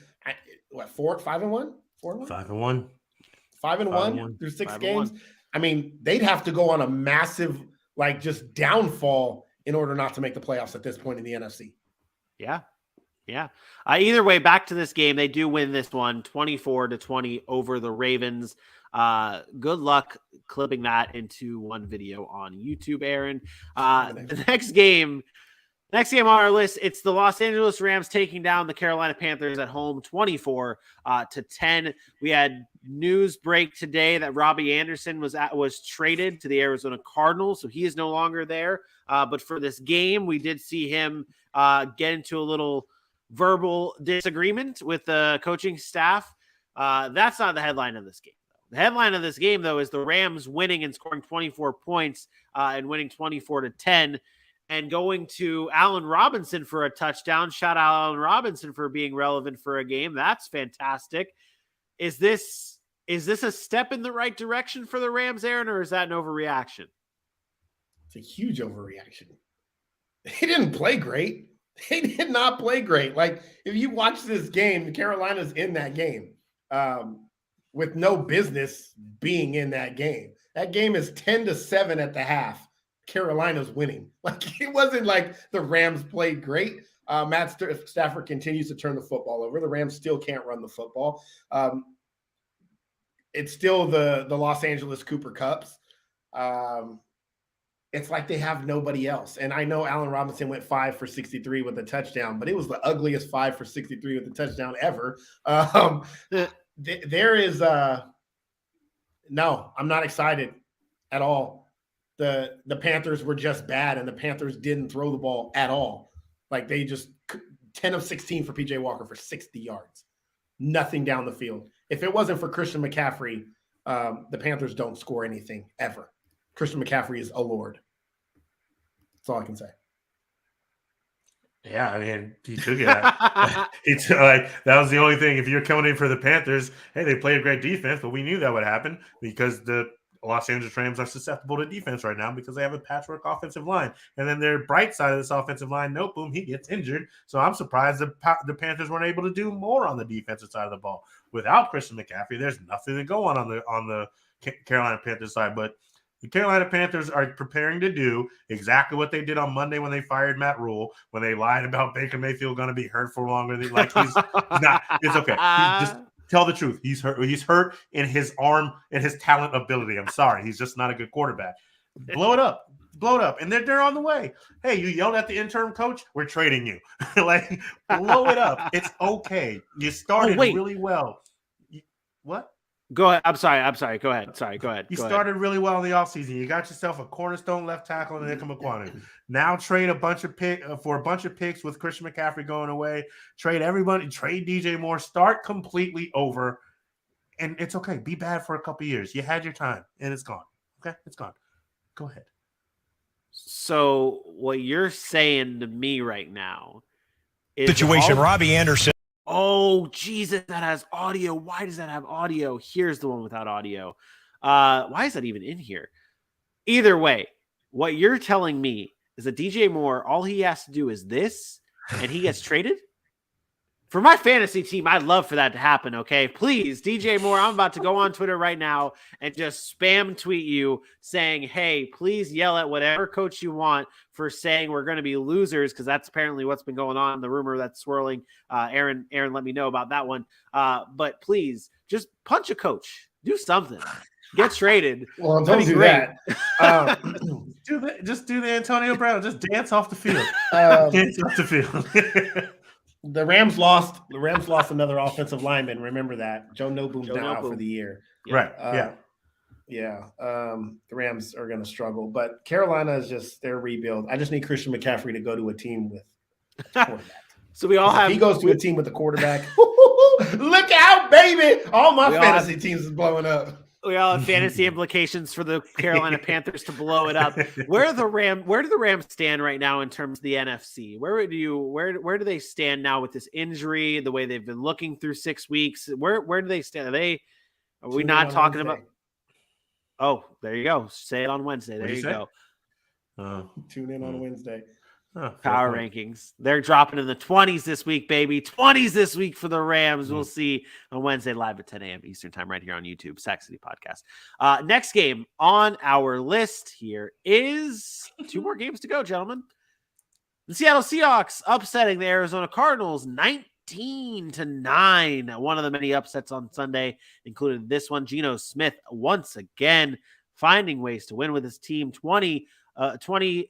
5-1, 4-1, 5-1 through 6 games. I mean, they'd have to go on a massive just downfall in order not to make the playoffs at this point in the NFC. Yeah. Either way, back to this game, they do win this one 24-20 over the Ravens. Good luck clipping that into one video on YouTube, Aaron. The next game on our list, it's the Los Angeles Rams taking down the Carolina Panthers at home 24-10. We had news break today that Robbie Anderson was traded to the Arizona Cardinals, so he is no longer there. But for this game, we did see him get into a little verbal disagreement with the coaching staff. That's not the headline of this game. The headline of this game, though, is the Rams winning and scoring 24 points and winning 24-10. And going to Allen Robinson for a touchdown. Shout out Allen Robinson for being relevant for a game. That's fantastic. Is this a step in the right direction for the Rams, Aaron, or is that an overreaction? It's a huge overreaction. They didn't play great. They did not play great. Like, if you watch this game, Carolina's in that game with no business being in that game. That game is 10-7 at the half. Carolina's winning. Like, it wasn't like the Rams played great. Matt Stafford continues to turn the football over. The Rams still can't run the football. It's still the Los Angeles Cooper Cups. It's like they have nobody else. And I know Allen Robinson went 5 for 63 with a touchdown, but it was the ugliest 5 for 63 with a touchdown ever. There is no, I'm not excited. at all. The Panthers were just bad, and the Panthers didn't throw the ball at all. Like they just 10 of 16 for PJ Walker for 60 yards. Nothing down the field. If it wasn't for Christian McCaffrey, the Panthers don't score anything ever. Christian McCaffrey is a lord. That's all I can say. Yeah, I mean, he took it. That was the only thing. If you're coming in for the Panthers, hey, they play a great defense, but we knew that would happen because the Los Angeles Rams are susceptible to defense right now because they have a patchwork offensive line. And then their bright side of this offensive line, no, boom, he gets injured. So I'm surprised the Panthers weren't able to do more on the defensive side of the ball. Without Christian McCaffrey, there's nothing to go on the Carolina Panthers side. But the Carolina Panthers are preparing to do exactly what they did on Monday when they fired Matt Rule, when they lied about Baker Mayfield going to be hurt for longer. He's not. It's okay. Just tell the truth. He's hurt. He's hurt in his arm and his talent ability. I'm sorry. He's just not a good quarterback. Blow it up. And they're on the way. Hey, you yelled at the interim coach? We're trading you. Blow it up. It's okay. You started really well. What? Go ahead. I'm sorry. Go ahead. You started really well in the offseason. You got yourself a cornerstone left tackle and Nika McQuanu. Now trade a bunch of picks with Christian McCaffrey going away. Trade everybody. Trade DJ Moore. Start completely over. And it's okay. Be bad for a couple years. You had your time, and it's gone. Okay? It's gone. Go ahead. So what you're saying to me right now is situation. Robbie Anderson. Oh, Jesus, that has audio. Why does that have audio? Here's the one without audio. Why is that even in here? Either way, what you're telling me is that DJ Moore, all he has to do is this, and he gets traded? For my fantasy team, I'd love for that to happen, okay? Please, DJ Moore, I'm about to go on Twitter right now and just spam tweet you saying, hey, please yell at whatever coach you want for saying we're going to be losers, because that's apparently what's been going on, the rumor that's swirling. Aaron, let me know about that one. But please, just punch a coach. Do something. Get traded. Well, don't do that. Just do the Antonio Brown. Just dance off the field. Dance off the field. The Rams lost another offensive lineman. Remember that. Joe Noboom's now out for the year. Right. The Rams are going to struggle, but Carolina is just their rebuild. I just need Christian McCaffrey to go to a team with a quarterback. So we all have. If he goes to a team with a quarterback. Look out, baby! All my fantasy teams is blowing up. We all have fantasy implications for the Carolina Panthers to blow it up. Where do the Rams stand right now in terms of the NFC? Where do they stand now with this injury? The way they've been looking through 6 weeks. Where do they stand? Are we not talking about? Oh, there you go. Say it on Wednesday. There you go. Tune in on Wednesday. Power rankings. They're dropping in the 20s this week, baby. 20s this week for the Rams. We'll see on Wednesday live at 10 a.m. Eastern time right here on YouTube, Sack City Podcast. Next game on our list here is 2 more games to go, gentlemen. The Seattle Seahawks upsetting the Arizona Cardinals 19-9. One of the many upsets on Sunday included this one. Geno Smith once again finding ways to win with his team. 20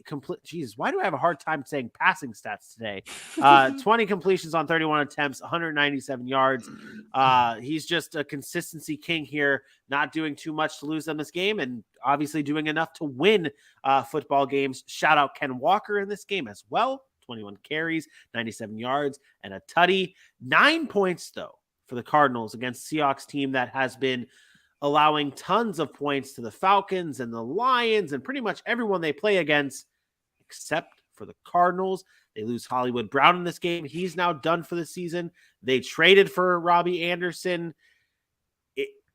complete. Jesus, why do I have a hard time saying passing stats today? 20 completions on 31 attempts, 197 yards. He's just a consistency king here, not doing too much to lose them this game, and obviously doing enough to win football games. Shout out Ken Walker in this game as well. 21 carries, 97 yards, and a tutty. 9 points, though, for the Cardinals against the Seahawks team that has been allowing tons of points to the Falcons and the Lions and pretty much everyone they play against, except for the Cardinals. They lose Hollywood Brown in this game. He's now done for the season. They traded for Robbie Anderson.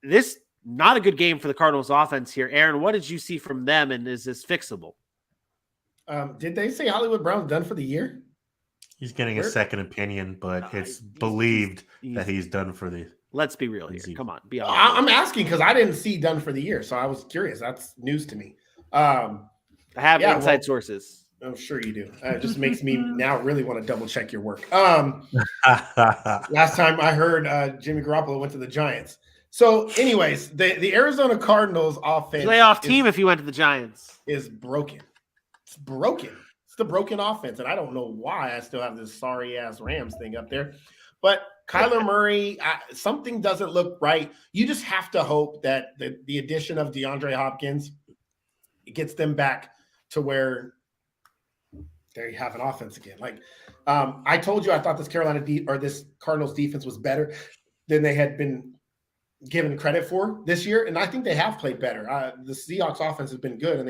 This not a good game for the Cardinals offense here. Aaron, what did you see from them, and is this fixable? Did they say Hollywood Brown's done for the year? He's getting a second opinion, but it's believed that he's done for the. Let's be real here. Come on. Be honest. I'm asking because I didn't see done for the year, so I was curious. That's news to me. I have inside sources. I'm sure you do. It just makes me now really want to double check your work. Last time I heard Jimmy Garoppolo went to the Giants. So, anyways, the Arizona Cardinals offense playoff team if you went to the Giants is broken. It's broken. It's the broken offense, and I don't know why I still have this sorry ass Rams thing up there. But Kyler Murray, something doesn't look right. You just have to hope that the addition of DeAndre Hopkins gets them back to where they have an offense again. Like I told you, I thought this Cardinals defense was better than they had been given credit for this year, and I think they have played better. The Seahawks offense has been good, and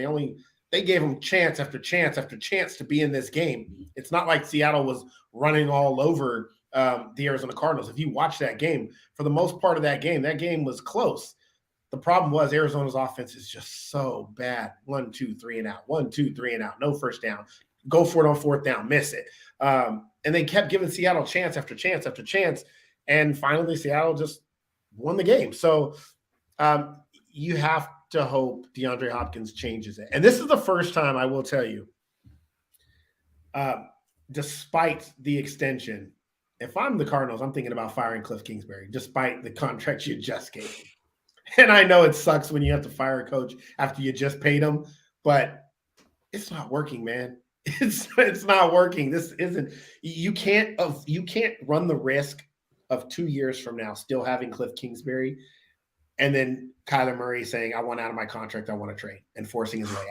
they gave them chance after chance after chance to be in this game. It's not like Seattle was running all over the Arizona Cardinals. If you watch that game, for the most part of that game was close. The problem was Arizona's offense is just so bad. 1, 2, 3 and out. 1, 2, 3 and out. No first down. Go for it on fourth down. Miss it. And they kept giving Seattle chance after chance after chance. And finally, Seattle just won the game. So you have to hope DeAndre Hopkins changes it. And this is the first time, I will tell you, despite the extension, if I'm the Cardinals, I'm thinking about firing Cliff Kingsbury, despite the contract you just gave him. And I know it sucks when you have to fire a coach after you just paid him, but it's not working, man. It's not working. This isn't. You can't run the risk of 2 years from now still having Cliff Kingsbury, and then Kyler Murray saying, "I want out of my contract. I want to trade," and forcing his way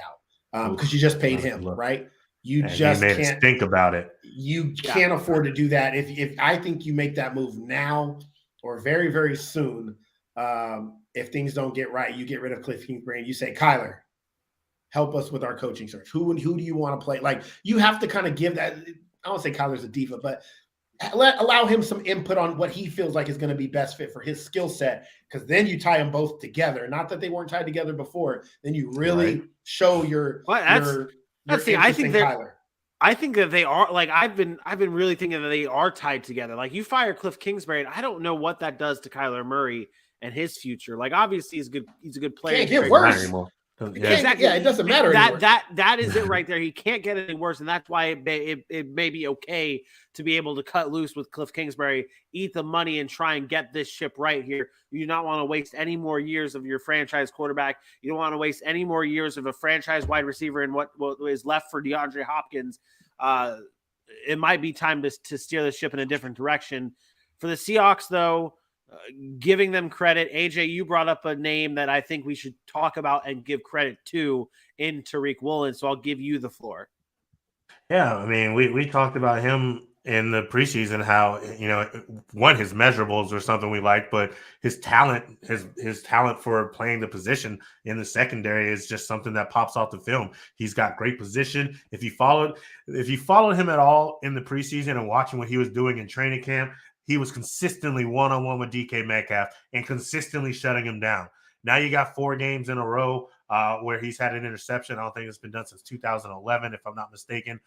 out because you just paid him, right? You just can't think about it. You can't afford to do that. If I think you make that move now or very, very soon. If things don't get right, you get rid of Cliff Kingsbury and you say, Kyler, help us with our coaching search. Who do you want to play? Like, you have to kind of give that. I don't say Kyler's a diva, but allow him some input on what he feels like is going to be best fit for his skill set, because then you tie them both together. Not that they weren't tied together before. Then you really show your I think Kyler. I think that they are, like, I've been really thinking that they are tied together. Like, you fire Cliff Kingsbury, and I don't know what that does to Kyler Murray and his future. Like, obviously he's a good player. Can't get worse. Exactly. Yeah, it doesn't matter. That is it right there. He can't get any worse, and that's why it may be okay to be able to cut loose with Cliff Kingsbury, eat the money, and try and get this ship right here. You do not want to waste any more years of your franchise quarterback. You don't want to waste any more years of a franchise wide receiver in what is left for DeAndre Hopkins. It might be time to steer the ship in a different direction. For the Seahawks, though, giving them credit. AJ, you brought up a name that I think we should talk about and give credit to in Tariq Woolen, so I'll give you the floor. Yeah, I mean, we talked about him in the preseason, how, his measurables were something we liked, but his talent for playing the position in the secondary is just something that pops off the film. He's got great position. If you followed him at all in the preseason and watching what he was doing in training camp, he was consistently one-on-one with DK Metcalf and consistently shutting him down. Now you got 4 games in a row where he's had an interception. I don't think it's been done since 2011, if I'm not mistaken.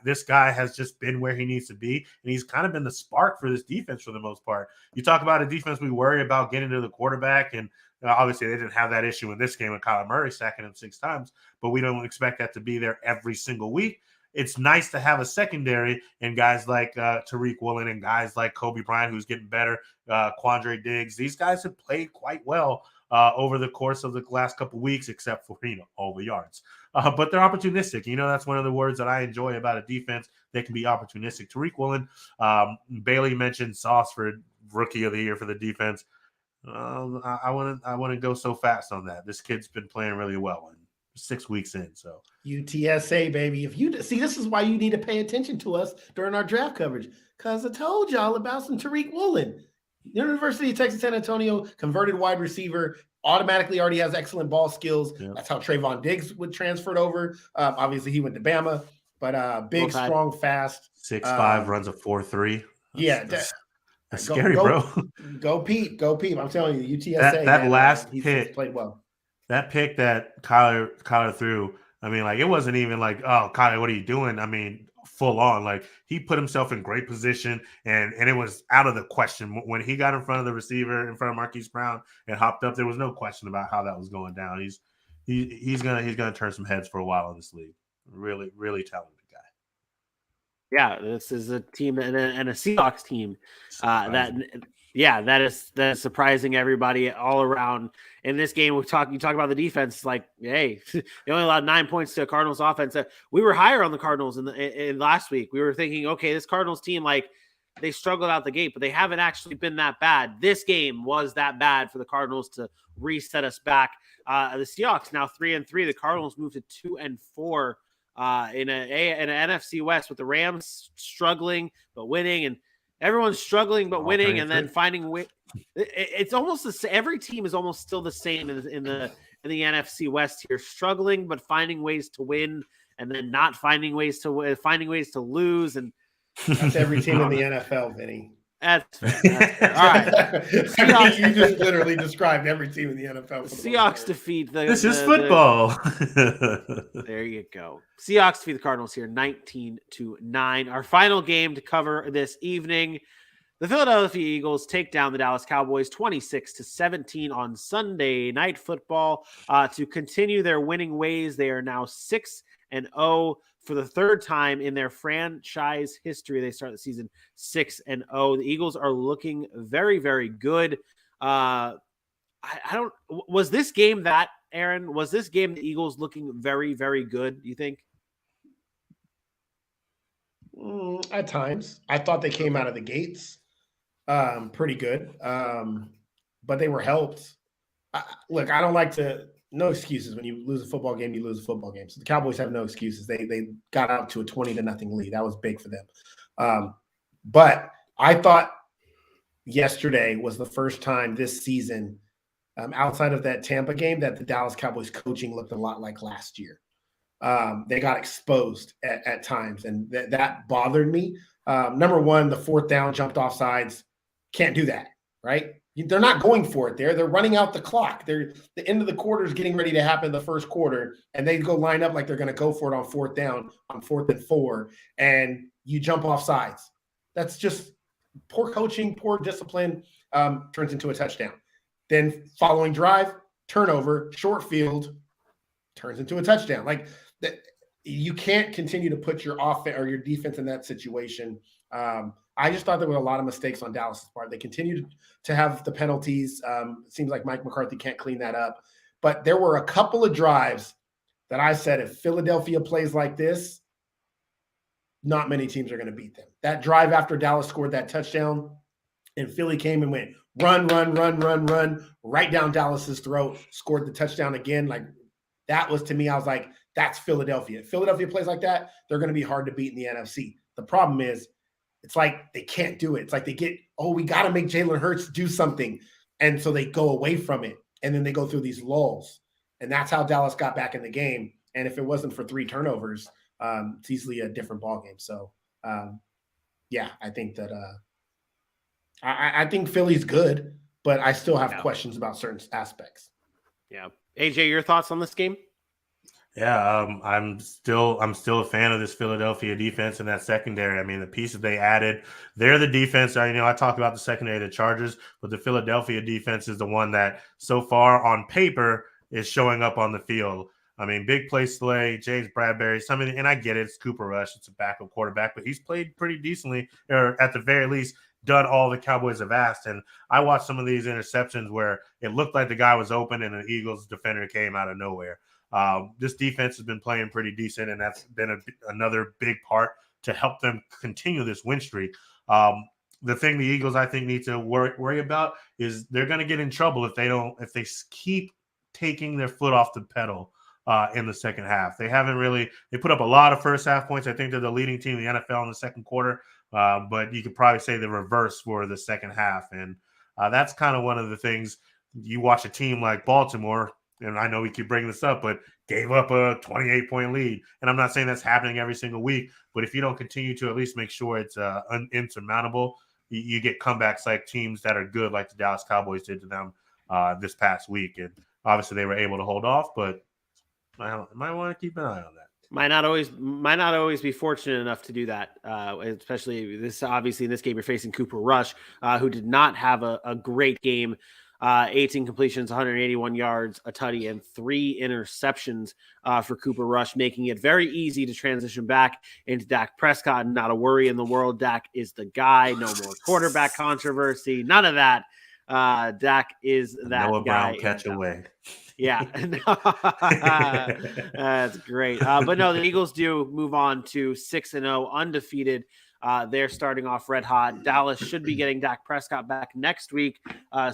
This guy has just been where he needs to be, and he's kind of been the spark for this defense for the most part. You talk about a defense we worry about getting to the quarterback, and obviously they didn't have that issue in this game with Kyler Murray sacking him 6 times, but we don't expect that to be there every single week. It's nice to have a secondary and guys like Tariq Woolen and guys like Kobe Bryant, who's getting better, Quandre Diggs. These guys have played quite well over the course of the last couple of weeks, except for, all the yards. But they're opportunistic. That's one of the words that I enjoy about a defense. They can be opportunistic. Tariq Woolen, Bailey mentioned Sauce for Rookie of the Year for the defense. I want to go so fast on that. This kid's been playing really well. And 6 weeks in, so UTSA, baby. If you see, this is why you need to pay attention to us during our draft coverage, because I told y'all about some Tariq Woolen. University of Texas San Antonio, converted wide receiver, automatically already has excellent ball skills. Yeah. That's how Trayvon Diggs would transferred over. Obviously he went to Bama, but big, strong, fast. 6'5", runs a 4.3. That's scary, bro. Go Pete. I'm telling you, UTSA. That last pick played well. That pick that Kyler threw, I mean, like, it wasn't even like, oh, Kyler, what are you doing? I mean, full on. Like, he put himself in great position, and it was out of the question. When he got in front of the receiver, in front of Marquise Brown, and hopped up, there was no question about how that was going down. He's gonna turn some heads for a while in this league. Really, really talented guy. Yeah, this is a team and a Seahawks team that is surprising everybody all around. In this game, you talk about the defense. Like, hey, they only allowed 9 points to Cardinals offense. We were higher on the Cardinals in last week. We were thinking, okay, this Cardinals team, like, they struggled out the gate, but they haven't actually been that bad. This game was that bad for the Cardinals to reset us back. The Seahawks now 3-3. The Cardinals moved to 2-4 in an NFC West with the Rams struggling but winning, and everyone's struggling but winning, and then finding way. It's almost the same. Every team is almost still the same in the NFC West here, struggling but finding ways to win, and then not finding ways to lose, and that's every team in the NFL, Vinny. That's fair. All right. You just literally described every team in the NFL. Seahawks defeat the. This is football. There you go. Seahawks defeat the Cardinals here, 19-9. Our final game to cover this evening. The Philadelphia Eagles take down the Dallas Cowboys 26-17 on Sunday Night Football to continue their winning ways. They are now 6-0 for the third time in their franchise history. They start the season 6-0. The Eagles are looking very, very good. Was this game that, Aaron? Was this game the Eagles looking very, very good, do you think? At times. I thought they came out of the gates pretty good, but they were helped. Look, I don't like to – no excuses. When you lose a football game, you lose a football game. So the Cowboys have no excuses. They got out to a 20-0 lead. That was big for them. But I thought yesterday was the first time this season, outside of that Tampa game, that the Dallas Cowboys coaching looked a lot like last year. They got exposed at times, and that bothered me. Number one, the fourth down, jumped off sides. Can't do that, right? They're not going for it there. They're running out the clock. The end of the quarter is getting ready to happen in the first quarter, and they go line up like they're going to go for it on fourth down, on 4th and 4, and you jump off sides. That's just poor coaching, poor discipline, turns into a touchdown. Then following drive, turnover, short field, turns into a touchdown. Like that, you can't continue to put your offense or your defense in that situation. I just thought there were a lot of mistakes on Dallas's part. They continue to have the penalties. It seems like Mike McCarthy can't clean that up. But there were a couple of drives that I said, if Philadelphia plays like this, not many teams are going to beat them. That drive after Dallas scored that touchdown, and Philly came and went run, right down Dallas's throat, scored the touchdown again. Like, that was, to me, I was like, that's Philadelphia. If Philadelphia plays like that, they're going to be hard to beat in the NFC. The problem is, it's like they can't do it. It's like they get, we got to make Jalen Hurts do something. And so they go away from it. And then they go through these lulls. And that's how Dallas got back in the game. And if it wasn't for 3 turnovers, it's easily a different ballgame. So, yeah, I think that I think Philly's good, but I still have questions about certain aspects. Yeah. AJ, your thoughts on this game? Yeah, I'm still a fan of this Philadelphia defense and that secondary. I mean, the pieces they added, they're the defense. I talk about the secondary, the Chargers, but the Philadelphia defense is the one that so far on paper is showing up on the field. I mean, big play Slay, James Bradbury, and I get it, it's Cooper Rush, it's a backup quarterback, but he's played pretty decently, or at the very least, done all the Cowboys have asked. And I watched some of these interceptions where it looked like the guy was open and an Eagles defender came out of nowhere. This defense has been playing pretty decent, and that's been another big part to help them continue this win streak. The thing the Eagles, I think, need to worry about is they're going to get in trouble if they keep taking their foot off the pedal in the second half. They put up a lot of first half points. I think they're the leading team in the NFL in the second quarter, but you could probably say the reverse for the second half. And that's kind of one of the things. You watch a team like Baltimore, and I know we keep bringing this up, but gave up a 28-point lead. And I'm not saying that's happening every single week, but if you don't continue to at least make sure it's insurmountable, you get comebacks like teams that are good, like the Dallas Cowboys did to them this past week. And obviously they were able to hold off, but I might want to keep an eye on that. Might not always be fortunate enough to do that. Especially obviously in this game, you're facing Cooper Rush, who did not have a great game. 18 completions, 181 yards, a tutty, and 3 interceptions for Cooper Rush, making it very easy to transition back into Dak Prescott. Not a worry in the world. Dak is the guy. No more quarterback controversy. None of that. Dak is that Noah guy. Brown catch away. Yeah. That's great. But no, the Eagles do move on to 6-0, undefeated They're starting off red hot. Dallas should be getting Dak Prescott back next week.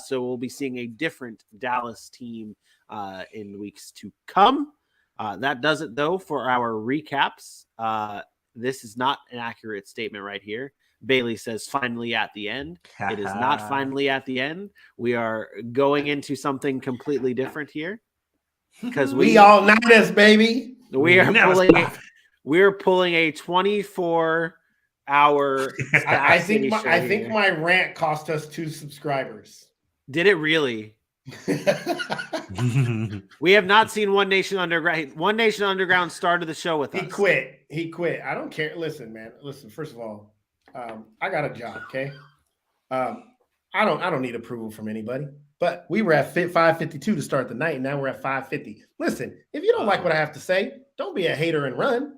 So we'll be seeing a different Dallas team in weeks to come. That does it, though, for our recaps. This is not an accurate statement right here. Bailey says finally at the end. It is not finally at the end. We are going into something completely different here. Because we all night us, baby. We're pulling a 24-hour. I think my rant cost us 2 subscribers. Did it really? We have not seen One Nation Underground. One Nation Underground started the show with us. He quit. I don't care. Listen, man. Listen. First of all, I got a job. Okay. I don't need approval from anybody. But we were at 5:52 to start the night, and now we're at 5:50. Listen, if you don't like what I have to say, don't be a hater and run.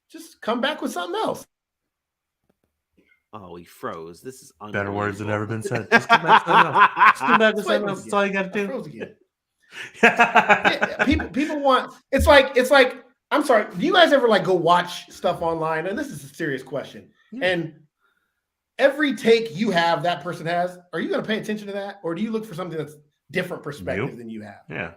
Just come back with something else. Oh, he froze. This is better words have never been said. Just come back with something else. That's all you got to do. Froze again. Yeah, people want. It's like. I'm sorry. Do you guys ever like go watch stuff online? And this is a serious question. Yeah. And every take you have, that person has, are you going to pay attention to that? Or do you look for something that's different perspective than you have? Yeah.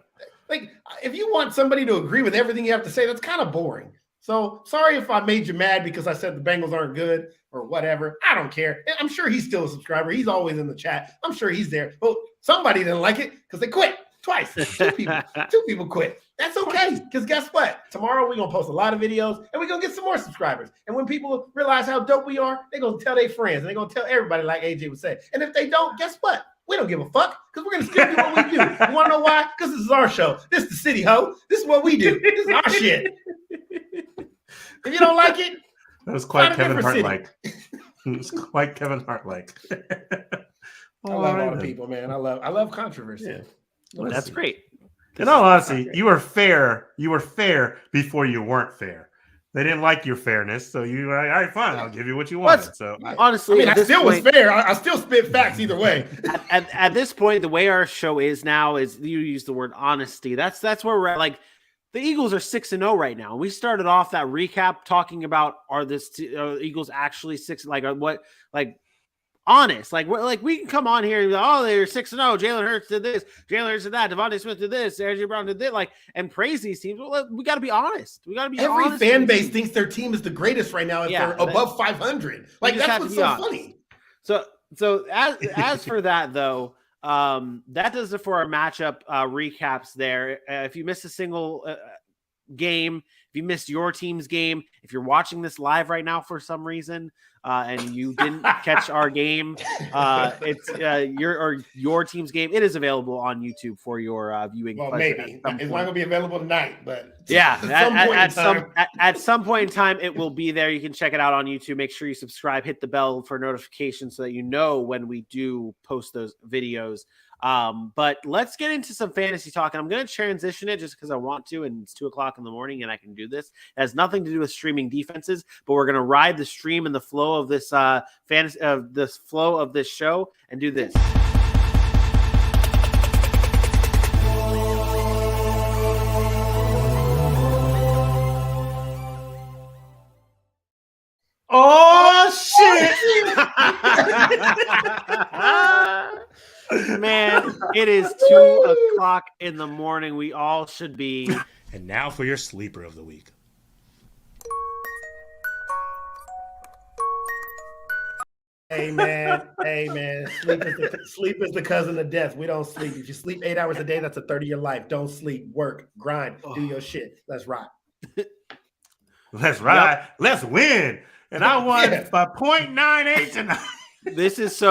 Like, if you want somebody to agree with everything you have to say, that's kind of boring. So sorry if I made you mad because I said the Bengals aren't good or whatever. I don't care. I'm sure he's still a subscriber. He's always in the chat. I'm sure he's there. Well, somebody didn't like it because they quit twice. Two people quit. That's okay, because guess what? Tomorrow we're going to post a lot of videos, and we're going to get some more subscribers. And when people realize how dope we are, they're going to tell their friends, and they're going to tell everybody like AJ would say. And if they don't, guess what? We don't give a fuck, because we're going to still do what we do. You want to know why? Because this is our show. This is the city, ho. This is what we do. This is our shit. If you don't like it, that was quite Kevin Hart-like. It was quite Kevin Hart-like. I love all the people, man. I love controversy. Yeah. Well, that's great. In all honesty, you were fair. You were fair before you weren't fair. They didn't like your fairness, so you were like, all right, fine, I'll give you what you wanted. So honestly, I still was fair. I still spit facts either way. At this point, the way our show is now is you use the word honesty. That's where we're at. Like, the Eagles are 6-0 right now. We started off that recap talking about are Eagles actually 6? Like, what? Like, honest, like we can come on here and be like, oh, they're 6-0. Jalen Hurts did this, Jalen Hurts did that, Devontae Smith did this, AJ Brown did that, like, and praise these teams. Well, we got to be honest. We got to be every honest. Fan base thinks their team is the greatest right now if they're above 500. Like, that's what's so funny. So as for that though, that does it for our matchup recaps. There, if you missed a single game, if you missed your team's game, if you're watching this live right now for some reason and you didn't catch our game, it's your team's game. It is available on YouTube for your viewing. Well, maybe it's not going to be available tonight, but yeah, at some point in time, it will be there. You can check it out on YouTube. Make sure you subscribe, hit the bell for notifications so that you know when we do post those videos. But let's get into some fantasy talk, and I'm going to transition it just because I want to, and it's 2:00 in the morning and I can do this. It has nothing to do with streaming defenses, but we're going to ride the stream and the flow of this fantasy of this flow of this show and do this. Oh shit. Man, it is 2:00 in the morning. We all should be. And now for your sleeper of the week. Hey man. Sleep is the cousin of death. We don't sleep. If you sleep 8 hours a day, that's a third of your life. Don't sleep. Work. Grind. Do your shit. Let's rock. Let's ride. Yep. Let's win. And I won by 0.98 tonight. This is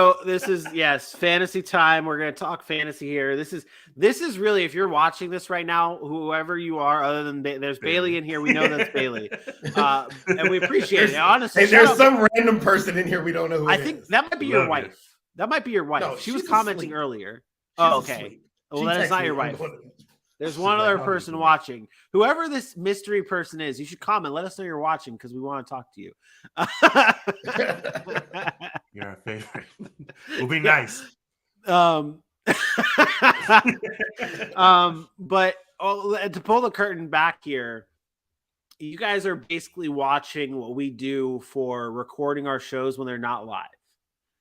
yes, fantasy time. We're going to talk fantasy here. This is really, if you're watching this right now, whoever you are, other than there's Bailey in here. We know that's Bailey. And we appreciate it. Honestly, hey, there's some random person in here we don't know who I think that might be your wife. That might be your wife. No, she was commenting earlier. Oh, okay. Asleep. Well, that is not your wife. There's one other person watching. Whoever this mystery person is, you should comment. Let us know you're watching because we want to talk to you. You're our favorite. We'll be nice. But to pull the curtain back here, you guys are basically watching what we do for recording our shows when they're not live.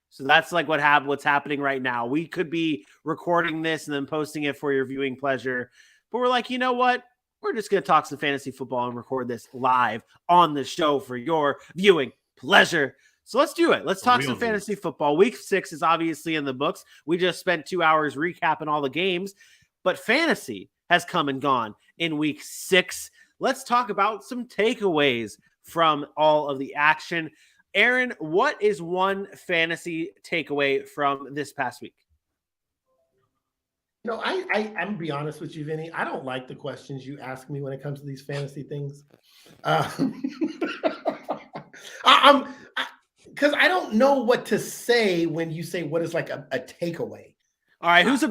So that's like what's happening right now. We could be recording this and then posting it for your viewing pleasure. But we're like, you know what? We're just going to talk some fantasy football and record this live on the show for your viewing pleasure. So let's do it. Let's talk some fantasy football. Week 6 is obviously in the books. We just spent 2 hours recapping all the games, but fantasy has come and gone in week 6. Let's talk about some takeaways from all of the action. Aaron, what is one fantasy takeaway from this past week? You know, I'm gonna be honest with you, Vinny. I don't like the questions you ask me when it comes to these fantasy things. Because I don't know what to say when you say what is like a takeaway. All right, who's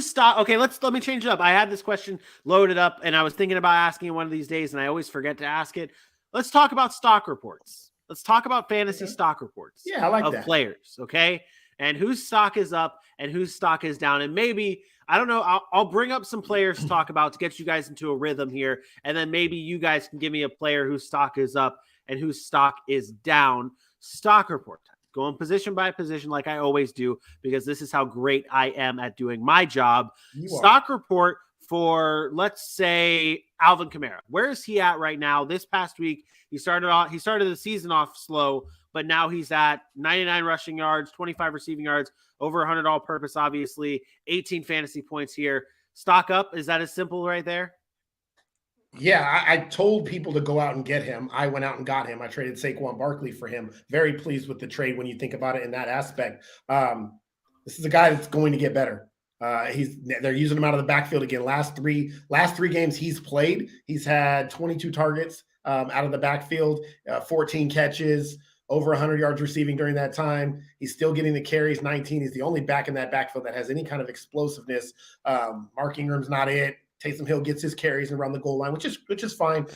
stock? Okay, let me change it up. I had this question loaded up, and I was thinking about asking it one of these days, and I always forget to ask it. Let's talk about stock reports. Let's talk about fantasy stock reports. Yeah, I like of that. Players, okay? And whose stock is up and whose stock is down. And maybe, I don't know, I'll bring up some players to talk about to get you guys into a rhythm here. And then maybe you guys can give me a player whose stock is up and whose stock is down. Stock report time. Going position by position like I always do, because this is how great I am at doing my job. Stock report for, let's say, Alvin Kamara. Where is he at right now? This past week, he started the season off slow, but now he's at 99 rushing yards, 25 receiving yards, over 100 all-purpose, obviously, 18 fantasy points here. Stock up, is that as simple right there? Yeah, I told people to go out and get him. I went out and got him. I traded Saquon Barkley for him. Very pleased with the trade when you think about it in that aspect. This is a guy that's going to get better. They're using him out of the backfield again. Last three games he's played, he's had 22 targets out of the backfield, 14 catches, over 100 yards receiving during that time. He's still getting the carries, 19. He's the only back in that backfield that has any kind of explosiveness. Mark Ingram's not it. Taysom Hill gets his carries around the goal line, which is fine.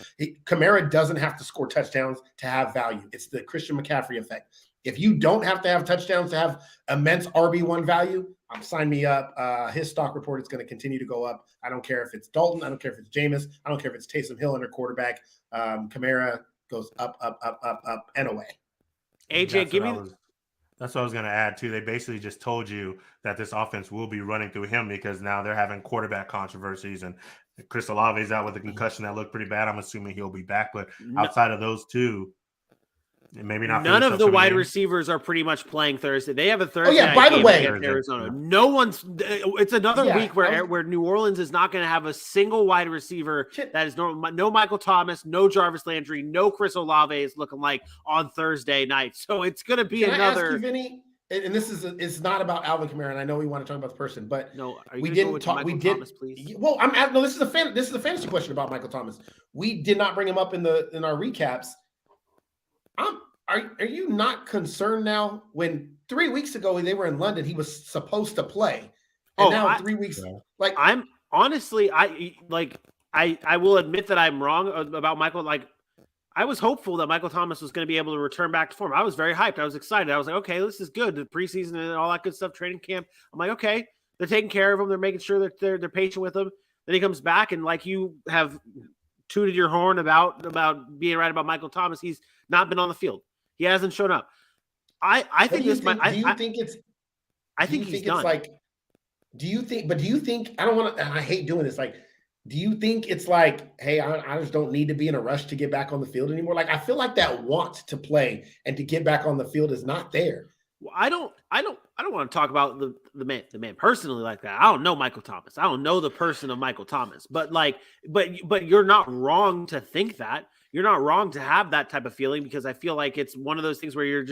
Kamara doesn't have to score touchdowns to have value. It's the Christian McCaffrey effect. If you don't have to have touchdowns to have immense RB1 value, sign me up. His stock report is going to continue to go up. I don't care if it's Dalton. I don't care if it's Jameis. I don't care if it's Taysom Hill under quarterback. Kamara goes up, and away. AJ, that's what I was going to add, too. They basically just told you that this offense will be running through him because now they're having quarterback controversies. And Chris Olave's out with a concussion that looked pretty bad. I'm assuming he'll be back. But outside of those two, maybe not. None of the wide receivers are pretty much playing Thursday. They have a Thursday. Oh yeah, by the way, Arizona. No one's. It's another week where New Orleans is not going to have a single wide receiver that is no Michael Thomas, no Jarvis Landry, no Chris Olave is looking like on Thursday night. So it's going to be another. I ask you, Vinny, and this is it's not about Alvin Kamara, and I know we want to talk about the person, but no, we didn't talk. We did. Thomas, please? Well, this is a fantasy question about Michael Thomas. We did not bring him up in our recaps. Are you not concerned now when 3 weeks ago they were in London, he was supposed to play. And now 3 weeks like I'm honestly I will admit that I'm wrong about Michael. Like I was hopeful that Michael Thomas was going to be able to return back to form. I was very hyped. I was excited. I was like, okay, this is good. The preseason and all that good stuff, training camp. I'm like, okay, they're taking care of him. They're making sure that they're patient with him. Then he comes back and like you have tooted your horn about being right about Michael Thomas, he's not been on the field. He hasn't shown up. I think he's done. Do you think I don't want to, and I hate doing this. Like, do you think it's like, hey, I just don't need to be in a rush to get back on the field anymore? Like, I feel like that want to play and to get back on the field is not there. Well, I don't want to talk about the man personally like that. I don't know Michael Thomas. I don't know the person of Michael Thomas, but you're not wrong to think that. You're not wrong to have that type of feeling because I feel like it's one of those things where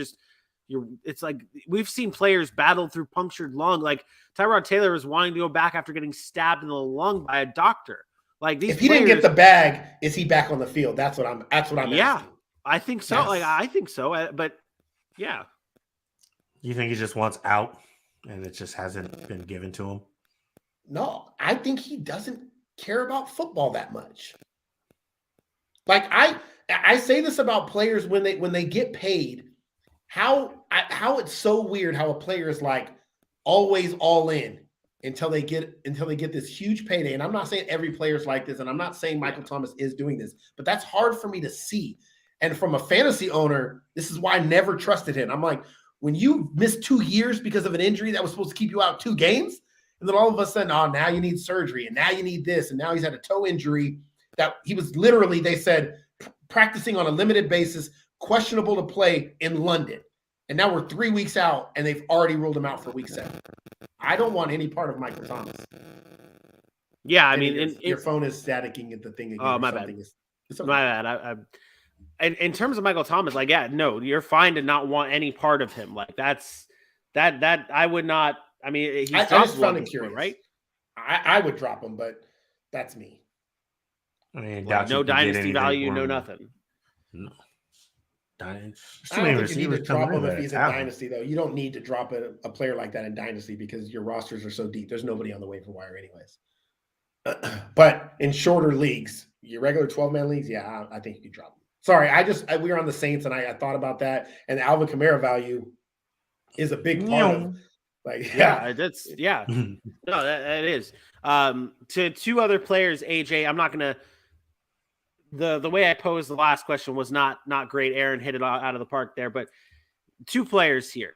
it's like we've seen players battle through punctured lung. Like Tyrod Taylor is wanting to go back after getting stabbed in the lung by a doctor. Like if he didn't get the bag, is he back on the field? That's what I'm yeah, asking. I think so. Yes. Like I think so, but yeah. You think he just wants out and it just hasn't been given to him? No, I think he doesn't care about football that much. Like I say this about players when they get paid, how it's so weird how a player is like always all in until they get this huge payday. And I'm not saying every player's like this, and I'm not saying Michael Thomas is doing this, but that's hard for me to see. And from a fantasy owner, this is why I never trusted him. I'm like, when you miss 2 years because of an injury that was supposed to keep you out 2 games, and then all of a sudden, now you need surgery, and now you need this, and now he's had a toe injury that he was literally, they said, practicing on a limited basis, questionable to play in London. And now we're 3 weeks out, and they've already ruled him out for week 7. I don't want any part of Michael Thomas. Yeah, I mean, your phone is staticking at the thing again. Oh, my bad. Okay. My bad. In terms of Michael Thomas, like, yeah, no, you're fine to not want any part of him. Like, that I would not. I mean, he's I just found it curious, right? I would drop him, but that's me. I mean, no dynasty value, no nothing. No. I don't think you need to drop him if he's in dynasty, though. You don't need to drop a player like that in dynasty because your rosters are so deep. There's nobody on the waiver wire anyways. But in shorter leagues, your regular 12-man leagues, yeah, I think you could drop him. Sorry, we were on the Saints, and I thought about that. And the Alvin Kamara value is a big part of, like, No, that is. To 2 other players, AJ, I'm not gonna. The way I posed the last question was not great. Aaron hit it out of the park there, but 2 players here.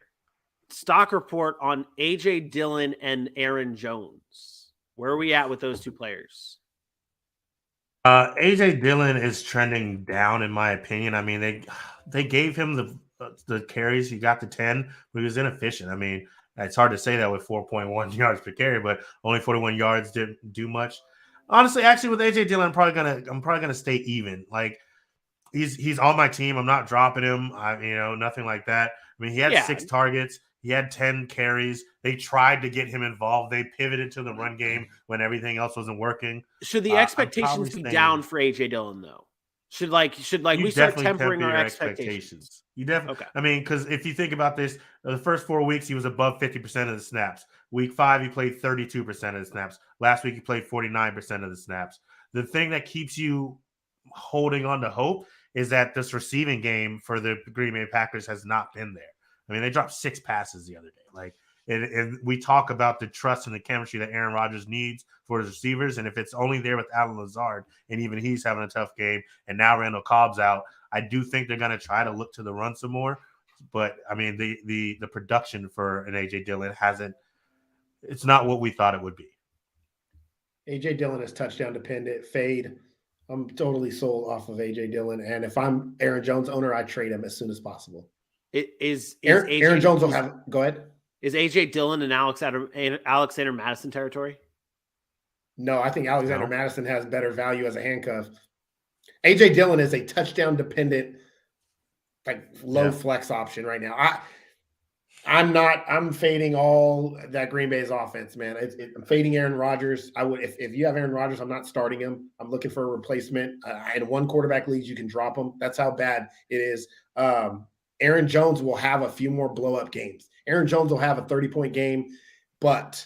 Stock report on AJ Dillon and Aaron Jones. Where are we at with those 2 players? AJ Dillon is trending down, in my opinion. I mean, they gave him the carries. He got to 10, but he was inefficient. I mean, it's hard to say that with 4.1 yards per carry, but only 41 yards didn't do much. Honestly, actually, with AJ Dillon, I'm probably gonna stay even. Like, he's on my team. I'm not dropping him. Nothing like that. I mean, he had 6 targets. He had 10 carries. They tried to get him involved. They pivoted to the run game when everything else wasn't working. Should the expectations be down for AJ Dillon, though? Should we start tempering our expectations? You definitely. Okay. I mean, because if you think about this, the first 4 weeks he was above 50% of the snaps. Week 5 he played 32% of the snaps. Last week he played 49% of the snaps. The thing that keeps you holding on to hope is that this receiving game for the Green Bay Packers has not been there. I mean, they dropped 6 passes the other day. Like, and we talk about the trust and the chemistry that Aaron Rodgers needs for his receivers, and if it's only there with Allen Lazard, and even he's having a tough game, and now Randall Cobb's out, I do think they're going to try to look to the run some more. But I mean, the production for an AJ Dillon it's not what we thought it would be. AJ Dillon is touchdown dependent. Fade. I'm totally sold off of AJ Dillon, and if I'm Aaron Jones owner, I trade him as soon as possible. Aaron Jones will have. Go ahead. Is AJ Dillon in Alexander Madison territory? No, I think Alexander Madison has better value as a handcuff. AJ Dillon is a touchdown dependent, like low flex option right now. I'm fading all that Green Bay's offense, man. I'm fading Aaron Rodgers. I would if you have Aaron Rodgers, I'm not starting him. I'm looking for a replacement. In 1 quarterback leagues, you can drop him. That's how bad it is. Aaron Jones will have a few more blow-up games. Aaron Jones will have a 30-point game, but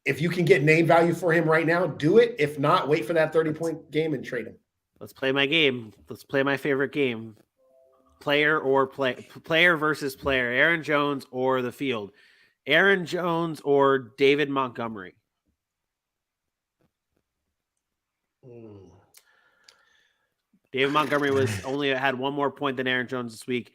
if you can get name value for him right now, do it. If not, wait for that 30-point game and trade him. Let's play my game. Let's play my favorite game. Player versus player. Aaron Jones or the field. Aaron Jones or David Montgomery. David Montgomery had 1 more point than Aaron Jones this week.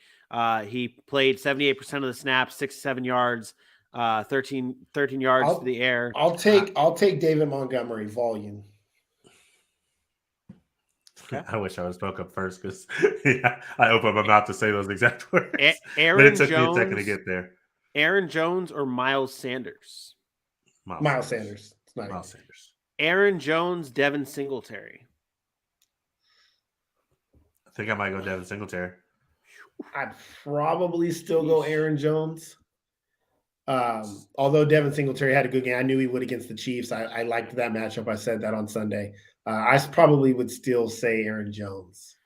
He played 78% of the snaps, 67 yards, 13 yards to the air. I'll take David Montgomery volume. I wish I spoke up first because I opened my mouth to say those exact words. But it took me a second to get there. Aaron Jones or Miles Sanders? Miles Sanders. It's not Miles Sanders. Aaron Jones, Devin Singletary. I think I might go Devin Singletary. I'd probably still go Aaron Jones. Although Devin Singletary had a good game, I knew he would against the Chiefs. I liked that matchup. I said that on Sunday. I probably would still say Aaron Jones.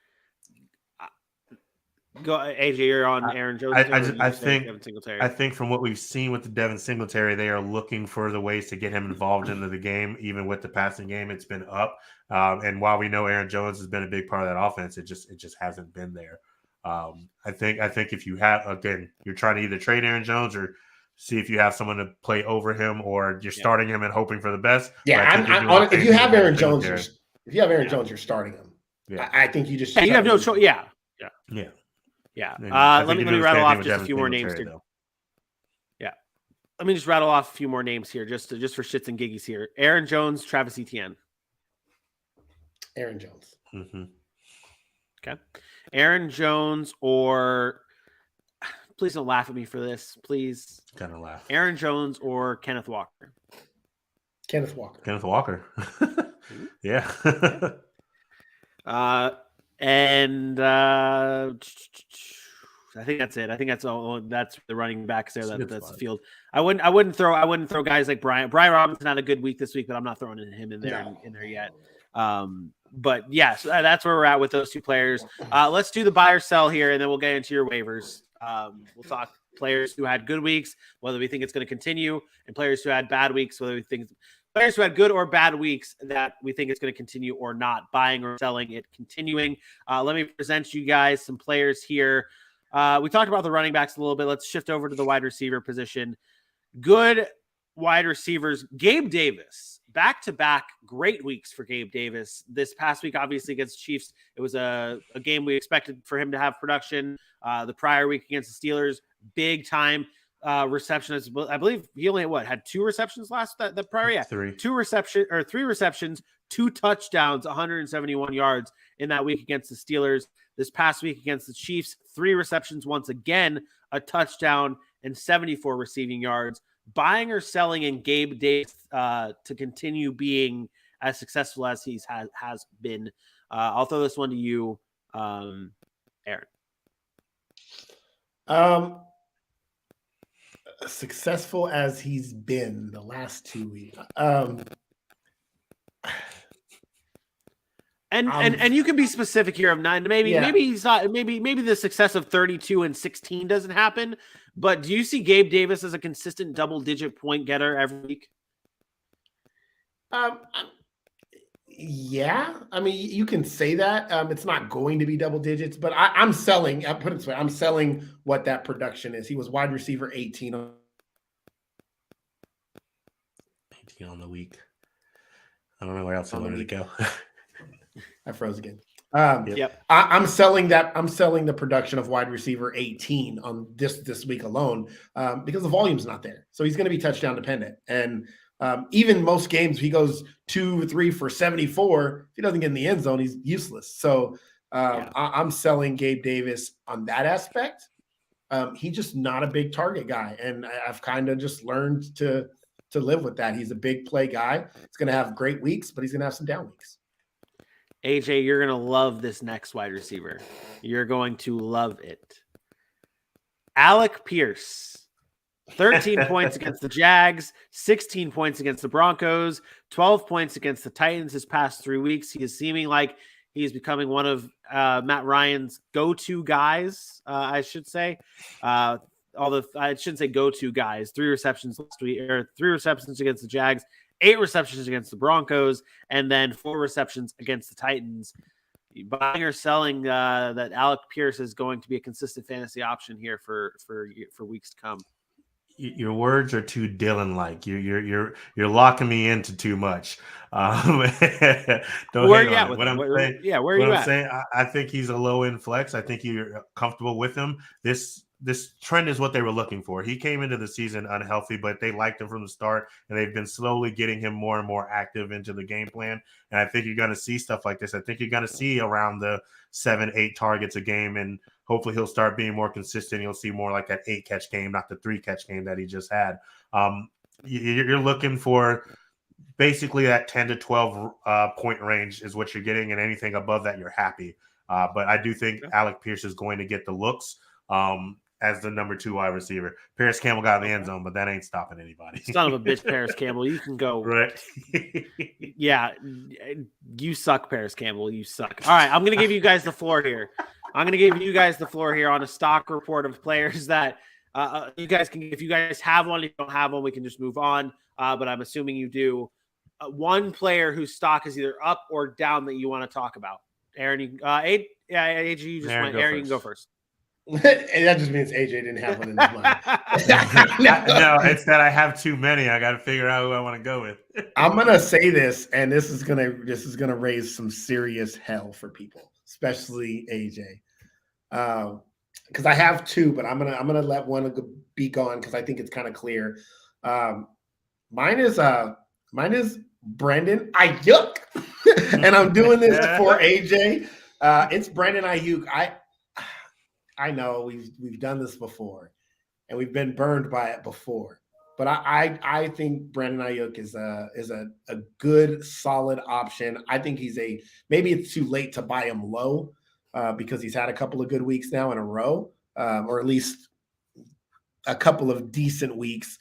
Go, AJ. You're on Aaron Jones. I think from what we've seen with the Devin Singletary, they are looking for the ways to get him involved into the game. Even with the passing game, it's been up. And while we know Aaron Jones has been a big part of that offense, it just hasn't been there. I think if you have, again, you're trying to either trade Aaron Jones or see if you have someone to play over him or you're starting him and hoping for the best. Yeah, if you have Aaron Jones, you're starting him. Yeah. I think you just you have no choice. Yeah. Let me rattle off just a few more names here. Yeah. Let me just rattle off a few more names here just for shits and giggies here. Aaron Jones, Travis Etienne. Aaron Jones. Mm-hmm. Okay. Aaron Jones or please don't laugh at me for this. Please. Gonna laugh. Aaron Jones or Kenneth Walker. Kenneth Walker. Yeah. I think that's it. I think that's all. That's the running backs there. That's the field. I wouldn't throw guys like Brian Robinson had a good week this week, but I'm not throwing him in there yet. But yes, that's where we're at with those two players. Let's do the buy or sell here, and then we'll get into your waivers. We'll talk players who had good weeks, whether we think it's going to continue, and players who had bad weeks, whether we think players who had good or bad weeks that we think it's going to continue or not, buying or selling it continuing. Let me present you guys some players here. We talked about the running backs a little bit. Let's shift over to the wide receiver position. Good wide receivers. Gabe Davis, back-to-back great weeks for Gabe Davis. This past week, obviously, against the Chiefs, it was a game we expected for him to have production. The prior week against the Steelers, big-time reception. I believe he only had 2 receptions that prior? Yeah, 3 receptions, 2 touchdowns, 171 yards in that week against the Steelers. This past week against the Chiefs, 3 receptions, once again, a touchdown and 74 receiving yards. Buying or selling in Gabe Davis to continue being as successful as he has been. I'll throw this one to you, Aaron. Successful as he's been the last 2 weeks. And you can be specific here of 9. Maybe he's not. Maybe the success of 32 and 16 doesn't happen. But do you see Gabe Davis as a consistent double-digit point getter every week? Yeah. I mean, you can say that. It's not going to be double digits, but I'm selling. I put it this way: I'm selling what that production is. He was wide receiver 18 on the week. I don't know where else I wanted to go. I froze again. Yep. I'm selling that. I'm selling the production of wide receiver 18 on this week alone because the volume's not there. So he's going to be touchdown dependent. And even most games, if he goes 2 or 3 for 74, if he doesn't get in the end zone, he's useless. So I'm selling Gabe Davis on that aspect. He's just not a big target guy. And I've kind of just learned to live with that. He's a big play guy. He's going to have great weeks, but he's going to have some down weeks. AJ, you're going to love this next wide receiver. You're going to love it. Alec Pierce, 13 points against the Jags, 16 points against the Broncos, 12 points against the Titans his past 3 weeks. He is seeming like he is becoming one of Matt Ryan's go-to guys, I should say. Although I shouldn't say go-to guys. 3 receptions last week, or 3 receptions against the Jags, 8 receptions against the Broncos, and then 4 receptions against the Titans. Buying or selling that Alec Pierce is going to be a consistent fantasy option here for weeks to come. Your words are too Dylan-like. You're locking me into too much. Don't hang on. What I'm saying, I think he's a low-end flex. I think you're comfortable with him. This trend is what they were looking for. He came into the season unhealthy, but they liked him from the start, and they've been slowly getting him more and more active into the game plan. And I think you're going to see stuff like this. I think you're going to see around the 7-8 targets a game, and hopefully he'll start being more consistent. You'll see more like that 8-catch game, not the 3-catch game that he just had. You're looking for basically that 10 to 12 point range is what you're getting, and anything above that, you're happy. But I do think Alec Pierce is going to get the looks as the number 2 wide receiver. Paris Campbell got in the end zone, but that ain't stopping anybody. Son of a bitch, Paris Campbell. You can go. Right. Yeah. You suck, Paris Campbell. You suck. All right. I'm going to give you guys the floor here. On a stock report of players that you guys can, if you guys have one, if you don't have one, we can just move on. But I'm assuming you do. One player whose stock is either up or down that you want to talk about. Aaron, AJ, you just went. Aaron, you can go first. And that just means AJ didn't have one in his mind. No, it's that I have too many. I got to figure out who I want to go with. I'm gonna say this, and this is gonna raise some serious hell for people, especially AJ. Because I have two, but I'm gonna let one be gone because I think it's kind of clear. Mine is Brandon Ayuk, and I'm doing this for AJ. It's Brandon Ayuk. I know we've done this before, and we've been burned by it before. But I think Brandon Ayuk is a good, solid option. I think maybe it's too late to buy him low because he's had a couple of good weeks now in a row, or at least a couple of decent weeks.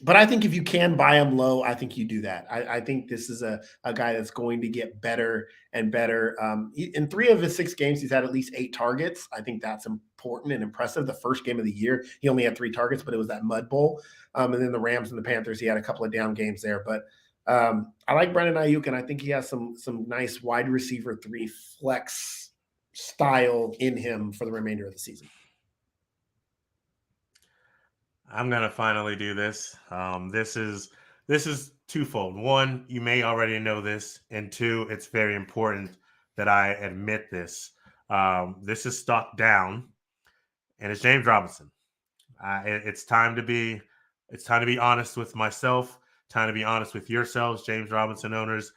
But I think if you can buy him low, I think you do that. I think this is a guy that's going to get better and better. In 3 of his 6 games, he's had at least 8 targets. I think that's important and impressive. The first game of the year, he only had 3 targets, but it was that Mud Bowl. And then the Rams and the Panthers, he had a couple of down games there. But I like Brandon Ayuk, and I think he has some nice wide receiver 3 flex style in him for the remainder of the season. I'm gonna finally do this. This is twofold. One, you may already know this, and 2, it's very important that I admit this. This is stock down, and it's James Robinson. It's time to be honest with myself. Time to be honest with yourselves, James Robinson owners.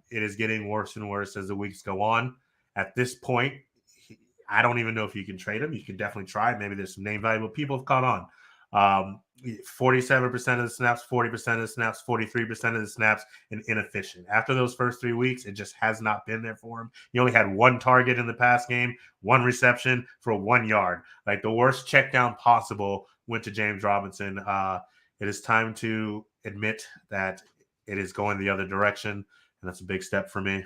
It is getting worse and worse as the weeks go on. At this point, I don't even know if you can trade him. You can definitely try. Maybe there's some name valuable people have caught on. 47% of the snaps, 40% of the snaps, 43% of the snaps, and inefficient. After those first 3 weeks, it just has not been there for him. He only had 1 target in the past game, 1 reception for 1 yard. Like the worst check down possible went to James Robinson. It is time to admit that it is going the other direction, and that's a big step for me.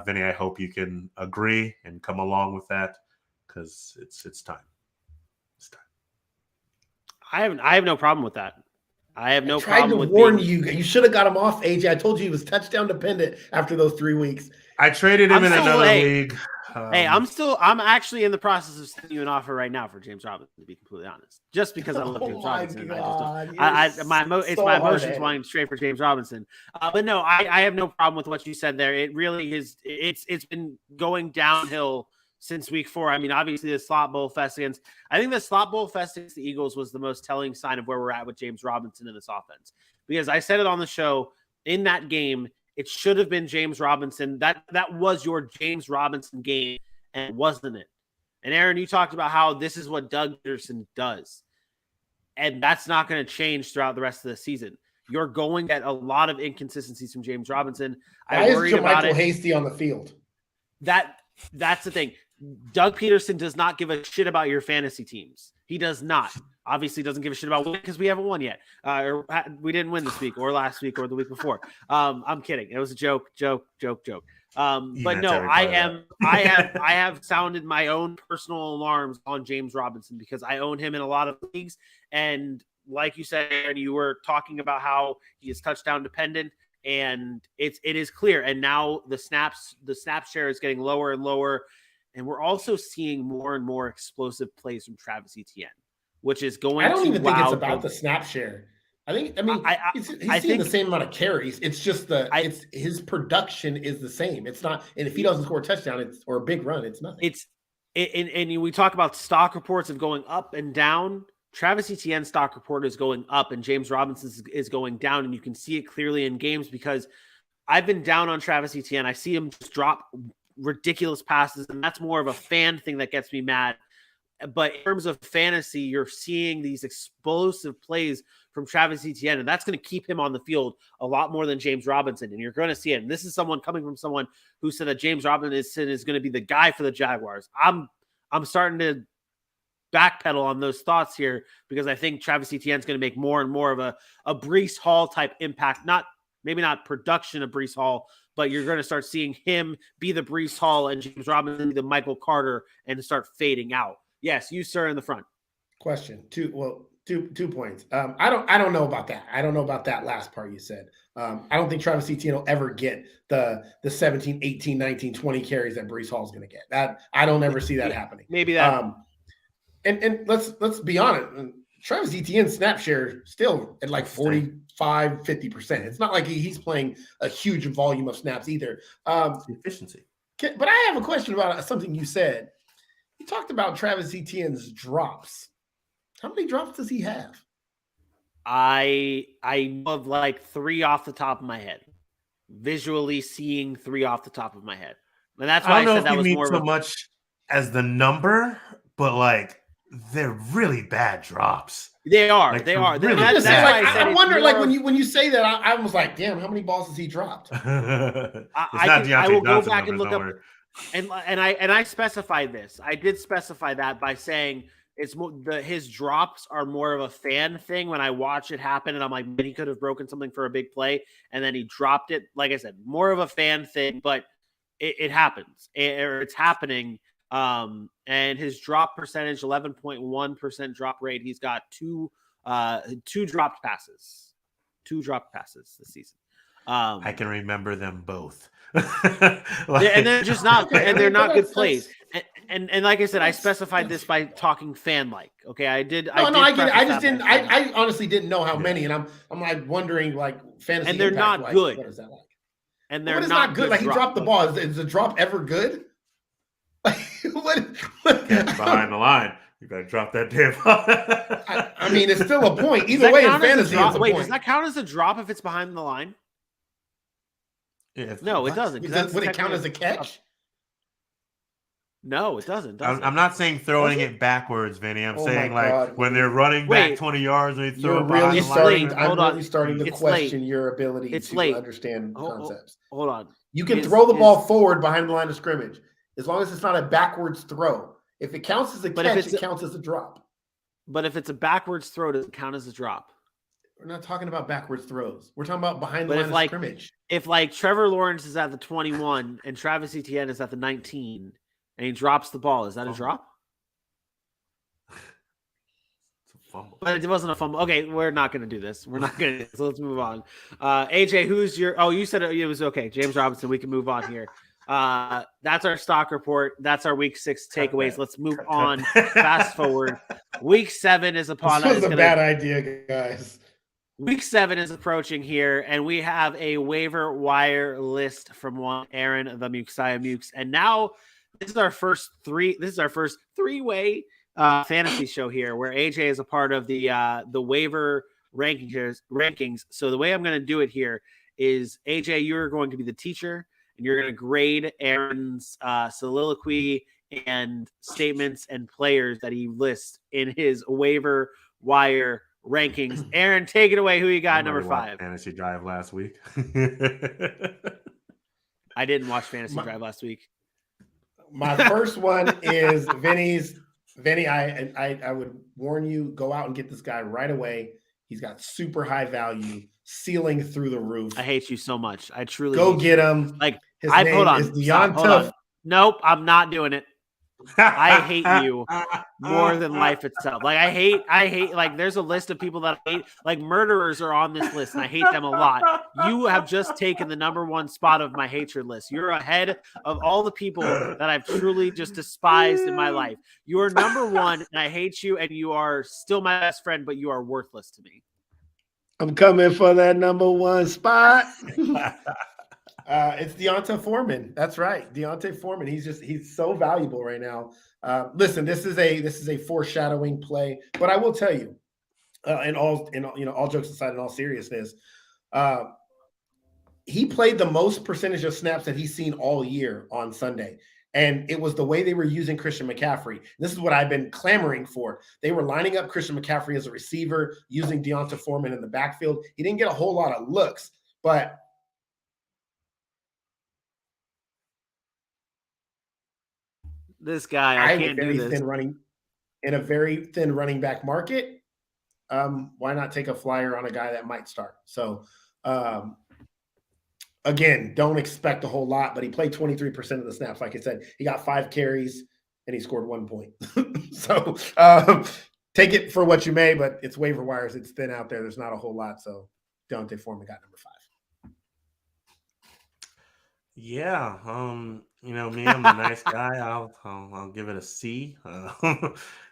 Vinny, I hope you can agree and come along with that because it's time. It's time. I have no problem with that. I have no problem with warn you. You should have got him off, AJ. I told you he was touchdown dependent after those 3 weeks. I traded him in another league. I'm actually in the process of sending you an offer right now for James Robinson, to be completely honest. Just because I love James Robinson. It's my emotions wanting to trade for James Robinson. But no, I have no problem with what you said there. It really is. It's been going downhill since week 4. I mean, obviously the slot bowl fest against the Eagles was the most telling sign of where we're at with James Robinson in this offense. Because I said it on the show, in that game, it should have been James Robinson. That was your James Robinson game, and wasn't it? And Aaron, you talked about how this is what Doug Peterson does. And that's not going to change throughout the rest of the season. You're going to get a lot of inconsistencies from James Robinson. Why is Michael Hasty on the field? That's the thing. Doug Peterson does not give a shit about your fantasy teams. He does not. Obviously doesn't give a shit about winning because we haven't won yet. Or we didn't win this week or last week or the week before. I'm kidding. It was a joke. But no, I have sounded my own personal alarms on James Robinson because I own him in a lot of leagues. And like you said, Aaron, you were talking about how he is touchdown dependent. And it is clear. And now the snap share is getting lower and lower. And we're also seeing more and more explosive plays from Travis Etienne, which is going. I don't even think it's about the snap share. He's seeing the same amount of carries. It's just his production is the same. It's not, and if he doesn't score a touchdown, or a big run, it's nothing. And we talk about stock reports of going up and down. Travis Etienne's stock report is going up, and James Robinson's is going down, and you can see it clearly in games because I've been down on Travis Etienne. I see him just drop ridiculous passes, and that's more of a fan thing that gets me mad. But in terms of fantasy, you're seeing these explosive plays from Travis Etienne, and that's going to keep him on the field a lot more than James Robinson, and you're going to see it. And this is coming from someone who said that James Robinson is going to be the guy for the Jaguars. I'm starting to backpedal on those thoughts here because I think Travis Etienne is going to make more and more of a Breece Hall type impact, maybe not production of Breece Hall, but you're going to start seeing him be the Breece Hall and James Robinson be the Michael Carter and start fading out. Yes, you, sir, in the front. Question 2. Well, Two points. I don't know about that. I don't know about that last part you said. I don't think Travis Etienne will ever get the 17, 18, 19, 20 carries that Breece Hall's going to get. That I don't ever see that happening. Maybe that. And let's be honest. Travis Etienne's snap share still at like 45, 50%. It's not like he's playing a huge volume of snaps either. Efficiency. But I have a question about something you said. You talked about Travis Etienne's drops. How many drops does he have? I know of like 3 off the top of my head. Visually seeing 3 off the top of my head. And that's why I said that was more so much as the number, but like they're really bad drops. They are. Like, they are. Really that's why I wonder, like when you say that, I was like, damn, how many balls has he dropped? I will go back and look up. And I specified this. I did specify that by saying it's more, his drops are more of a fan thing. When I watch it happen, and I'm like, man, he could have broken something for a big play, and then he dropped it. Like I said, more of a fan thing, but it happens, or it's happening. And his drop percentage, 11.1% drop rate. He's got two dropped passes this season. I can remember them both. And they're just not, and they're not good plays. And like I said, I specified this by talking fan like. Okay, I did. I get it. I just didn't. I honestly didn't know how many, and I'm like wondering like fantasy. And they're impact, not good. What is that like? And they're not good. Like he dropped the ball. Is the drop ever good? What? Behind the line, you gotta drop that damn ball. I mean, it's still a point. Either way, in fantasy, it's a point. Does that count as a drop if it's behind the line? No, it doesn't. Would it count as a catch? No, it doesn't. I'm not saying throwing it backwards, Vinny. I'm saying like when they're running back 20 yards and they throw it behind the line. I'm really starting to question your ability to understand concepts. Hold on. You can throw the ball forward behind the line of scrimmage as long as it's not a backwards throw. If it counts as a catch, it counts as a drop. But if it's a backwards throw, does it count as a drop? We're not talking about backwards throws. We're talking about behind the line of scrimmage. If like Trevor Lawrence is at the 21 and Travis Etienne is at the 19 and he drops the ball, is that a drop? It's a fumble. But it wasn't a fumble. Okay, we're not going to do this. We're not going to. So let's move on. AJ, who's your? Oh, you said it was okay. James Robinson. We can move on here. That's our stock report. That's our week 6 takeaways. Let's move on. Fast forward. Week 7 is upon us. This was a bad idea, guys. Week 7 is approaching here, and we have a waiver wire list from one Aaron the Muxiah Mukes. And now this is our first three-way fantasy show here, where AJ is a part of the waiver rankings. So the way I'm going to do it here is, AJ, you're going to be the teacher, and you're going to grade Aaron's soliloquy and statements and players that he lists in his waiver wire rankings. Aaron, take it away. Who you got number 5? Fantasy Drive last week. I didn't watch Fantasy Drive last week. My first one is Vinny's. Vinny, I would warn you, go out and get this guy right away. He's got super high value, ceiling through the roof. I hate you so much. I truly go get him. Like, his name is Deonta. Nope, I'm not doing it. I hate you more than life itself. Like I hate like there's a list of people that I hate. Like murderers are on this list and I hate them a lot. You have just taken the number 1 spot of my hatred list. You're ahead of all the people that I've truly just despised in my life. You're number 1 and I hate you, and you are still my best friend, but you are worthless to me. I'm coming for that number 1 spot. It's Deonta Foreman. That's right, Deonta Foreman. He's so valuable right now. Listen, this is a foreshadowing play, but I will tell you, all jokes aside, in all seriousness, he played the most percentage of snaps that he's seen all year on Sunday, and it was the way they were using Christian McCaffrey. This is what I've been clamoring for. They were lining up Christian McCaffrey as a receiver, using Deonta Foreman in the backfield. He didn't get a whole lot of looks, but this guy, I can't do this. In a very thin running back market, why not take a flyer on a guy that might start? So, again, don't expect a whole lot, but he played 23% of the snaps. Like I said, he got 5 carries and he scored 1 point. So, take it for what you may, but it's waiver wires. It's thin out there. There's not a whole lot. So Deontay Foreman got number 5. Yeah, me, I'm the nice guy. I'll give it a C.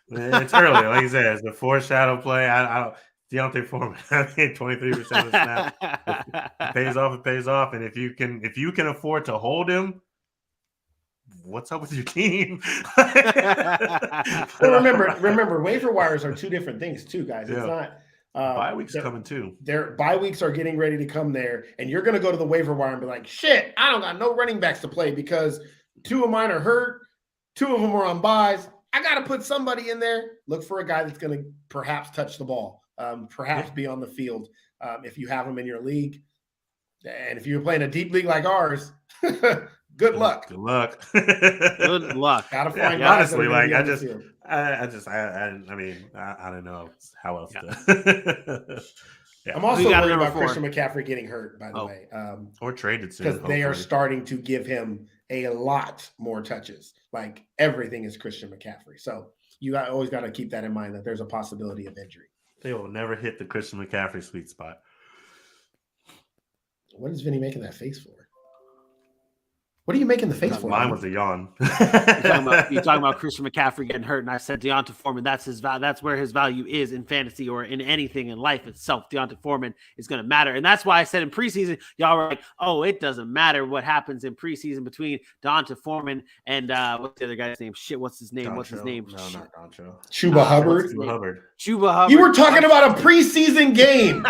It's early, like you said, it's the foreshadow play. I Deontay Foreman, I think 23% of the snaps. It pays off. It pays off. And if you can afford to hold him, what's up with your team? Well, remember, waiver wires are two different things too, guys. It's not. Bye week's coming too. Their bye weeks are getting ready to come there, and you're going to go to the waiver wire and be like, shit, I don't got no running backs to play because 2 of mine are hurt. 2 of them are on buys. I got to put somebody in there. Look for a guy that's going to perhaps touch the ball, perhaps be on the field if you have him in your league. And if you're playing a deep league like ours, good luck. Good luck. Good luck. Gotta find honestly, like I don't know how else to. Yeah. I'm also worried about Christian McCaffrey getting hurt, by the way. Or traded soon. Because they are starting to give him a lot more touches. Like everything is Christian McCaffrey. So you always got to keep that in mind that there's a possibility of injury. They will never hit the Christian McCaffrey sweet spot. What is Vinny making that face for? What are you making the face for? Mine was a yawn. You're talking about Christian McCaffrey getting hurt, and I said Deontay Foreman. That's where his value is in fantasy or in anything in life itself. Deontay Foreman is going to matter, and that's why I said in preseason, y'all were like, "Oh, it doesn't matter what happens in preseason between Deontay Foreman and what's the other guy's name? Shit, what's his name? Doncho. What's his name? No, not Doncho. Chuba Hubbard. Chuba Hubbard. You were talking about a preseason game.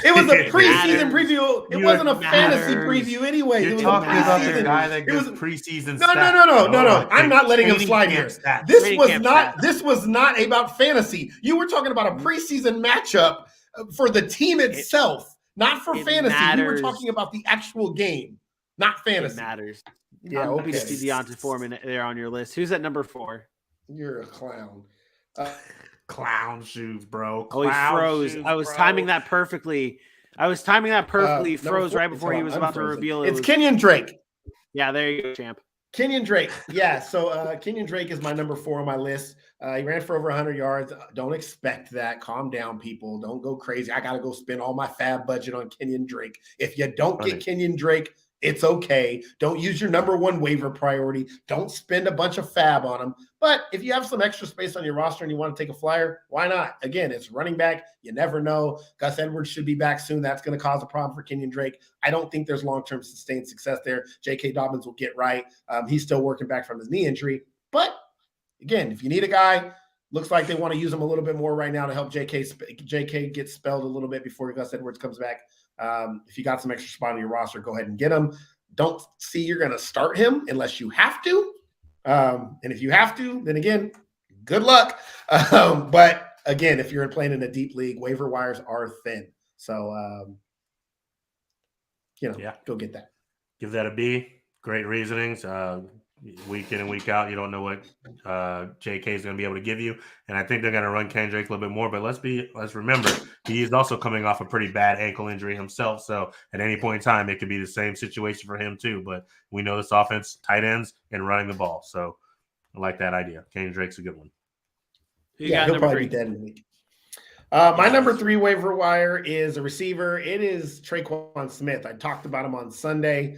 It was a preseason preview. It wasn't a fantasy preview anyway. You're talking about the guy that gives preseason stats. No. I'm not letting him slide here. This was not about fantasy. You were talking about a preseason matchup for the team itself, not for fantasy. Matters. We were talking about the actual game, not fantasy. It matters. Yeah, I'm happy to see Deontay Foreman there on your list. Who's at number 4? You're a clown. Clown shoes, bro. He froze. I was timing that perfectly. He froze right before he was about to reveal it. It's Kenyon Drake. Yeah, there you go, champ. Kenyon Drake. Yeah, so Kenyon Drake is my number 4 on my list. He ran for over 100 yards. Don't expect that. Calm down, people. Don't go crazy. I got to go spend all my fab budget on Kenyon Drake. If you don't get Kenyon Drake, it's okay. Don't use your number 1 waiver priority. Don't spend a bunch of fab on him. But if you have some extra space on your roster and you want to take a flyer, why not? Again, it's running back. You never know. Gus Edwards should be back soon. That's going to cause a problem for Kenyon Drake. I don't think there's long-term sustained success there. J.K. Dobbins will get right. He's still working back from his knee injury. But, again, if you need a guy, looks like they want to use him a little bit more right now to help J.K. get spelled a little bit before Gus Edwards comes back. If you got some extra spot on your roster, go ahead and get him. Don't see you're going to start him unless you have to. And if you have to, then again, good luck. But again, if you're playing in a deep league, waiver wires are thin. So, go get that. Give that a B. Great reasonings. Week in and week out, you don't know what JK is going to be able to give you, and I think they're going to run Ken Drake a little bit more. But let's remember, he is also coming off a pretty bad ankle injury himself. So at any point in time, it could be the same situation for him too. But we know this offense, tight ends and running the ball. So I like that idea. Ken Drake's a good one. He'll probably be dead in a week. My number 3 waiver wire is a receiver. It is Traquan Smith. I talked about him on Sunday.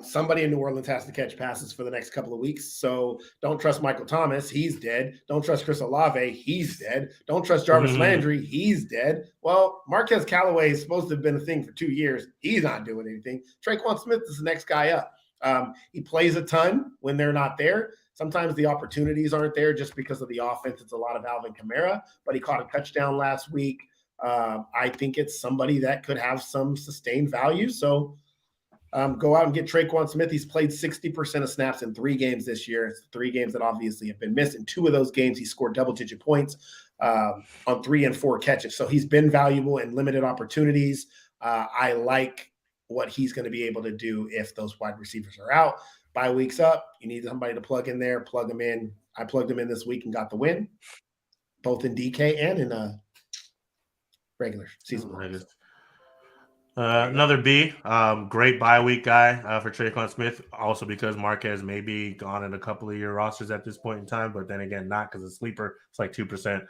Somebody in New Orleans has to catch passes for the next couple of weeks. So don't trust Michael Thomas. He's dead. Don't trust Chris Olave. He's dead. Don't trust Jarvis Landry. He's dead. Well, Marquez Callaway is supposed to have been a thing for 2 years. He's not doing anything. Traquan Smith is the next guy up. He plays a ton when they're not there. Sometimes the opportunities aren't there just because of the offense. It's a lot of Alvin Kamara, but he caught a touchdown last week. I think it's somebody that could have some sustained value. So go out and get Traquan Smith. He's played 60% of snaps in 3 games this year. It's 3 games that obviously have been missed. In 2 of those games, he scored double-digit points on 3 and 4 catches. So he's been valuable in limited opportunities. I like what he's going to be able to do if those wide receivers are out. Bye week's up. You need somebody to plug in there. Plug him in. I plugged him in this week and got the win, both in DK and in regular season. Another B. Great bye week guy for Traquan Smith. Also because Marquez may be gone in a couple of your rosters at this point in time, but then again, not because of sleeper. It's like 2%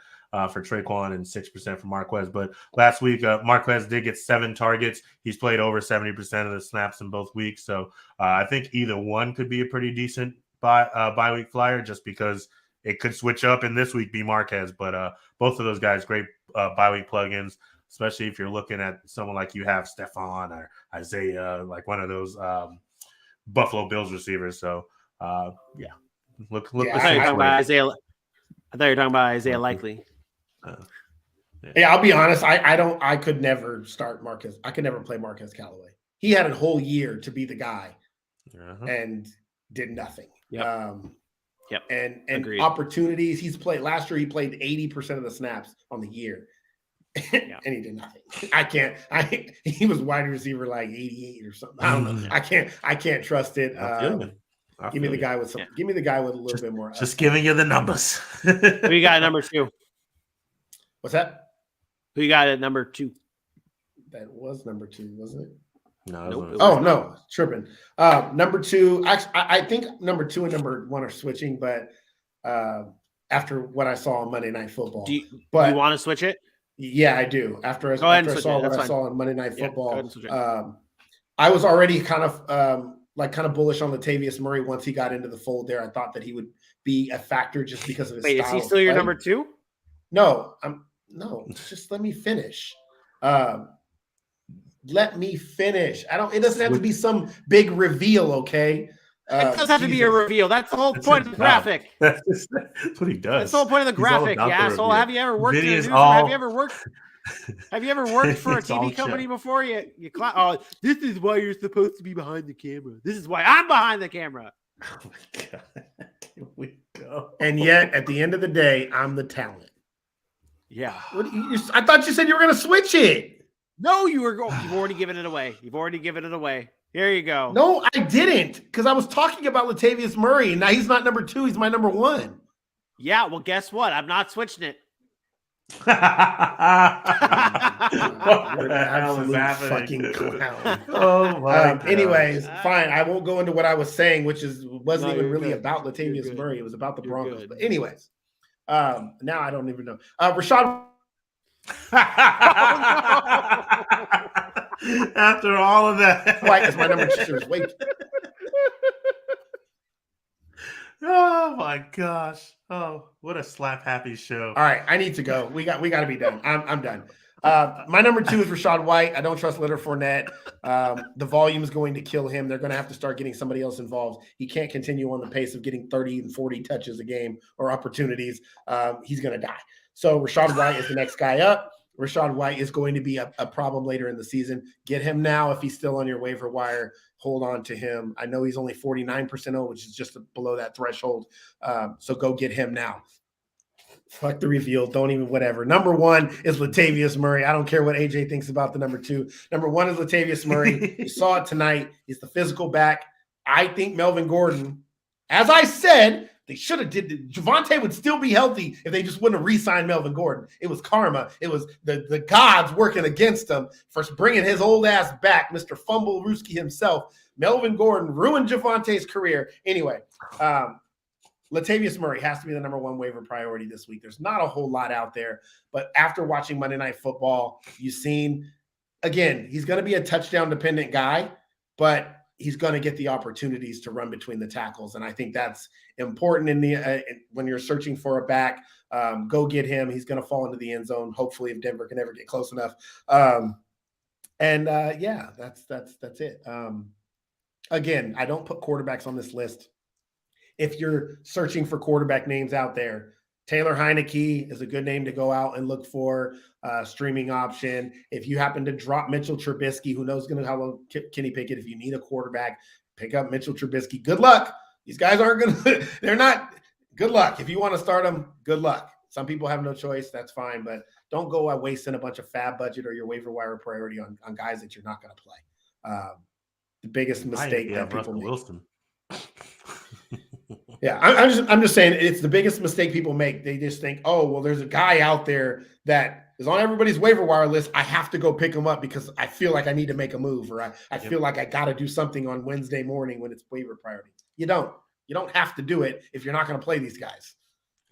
for Traquan and 6% for Marquez. But last week, Marquez did get 7 targets. He's played over 70% of the snaps in both weeks. So I think either one could be a pretty decent bye week flyer, just because it could switch up and this week be Marquez. But both of those guys, great bye week plugins, especially if you're looking at someone like you have Stephon or Isaiah, like one of those Buffalo Bills receivers. So, yeah, look. I thought you were talking about Isaiah. I thought you were talking about Isaiah Likely. Yeah, I'll be honest. I could never start Marquez. I could never play Marquez Callaway. He had a whole year to be the guy, and did nothing. Yep. And Agreed. Opportunities he's played last year. He played 80% of the snaps on the year. And he did nothing. He was wide receiver like 88 or something. I don't know. I can't trust it. Give me the guy with some. Give me the guy with a little bit more. Just giving you the numbers. Who you got at number 2? What's that? Who you got at number 2? That was number 2, wasn't it? No. Nope. No, tripping. Number 2. I think number 2 and number 1 are switching, but after what I saw on Monday Night Football, do you want to switch it? Yeah, I do. After I saw what I saw on Monday Night Football, I was already kind of bullish on Latavius Murray once he got into the fold there. I thought that he would be a factor just because of his style. Wait, is he still your number 2? No, just let me finish. Let me finish. It doesn't have to be some big reveal, okay? It does have to be a reveal. That's the whole point of the graphic. That's what he does. That's the whole point of the graphic, you asshole. Have you ever worked in a newsroom? Have you ever worked for a TV company before? This is why you're supposed to be behind the camera. This is why I'm behind the camera. Oh my God. Here we go. And yet, at the end of the day, I'm the talent. Yeah. I thought you said you were going to switch it. No, you've already given it away. Here you go. No, I didn't, because I was talking about Latavius Murray, and now he's not number 2. He's my number 1. Yeah, well, guess what? I'm not switching it. What an absolute fucking clown. Oh my God. Anyways, fine. I won't go into what I was saying, which wasn't even really about Latavius Murray. It was about the Broncos. Good. But anyways, now I don't even know. Rashad. After all of that, White is my number 2. Wait. Oh my gosh! Oh, what a slap happy show! All right, I need to go. We got to be done. I'm done. My number 2 is Rashad White. I don't trust Leonard Fournette. The volume is going to kill him. They're going to have to start getting somebody else involved. He can't continue on the pace of getting 30 and 40 touches a game or opportunities. He's going to die. So Rashad White is the next guy up. Rashad White is going to be a problem later in the season. Get him now if he's still on your waiver wire. Hold on to him. I know he's only 49% owned, which is just below that threshold. So go get him now. Fuck the reveal. Don't even whatever. Number 1 is Latavius Murray. I don't care what AJ thinks about the number 2. Number 1 is Latavius Murray. You saw it tonight. He's the physical back. I think Melvin Gordon, as I said, they should have did. Javonte would still be healthy if they just wouldn't have re-signed Melvin Gordon. It was karma. It was the gods working against him for bringing his old ass back, Mr. Fumble Rooski himself. Melvin Gordon ruined Javonte's career. Anyway, Latavius Murray has to be the number 1 waiver priority this week. There's not a whole lot out there, but after watching Monday Night Football, you've seen, again, he's going to be a touchdown-dependent guy, but he's going to get the opportunities to run between the tackles. And I think that's important when you're searching for a back. Go get him. He's going to fall into the end zone, hopefully, if Denver can ever get close enough. That's it. Again, I don't put quarterbacks on this list. If you're searching for quarterback names out there, Taylor Heineke is a good name to go out and look for streaming option. If you happen to drop Mitchell Trubisky, who knows how long Kenny Pickett, if you need a quarterback, pick up Mitchell Trubisky. Good luck. These guys aren't going to – they're not – good luck. If you want to start them, good luck. Some people have no choice. That's fine. But don't go wasting a bunch of fab budget or your waiver wire priority on guys that you're not going to play. The biggest mistake that people make. Wilson. Yeah, I'm just saying it's the biggest mistake people make. They just think, oh, well, there's a guy out there that is on everybody's waiver wire list. I have to go pick him up because I feel like I need to make a move, or I feel like I got to do something on Wednesday morning when it's waiver priority. You don't have to do it if you're not going to play these guys.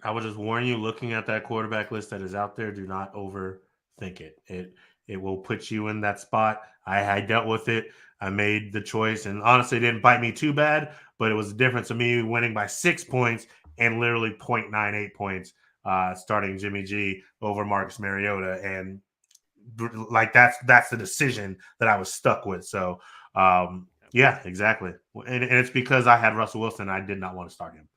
I would just warn you, looking at that quarterback list that is out there, do not overthink it. It will put you in that spot. I dealt with it. I made the choice, and honestly, it didn't bite me too bad, but it was the difference of me winning by 6 points and literally 0.98 points starting Jimmy G over Marcus Mariota. And like that's the decision that I was stuck with. So, yeah, exactly. And it's because I had Russell Wilson. I did not want to start him.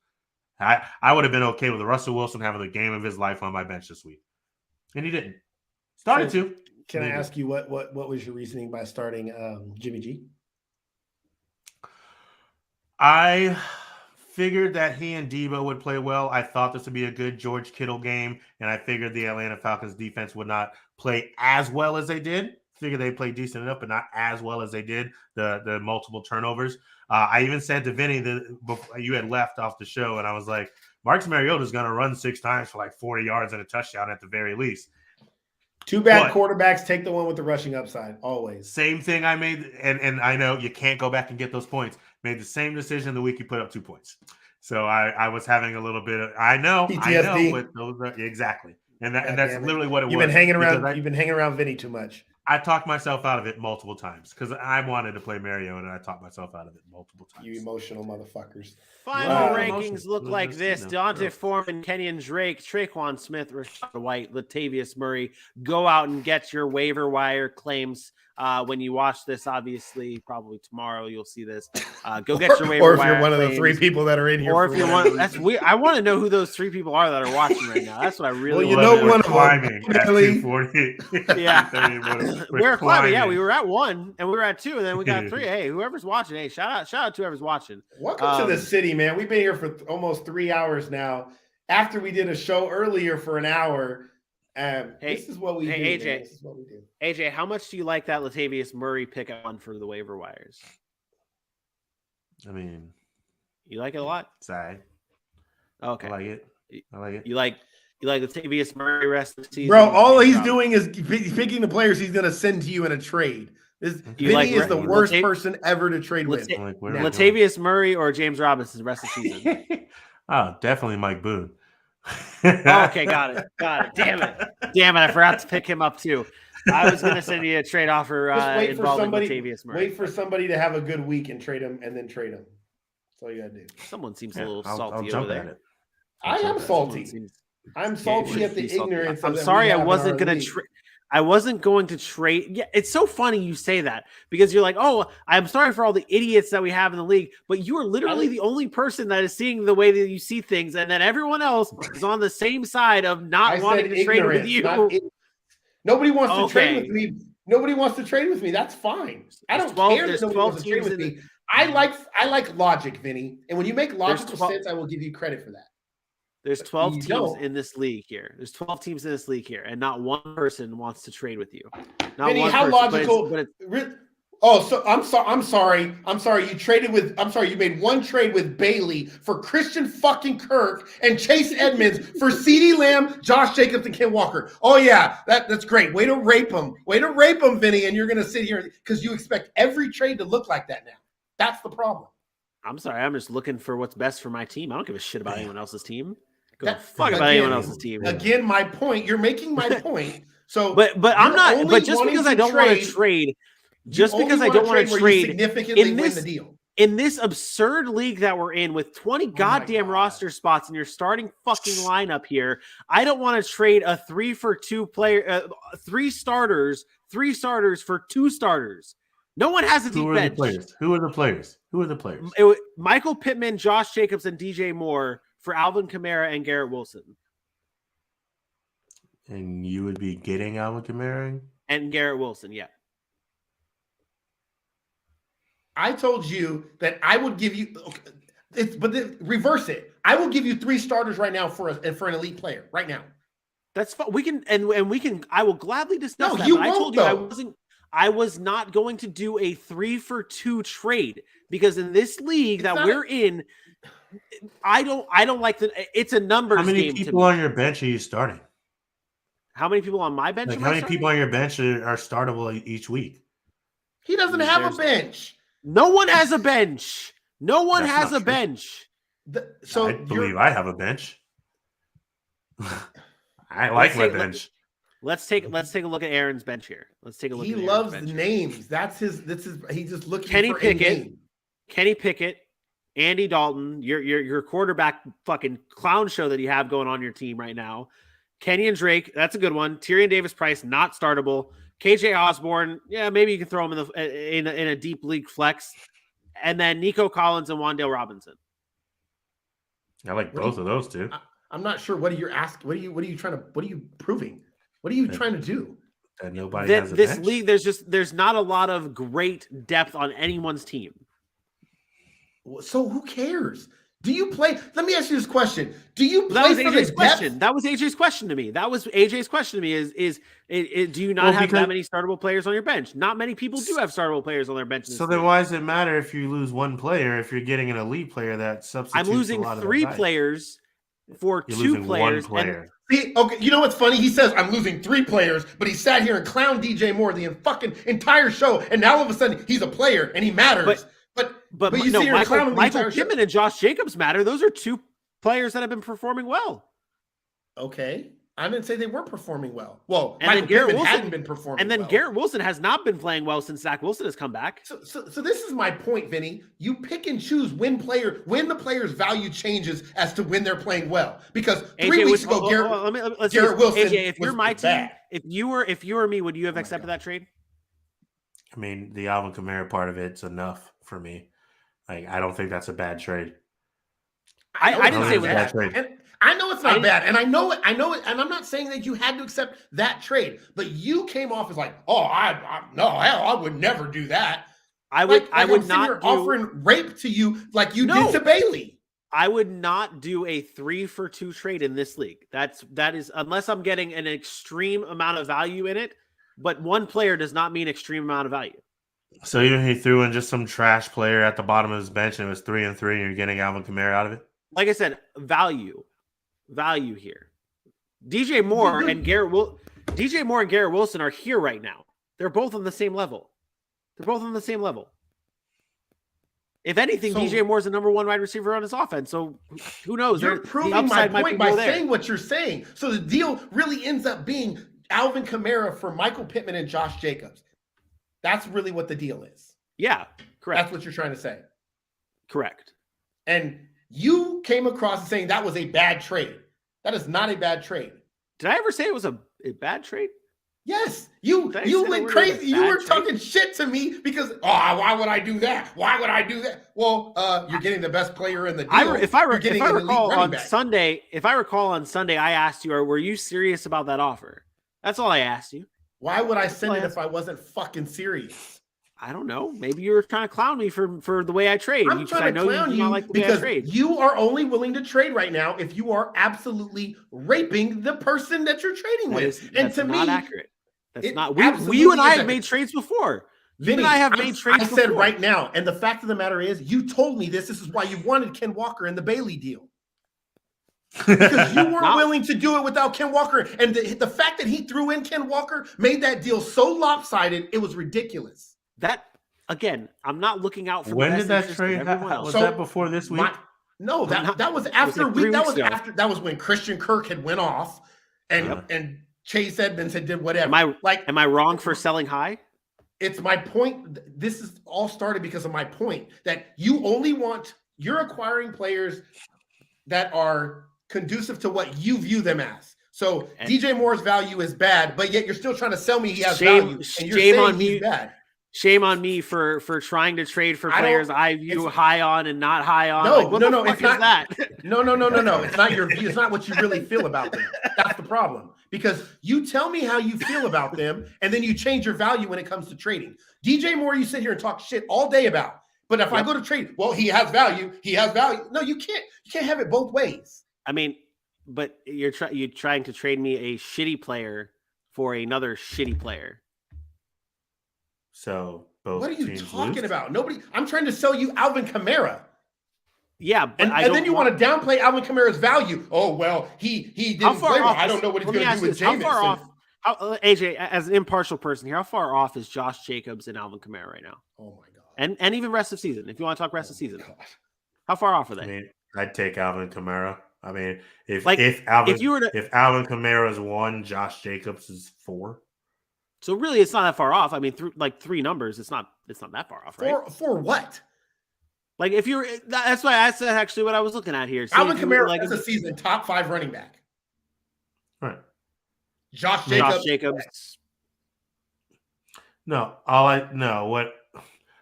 I would have been okay with Russell Wilson having the game of his life on my bench this week, and he didn't. Started to. Can I ask you what was your reasoning by starting Jimmy G? I figured that he and Debo would play well. I thought this would be a good George Kittle game, and I figured the Atlanta Falcons defense would not play as well as they did. Figured they played decent enough, but not as well as they did. The multiple turnovers. I even said to Vinny that before you had left off the show, and I was like, Marcus Mariota is going to run 6 times for like 40 yards and a touchdown at the very least. Two bad quarterbacks, take the one with the rushing upside, always. Same thing I made, and I know you can't go back and get those points. Made the same decision the week you put up 2 points. So I was having a little bit of PTSD. But those exactly. And that's literally what it was. You've been hanging around Vinny too much. I talked myself out of it multiple times because I wanted to play Mario, and I talked myself out of it multiple times. You emotional motherfuckers. Final rankings look like this. Deontay Foreman, Kenyon Drake, Traquan Smith, Rashad White, Latavius Murray. Go out and get your waiver wire claims. When you watch this, obviously, probably tomorrow, you'll see this. Go get your waiver wire. Or if you're one of the 3 people that are in here. Or if you're one, that's weird. I want to know who those 3 people are that are watching right now. That's what I really want. Well, you know one of climbing at 240. Yeah. We're climbing. Yeah, we were at 1 and we were at 2 and then we got 3. Hey, whoever's watching, hey, shout out to whoever's watching. Welcome to the city, man. We've been here for almost 3 hours now. After we did a show earlier for an hour. This is what we do. AJ, man. This is what we do. AJ, how much do you like that Latavius Murray pick at 1 for the waiver wires? I mean, you like it a lot? Sorry. Okay. I like it. You like Latavius Murray rest of the season? Bro, all he's doing is picking the players he's going to send to you in a trade. Vinny is the worst person ever to trade with. Latavius Murray or James Robinson rest of the season? Oh, definitely Mike Boone. Okay, got it. Damn it! I forgot to pick him up too. I was going to send you a trade offer involving Latavius Murray. Wait for somebody to have a good week and trade him, and then trade him. That's all you got to do. Someone seems a little salty I'll jump over there. at it. I am salty. I'm salty at the ignorance. I'm sorry, I wasn't going to trade. I wasn't going to trade. Yeah, it's so funny you say that because you're like, oh, I'm sorry for all the idiots that we have in the league, but you are literally the only person that is seeing the way that you see things, and then everyone else is on the same side of not wanting to trade with you. Nobody wants to trade with me. Nobody wants to trade with me. That's fine. I don't care that nobody wants to trade with me. I like logic, Vinny, and when you make logical sense, I will give you credit for that. There's 12 teams in this league here. And not one person wants to trade with you. Not Vinny, one how person, logical? I'm sorry. You made one trade with Bailey for Christian fucking Kirk and Chase Edmonds for CeeDee Lamb, Josh Jacobs, and Ken Walker. Oh yeah, that's great. Way to rape him, Vinny. And you're gonna sit here because you expect every trade to look like that now. That's the problem. I'm sorry. I'm just looking for what's best for my team. I don't give a shit about anyone else's team. Fuck about anyone else's team. Again, my point. You're making my point. So, but I'm not. But just because I don't want to trade, significantly win the deal. In this absurd league that we're in with 20 goddamn roster spots in your starting fucking lineup here, I don't want to trade a 3-for-2 player, 3 starters for 2 starters. No one has a deep bench. Who are the players? Michael Pittman, Josh Jacobs, and DJ Moore for Alvin Kamara and Garrett Wilson. And you would be getting Alvin Kamara? And Garrett Wilson, yeah. I told you that I would give you reverse it. I will give you 3 starters right now for an elite player right now. That's fine. We can I will gladly discuss that. You but won't, I told you I was not going to do a 3-for-2 trade because in this league we're in, I don't like it's a numbers game. How many people on your bench are you starting? How many people on my bench? Like, how many people on your bench are startable each week? He doesn't have a bench. No one has a bench. No one That's has not a true. bench. So I believe I have a bench. I like my bench. Let's take a look at Aaron's bench here. Let's take a look. He at loves bench. names. That's his. He's just looking Kenny for Pickett, a name. Kenny Pickett, Andy Dalton, your quarterback fucking clown show that you have going on your team right now. Kenyon Drake, that's a good one. Tyrion Davis-Price, not startable. KJ Osborne, yeah, maybe you can throw him in a deep league flex. And then Nico Collins and Wan'Dale Robinson. I like both of those two. I'm not sure. What are you asking? What are you trying to? What are you proving? What are you trying to do? That nobody has a this bench? league, there's not a lot of great depth on anyone's team. So who cares? Do you play? Let me ask you this question. Do you play That was for AJ's the question. depth? That was AJ's question to me. That was AJ's question to me is do you not have that many startable players on your bench? Not many people do have startable players on their bench. So then why does it matter if you lose one player if you're getting an elite player that substitutes? I'm losing 3 players for you're 2 losing players. One player. See, okay, you know what's funny? He says I'm losing 3 players, but he sat here and clowned DJ Moore the fucking entire show, and now all of a sudden he's a player and he matters. But you see Michael Pittman and Josh Jacobs matter. Those are 2 players that have been performing well. Okay. I didn't say they weren't performing well. Well, and Michael Garrett Pittman Wilson hadn't been performing and then well. Garrett Wilson has not been playing well since Zach Wilson has come back. So this is my point, Vinny. You pick and choose when the player's value changes as to when they're playing well. Because 3 weeks ago, Garrett Wilson AJ, if you're my team, bad. if you were me, would you have accepted that trade? I mean, the Alvin Kamara part of it's enough for me. Like, I don't think that's a bad trade. I didn't say it was bad. bad trade. And I know it's not bad, and I know it, and I'm not saying that you had to accept that trade, but you came off as like, oh, I would never do that. I would not offering rape to you like you did to Bailey. I would not do a 3-for-2 trade in this league. That is unless I'm getting an extreme amount of value in it, but one player does not mean extreme amount of value. So even he threw in just some trash player at the bottom of his bench and it was 3-3 and you're getting Alvin Kamara out of it? Like I said, value here. DJ Moore and Garrett Wilson are here right now. They're both on the same level. If anything, DJ Moore's the number 1 wide receiver on his offense. So who knows? You're proving my point by saying what you're saying. So the deal really ends up being Alvin Kamara for Michael Pittman and Josh Jacobs. That's really what the deal is. Yeah, correct. That's what you're trying to say. Correct. And you came across as saying that was a bad trade. That is not a bad trade. Did I ever say it was a bad trade? Yes. You went crazy. You were talking shit to me because, why would I do that? Why would I do that? Well, you're getting the best player in the deal. If I recall on Sunday, I asked you, were you serious about that offer? That's all I asked you. Why would I send it if I wasn't fucking serious? I don't know. Maybe you were trying to clown me for the way I trade. I'm trying to clown you because you are only willing to trade right now if you are absolutely raping the person that you're trading with. And to me, not accurate. That's not. You and I have made trades before. Vinny, you and I have made trades before. I said right now, and the fact of the matter is, you told me this. This is why you wanted Ken Walker in the Bailey deal. Because you weren't willing to do it without Ken Walker. And the fact that he threw in Ken Walker made that deal so lopsided, it was ridiculous. That, again, I'm not looking out for when did that trade happen? Was that before this week? No, that was after week. That was when Christian Kirk had went off and Chase Edmonds had did whatever. Am I wrong for selling high? It's my point. This is all started because of my point that you're acquiring players that are conducive to what you view them as. So DJ Moore's value is bad, but yet you're still trying to sell me he has value. And you're saying he's bad. Shame on me for trying to trade for players I view high on and not high on. No, it's not that. No. It's not your view. It's not what you really feel about them. That's the problem. Because you tell me how you feel about them, and then you change your value when it comes to trading. DJ Moore, you sit here and talk shit all day about. But if I go to trade, well, he has value. He has value. No, you can't. You can't have it both ways. I mean, but you're trying to trade me a shitty player for another shitty player. So both. What are you talking about? I'm trying to sell you Alvin Kamara. Yeah, but and then you want to downplay Alvin Kamara's value. Oh well, he didn't play well. I don't know what he's going to do with Jameis. How far off, AJ, as an impartial person here, how far off is Josh Jacobs and Alvin Kamara right now? Oh my god, and even rest of season. If you want to talk rest of season, how far off are they? I mean, I'd take Alvin Kamara. I mean, if Alvin Kamara is 1, Josh Jacobs is 4. So really, it's not that far off. I mean, through like 3 numbers, it's not that far off, right? For what? Like if you're, that's why that's actually what I was looking at here. Alvin Kamara is a season top 5 running back. Right. Josh Jacobs. No, what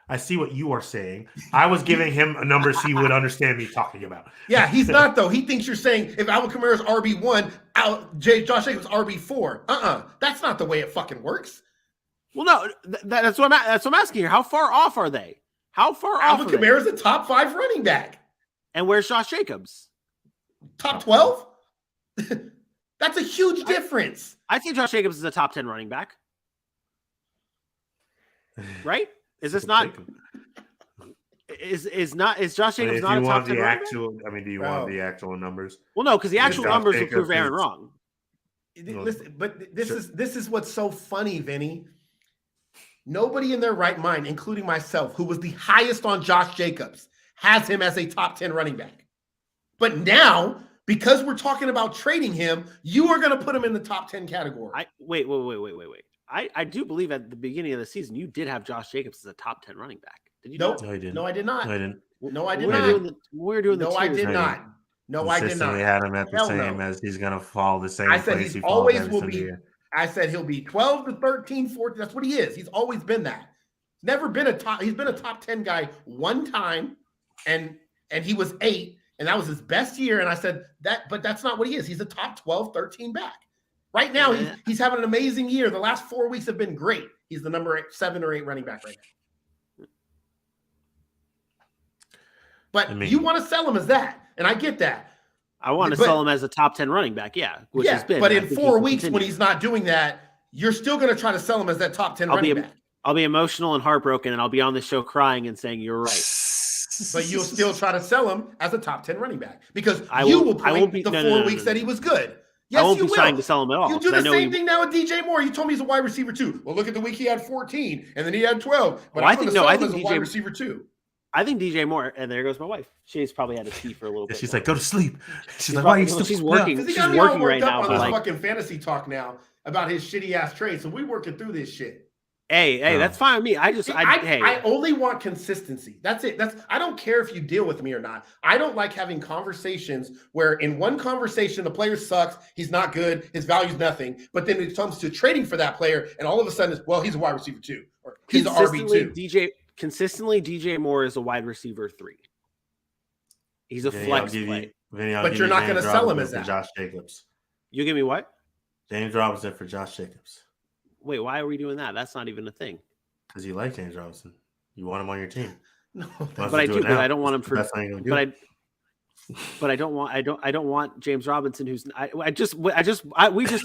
I see what you are saying. I was giving him numbers he would understand me talking about. Yeah, he's not though. He thinks you're saying if Alvin Kamara's RB1, Josh Jacobs RB4. That's not the way it fucking works. Well, no, that's what I'm asking here. How far off are they? How far off? Alvin Kamara's a top 5 running back. And where's Josh Jacobs? Top 12? That's a huge difference. I think Josh Jacobs is a top 10 running back. Right? Is this not? Is Josh Jacobs not a top 10 running back? I mean, do you want the actual numbers? Well, no, because the actual numbers will prove Aaron wrong. Listen, but this is what's so funny, Vinny. Nobody in their right mind, including myself, who was the highest on Josh Jacobs, has him as a top 10 running back. But now, because we're talking about trading him, you are going to put him in the top 10 category. Wait. I do believe at the beginning of the season, you did have Josh Jacobs as a top 10 running back. Did you? Nope. No, I didn't. No, I did not. No, I didn't. No, I did not. We were doing the No, I did not. No, I did not. We had him at the same as he's going to fall the same. I said place he always will be. I said he'll be 12 to 13, 14. That's what he is. He's always been that. Never been a top. He's been a top 10 guy one time, and he was 8, and that was his best year. And I said that, but that's not what he is. He's a top 12, 13 back. Right now, he's having an amazing year. The last 4 weeks have been great. He's the number 7 or 8 running back right now. But you want to sell him as that, and I get that. I want to sell him as a top 10 running back, which has been. But in 4 weeks, when he's not doing that, you're still going to try to sell him as that top 10 running back. I'll be emotional and heartbroken, and I'll be on the show crying and saying you're right. But you'll still try to sell him as a top 10 running back because you will point the 4 weeks that he was good. Yes, I won't be trying to sell him at all. You do the same thing now with DJ Moore. You told me he's a wide receiver too. Well, look at the week he had 14, and then he had 12. But I think he's a wide receiver too. I think DJ Moore, and there goes my wife. She's probably had to pee for a little bit. She's like, go to sleep. She's like, why are you still? She's working. She's working right now. On this fucking fantasy talk now about his shitty ass trade. So we working through this shit. Hey, that's fine with me. I only want consistency. That's it. I don't care if you deal with me or not. I don't like having conversations where in one conversation the player sucks, he's not good, his value's nothing. But then it comes to trading for that player, and all of a sudden it's he's a wide receiver 2 or he's an RB2. Consistently, DJ Moore is a wide receiver 3. He's a flex play. But you're not going to sell him as that. Josh Jacobs. You give me what? James Robinson for Josh Jacobs. Wait, why are we doing that? That's not even a thing. Because you like James Robinson. You want him on your team. No, but I do. But I don't want him for. But I don't want James Robinson. We just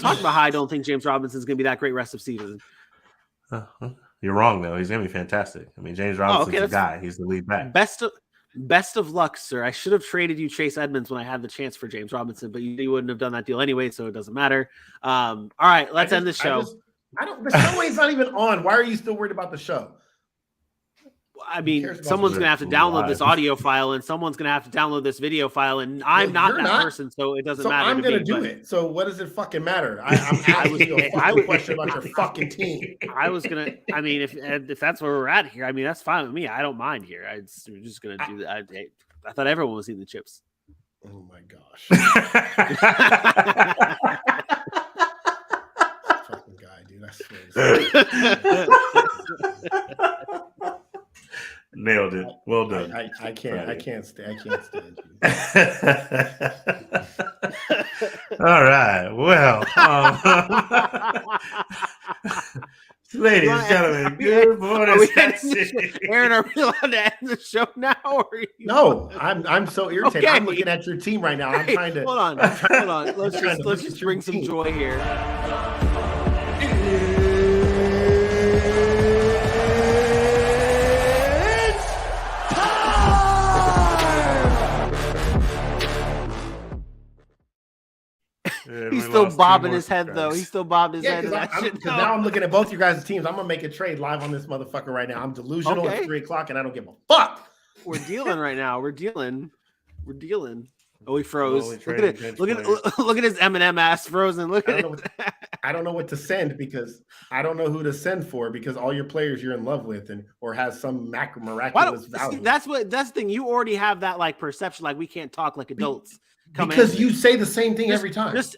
talked about how I don't think James Robinson's going to be that great rest of season. You're wrong though. He's going to be fantastic. I mean, James Robinson's the guy. He's the lead back. Best of luck, sir. I should have traded you Chase Edmonds when I had the chance for James Robinson, but you wouldn't have done that deal anyway, so it doesn't matter. All right, let's end the show. The show is not even on. Why are you still worried about the show? I mean, someone's going to have to download this audio file, and someone's going to have to download this video file, and I'm not that person, so it doesn't matter. I'm going to do it. So what does it fucking matter? I'm asking you a question about your fucking team. I was going to. I mean, if that's where we're at here, I mean, that's fine with me. I don't mind here. We're just going to do that. I thought everyone was eating the chips. Oh my gosh. Fucking guy, dude. I swear. Nailed it. Well done. I can't stand you. All right. Well, ladies and gentlemen, good morning. Aaron, are we allowed to end the show now? No, I'm so irritated. Okay. I'm looking at your team right now. I'm trying to hold on. Let's just bring some joy here. Yeah, He's we still lost two bobbing more his head, though. subscribers. He's still bobbing his Yeah, head. to that shit. because now I'm looking at both you guys' teams. I'm gonna make a trade live on this motherfucker right now. I'm delusional. Okay. It's 3:00 and I don't give a fuck. We're dealing right now. We're dealing. Oh, he froze. Slowly Look at trading it. bench Look at players. look at his Eminem ass frozen. Look at it. I don't know what to send because I don't know who to send for because all your players you're in love with and or has some Why miraculous don't, value. see, that's the thing. You already have that like perception, like we can't talk like adults. Because you say the same thing every time. Just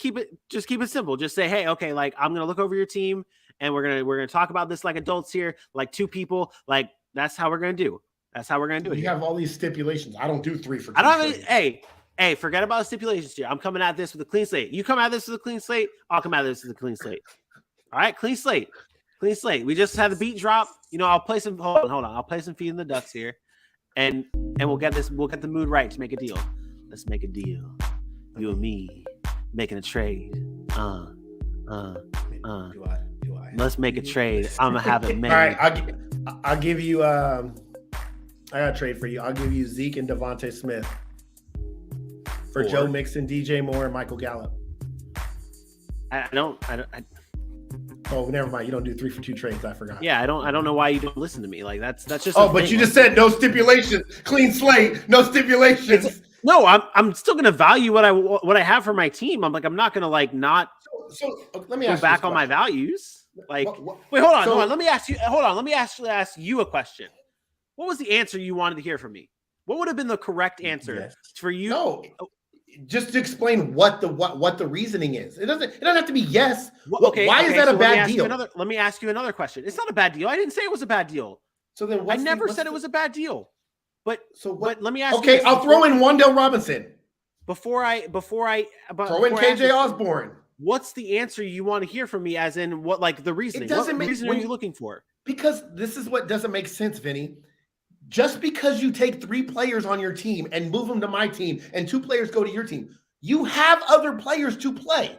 keep it simple. Just say, hey, okay, like I'm gonna look over your team and we're gonna talk about this like adults here, like two people. Like that's how we're gonna do. That's how we're gonna do it. You have all these stipulations. I don't do 3 for 2. I don't have any. Hey, forget about the stipulations here. I'm coming at this with a clean slate. You come at this with a clean slate. I'll come at this with a clean slate. All right, clean slate. Clean slate. We just had the beat drop. You know, I'll play some. Hold on. I'll play some Feeding the Ducks here, and we'll get this. We'll get the mood right to make a deal. Let's make a deal. You and me making a trade. Let's make a trade. I'm gonna have it made. All right, I'll give you. I got a trade for you. I'll give you Zeke and Devontae Smith for Joe Mixon, DJ Moore, and Michael Gallup. I don't. Oh, never mind. You don't do 3 for 2 trades. I forgot. Yeah, I don't know why you don't listen to me. Like that's just. Oh, but you just said no stipulations, clean slate, no stipulations. No, I'm still gonna value what I have for my team. I'm not gonna like not. So let me go ask back you on my values. Like, what, wait, hold on. so- Let me ask you. Hold on. Let me actually ask you a question. What was the answer you wanted to hear from me? What would have been the correct answer for you? No, just to explain what the reasoning is. It doesn't have to be yes. Okay. Why is that a bad deal? Let me ask you another question. It's not a bad deal. I didn't say it was a bad deal. So then, I never said it was a bad deal. But let me ask you. Okay, I'll throw in Wan'Dale Robinson. Before I throw in KJ Osborne. What's the answer you want to hear from me? As in what, like the reasoning? What reason are you looking for? Because this is what doesn't make sense, Vinny. Just because you take 3 players on your team and move them to my team, and 2 players go to your team, you have other players to play.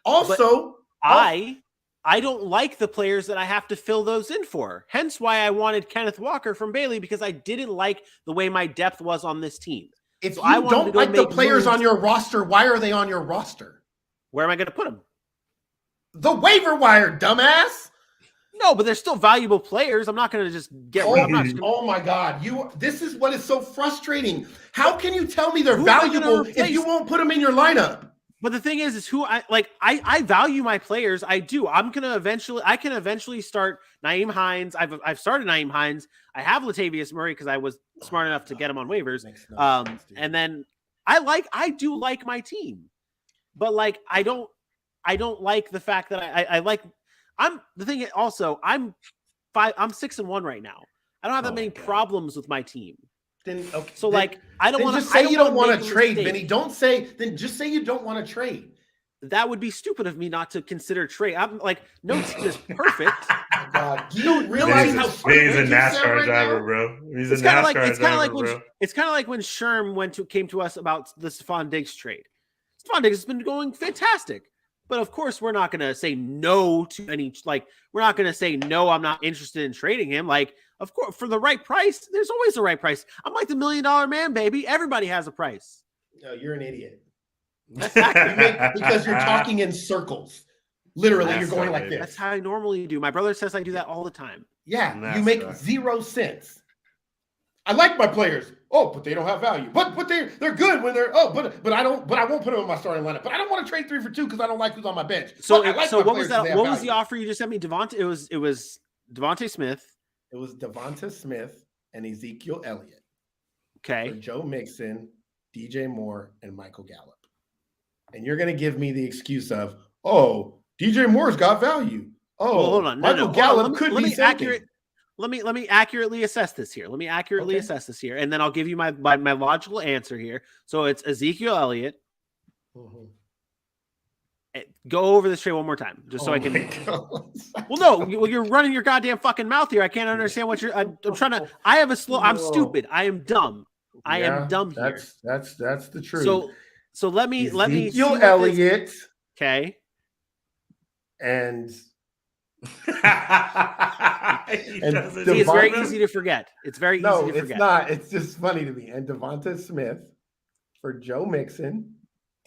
Also, I don't like the players that I have to fill those in for. Hence why I wanted Kenneth Walker from Bailey, because I didn't like the way my depth was on this team. If you don't like the players on your roster, why are they on your roster? Where am I going to put them? The waiver wire, dumbass. No, but they're still valuable players. I'm not going to just get rid of them. Oh my God. This is what is so frustrating. How can you tell me they're valuable if you won't put them in your lineup? But the thing is who I value my players. I do. I can eventually start Nyheim Hines. I've started Nyheim Hines. I have Latavius Murray because I was smart enough to get him on waivers. And then I do like my team, but like I don't like the fact that I like. The thing is also I'm 6-1 right now. I don't have that many problems with my team. Then okay. So like I don't want to say you don't want to trade, Vinny. Don't say then. Just say you don't want to trade. That would be stupid of me not to consider trade. I'm like, no team is perfect. God, do you realize how he's a NASCAR driver, bro? He's a NASCAR driver, bro. It's kind of like when Sherm came to us about the Stephon Diggs trade. Stephon Diggs has been going fantastic. But of course, we're not going to say no to any, like, we're not going to say, no, I'm not interested in trading him. Like, of course, for the right price, there's always a right price. I'm like the $1 million man, baby. Everybody has a price. No, you're an idiot. Because you're talking in circles. Literally, you're going like this. That's how I normally do. My brother says I do that all the time. Yeah, you make 0 sense. I like my players. Oh, but they don't have value. But they're good when they're but I won't put them in my starting lineup. But I don't want to trade 3 for 2 because I don't like who's on my bench. So what was that? What was the offer you just sent me? Devontae? It was Devontae Smith. It was Devonta Smith and Ezekiel Elliott. Okay. For Joe Mixon, DJ Moore, and Michael Gallup. And you're gonna give me the excuse of, DJ Moore's got value. Hold on. Michael Gallup could be accurate. Let me accurately assess this here. And then I'll give you my logical answer here. So it's Ezekiel Elliott. Mm-hmm. Go over this trade one more time, just so I can. You're running your goddamn fucking mouth here. I can't understand what you're. I'm trying to. I have a slow. I'm stupid. I am dumb. I am dumb here. That's the truth. So let me Ezekiel Elliott. Okay. And it's very easy to forget. It's very easy to forget. It's not. It's just funny to me. And Devonta Smith for Joe Mixon,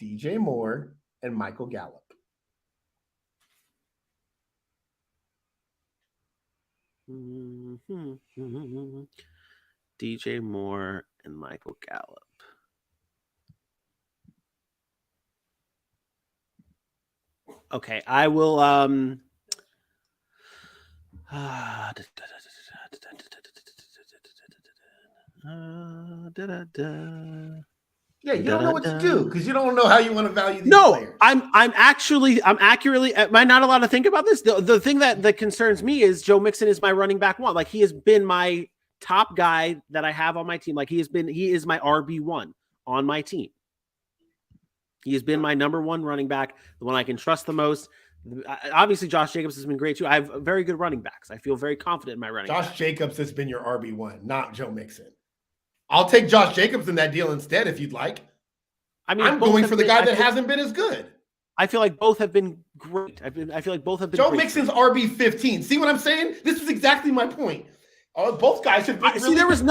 DJ Moore, and Michael Gallup. DJ Moore and Michael Gallup. Okay, I will Yeah, you don't know what to do because you don't know how you want to value these players. I'm accurately. Am I not allowed to think about this? The thing that concerns me is Joe Mixon is my running back one. Like, he has been my top guy that I have on my team. Like, he is my RB1 on my team. He has been my number one running back, the one I can trust the most. Obviously, Josh Jacobs has been great too. I have very good running backs. I feel very confident in my running Josh back. Jacobs has been your RB1, not Joe Mixon. I'll take Josh Jacobs in that deal instead if you'd like. I mean, I'm going for the guy that hasn't been as good. I feel like both have been great. I feel like both have been Joe great. Mixon's RB15. See what I'm saying? This is exactly my point. Both guys have been really see. There is good.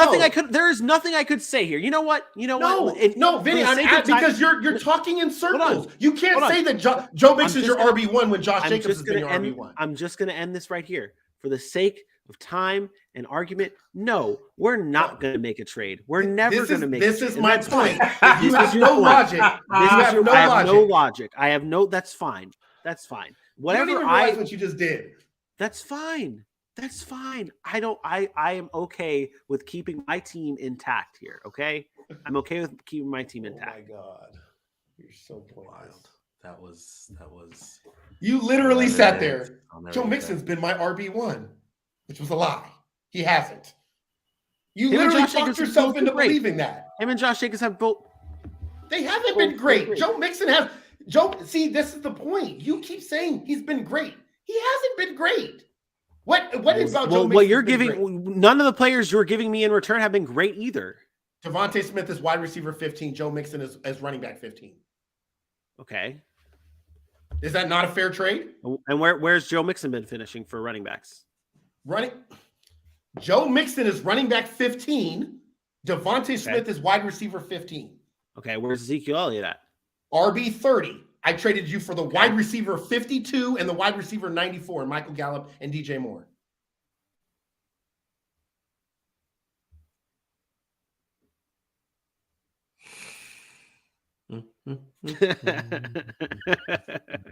nothing I could say here. You know what? No, Vinny, because you're talking in circles. You can't say that Joe Mixon's your RB1 when Josh Jacobs has been your RB1. I'm just going to end this right here. For the sake of time and argument, no, we're not going to make a trade. We're never going to make. This is my point. You have no logic. I have no logic. I have no. That's fine. That's fine. Whatever. You don't even realize what you just did. That's fine. That's fine. I am okay with keeping my team intact here. Okay, I'm okay with keeping my team intact. Oh my God, you're so wild. That was. You literally sat there. Joe Mixon's been my RB1, which was a lie. He hasn't. You literally talked yourself into believing that. Him and Josh Jacobs have both. They haven't been great. Joe Mixon has. See, this is the point. You keep saying he's been great. He hasn't been great. What is about Joe Mixon? Well, you're giving none of the players you're giving me in return have been great either. Devontae Smith is wide receiver 15. Joe Mixon is as running back 15. Okay. Is that not a fair trade? And where's Joe Mixon been finishing for running backs? Joe Mixon is running back 15. Devontae Smith is wide receiver 15. Okay, where's Ezekiel Elliott at? RB 30. I traded you for the wide receiver 52 and the wide receiver 94, Michael Gallup and DJ Moore.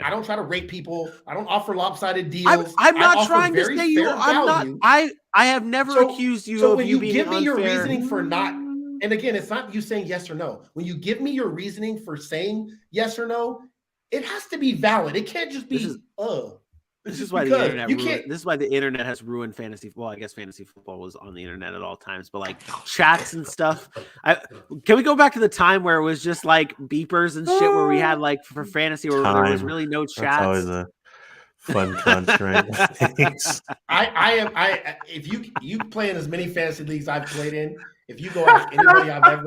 I don't try to rate people. I don't offer lopsided deals. I'm not trying to say you. I'm not. I have never accused you of you being unfair. So when you give me your reasoning for not, and again, it's not you saying yes or no. When you give me your reasoning for saying yes or no, it has to be valid. It can't just be This is why the internet. This is why the internet has ruined fantasy. Well, I guess fantasy football was on the internet at all times, but like chats and stuff. Can we go back to the time where it was just like beepers and shit, where we had like for fantasy, where there was really no chats. That's always a fun constraint. If you play in as many fantasy leagues I've played in, if you go ask anybody I've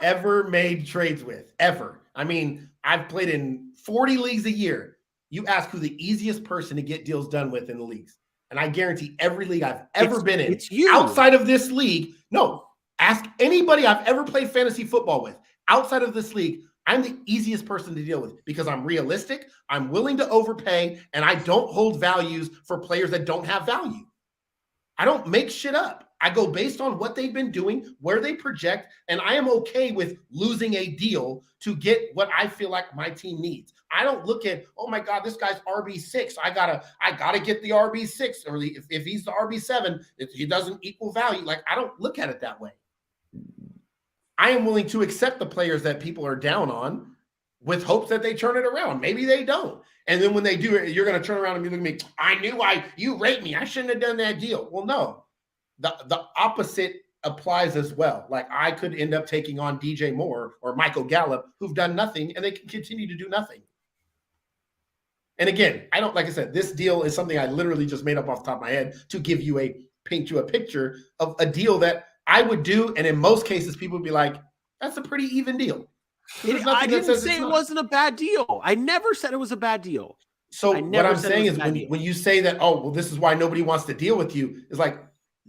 ever made trades with, ever. I mean, I've played in 40 leagues a year. You ask who the easiest person to get deals done with in the leagues. And I guarantee every league I've ever been in, it's you. Outside of this league, no, ask anybody I've ever played fantasy football with. Outside of this league, I'm the easiest person to deal with because I'm realistic, I'm willing to overpay, and I don't hold values for players that don't have value. I don't make shit up. I go based on what they've been doing, where they project, and I am okay with losing a deal to get what I feel like my team needs. I don't look at, oh my God, this guy's RB6. I gotta get the RB6, or if he's the RB7, he doesn't equal value. Like, I don't look at it that way. I am willing to accept the players that people are down on with hopes that they turn it around. Maybe they don't. And then when they do it, you're going to turn around and be looking at me, I knew you rate me. I shouldn't have done that deal. Well, no. The opposite applies as well. Like, I could end up taking on DJ Moore or Michael Gallup, who've done nothing, and they can continue to do nothing. And again, like I said, this deal is something I literally just made up off the top of my head to paint you a picture of a deal that I would do. And in most cases, people would be like, that's a pretty even deal. I didn't say it wasn't a bad deal. I never said it was a bad deal. So what I'm saying is when you say that, oh, well, this is why nobody wants to deal with you, it's like,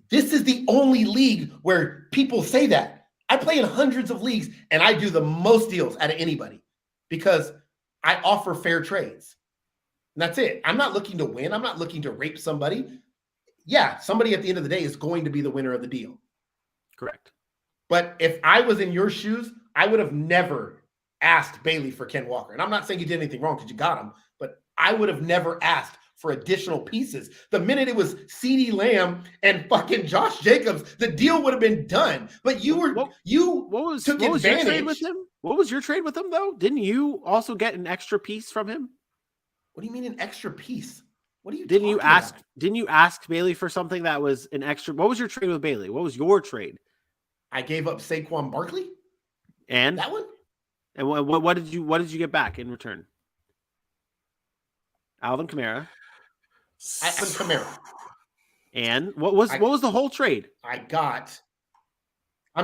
this is the only league where people say that. I play in hundreds of leagues and I do the most deals out of anybody. because I offer fair trades. And that's it. I'm not looking to win. I'm not looking to rape somebody. Yeah, somebody at the end of the day is going to be the winner of the deal. Correct. But if I was in your shoes, I would have never asked Bailey for Ken Walker. And I'm not saying you did anything wrong because you got him, but I would have never asked for additional pieces. The minute it was CeeDee Lamb and fucking Josh Jacobs, the deal would have been done. But you were took advantage. Your trade with him? What was your trade with him though? Didn't you also get an extra piece from him? What do you mean an extra piece? What are you Didn't you ask? About? Didn't you ask Bailey for something that was an extra? What was your trade with Bailey? What was your trade? I gave up Saquon Barkley. And that one? And what did you get back in return? Alvin Kamara. And what was the whole trade? I'm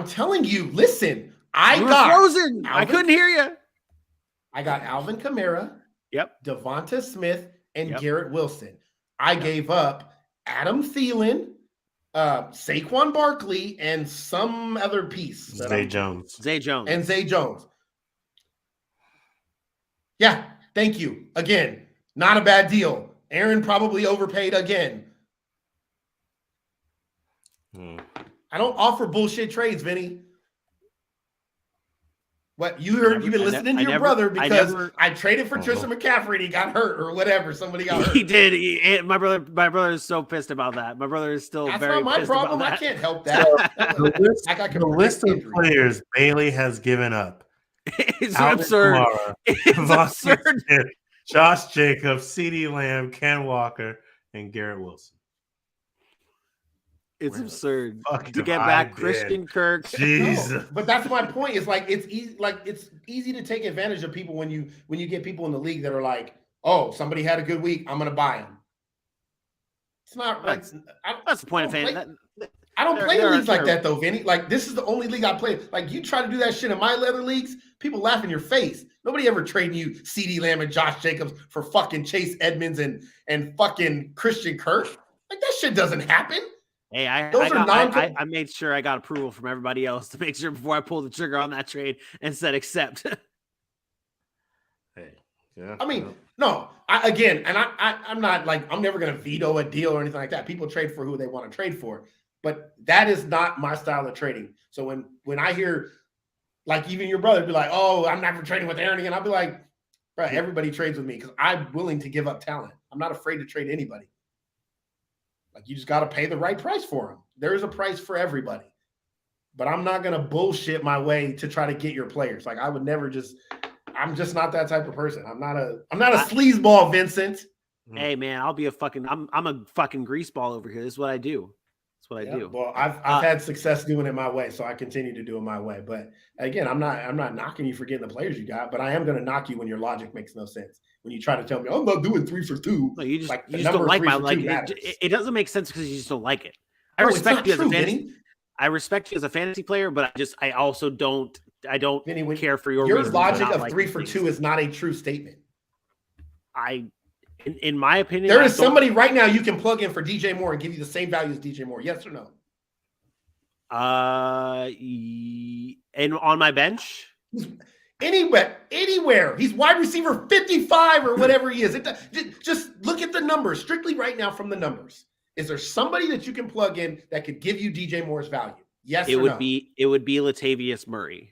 telling you, listen, you were frozen. I couldn't hear you. I got Alvin Kamara. Yep. Devonta Smith and Garrett Wilson. I gave up Adam Thielen, Saquon Barkley, and some other piece. Zay Jones. And Zay Jones. Yeah, thank you. Again, not a bad deal. Aaron probably overpaid again. I don't offer bullshit trades, Vinny. What you heard? You've been listening to your brother because I traded for Tristan McCaffrey and he got hurt or whatever. Somebody got hurt. He did. My brother is so pissed about that. My brother is still very pissed. That's not my problem. I can't help that. The list of players Bailey has given up. It's absurd. It's absurd. Smith, Josh Jacobs, CeeDee Lamb, Ken Walker, and Garrett Wilson. It's absurd to get back Christian Kirk. Jesus. No, but that's my point. Is like it's easy. Like it's easy to take advantage of people when you get people in the league that are like, oh, somebody had a good week, I'm going to buy him. It's not like that's the point of fantasy. I don't play leagues like that though, Vinny. Like this is the only league I play. Like you try to do that shit in my other leagues, people laugh in your face. Nobody ever trading you CeeDee Lamb and Josh Jacobs for fucking Chase Edmonds and fucking Christian Kirk. Like that shit doesn't happen. Hey, I made sure I got approval from everybody else to make sure before I pulled the trigger on that trade and said accept. Hey, yeah. I mean, no. I'm not like I'm never gonna veto a deal or anything like that. People trade for who they want to trade for, but that is not my style of trading. So when I hear like even your brother be like, "Oh, I'm never trading with Aaron again," I'll be like, "Bro, everybody trades with me because I'm willing to give up talent. I'm not afraid to trade anybody." Like you just got to pay the right price for them. There is a price for everybody, but I'm not going to bullshit my way to try to get your players. Like I would never I'm just not that type of person. I'm not a sleazeball, Vincent. Hey man, I'm a fucking greaseball over here. This is what I do. That's what I do. Well, I've had success doing it my way, so I continue to do it my way. But again, I'm not knocking you for getting the players you got, but I am going to knock you when your logic makes no sense. When you try to tell me, I'm not doing 3 for 2. No, you just don't like my like. It doesn't make sense because you just don't like it. I respect you as a fantasy. I respect you as a fantasy player, but I also don't. I don't care for your logic of 3 for 2 is not a true statement. In my opinion, there is somebody right now you can plug in for DJ Moore and give you the same value as DJ Moore. Yes or no? And on my bench. Anywhere. He's wide receiver 55 or whatever he is. Just look at the numbers strictly right now from the numbers. Is there somebody that you can plug in that could give you DJ Moore's value? Yes or no? It would be Latavius Murray.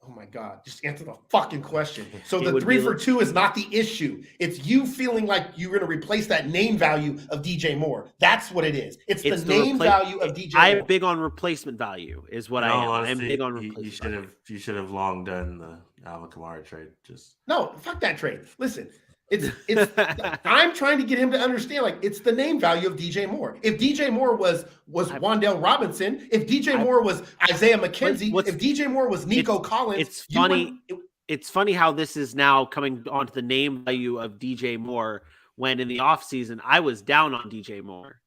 Oh my God. Just answer the fucking question. So the 3 for 2 is not the issue. It's you feeling like you're going to replace that name value of DJ Moore. That's what it is. It's the name value of DJ Moore. I'm big on replacement value is what I am. Honestly, I'm big on replacement. You should have long done the Alvin Kamara trade. No, fuck that trade. Listen, it's I'm trying to get him to understand, like, it's the name value of DJ Moore. If DJ Moore was Wan'Dale Robinson, if DJ Moore was Isaiah McKenzie, if DJ Moore was Nico Collins, it's funny. It's funny how this is now coming onto the name value of DJ Moore when in the offseason I was down on DJ Moore.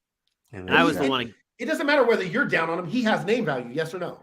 And I was the one. It doesn't matter whether you're down on him. He has name value, yes or no?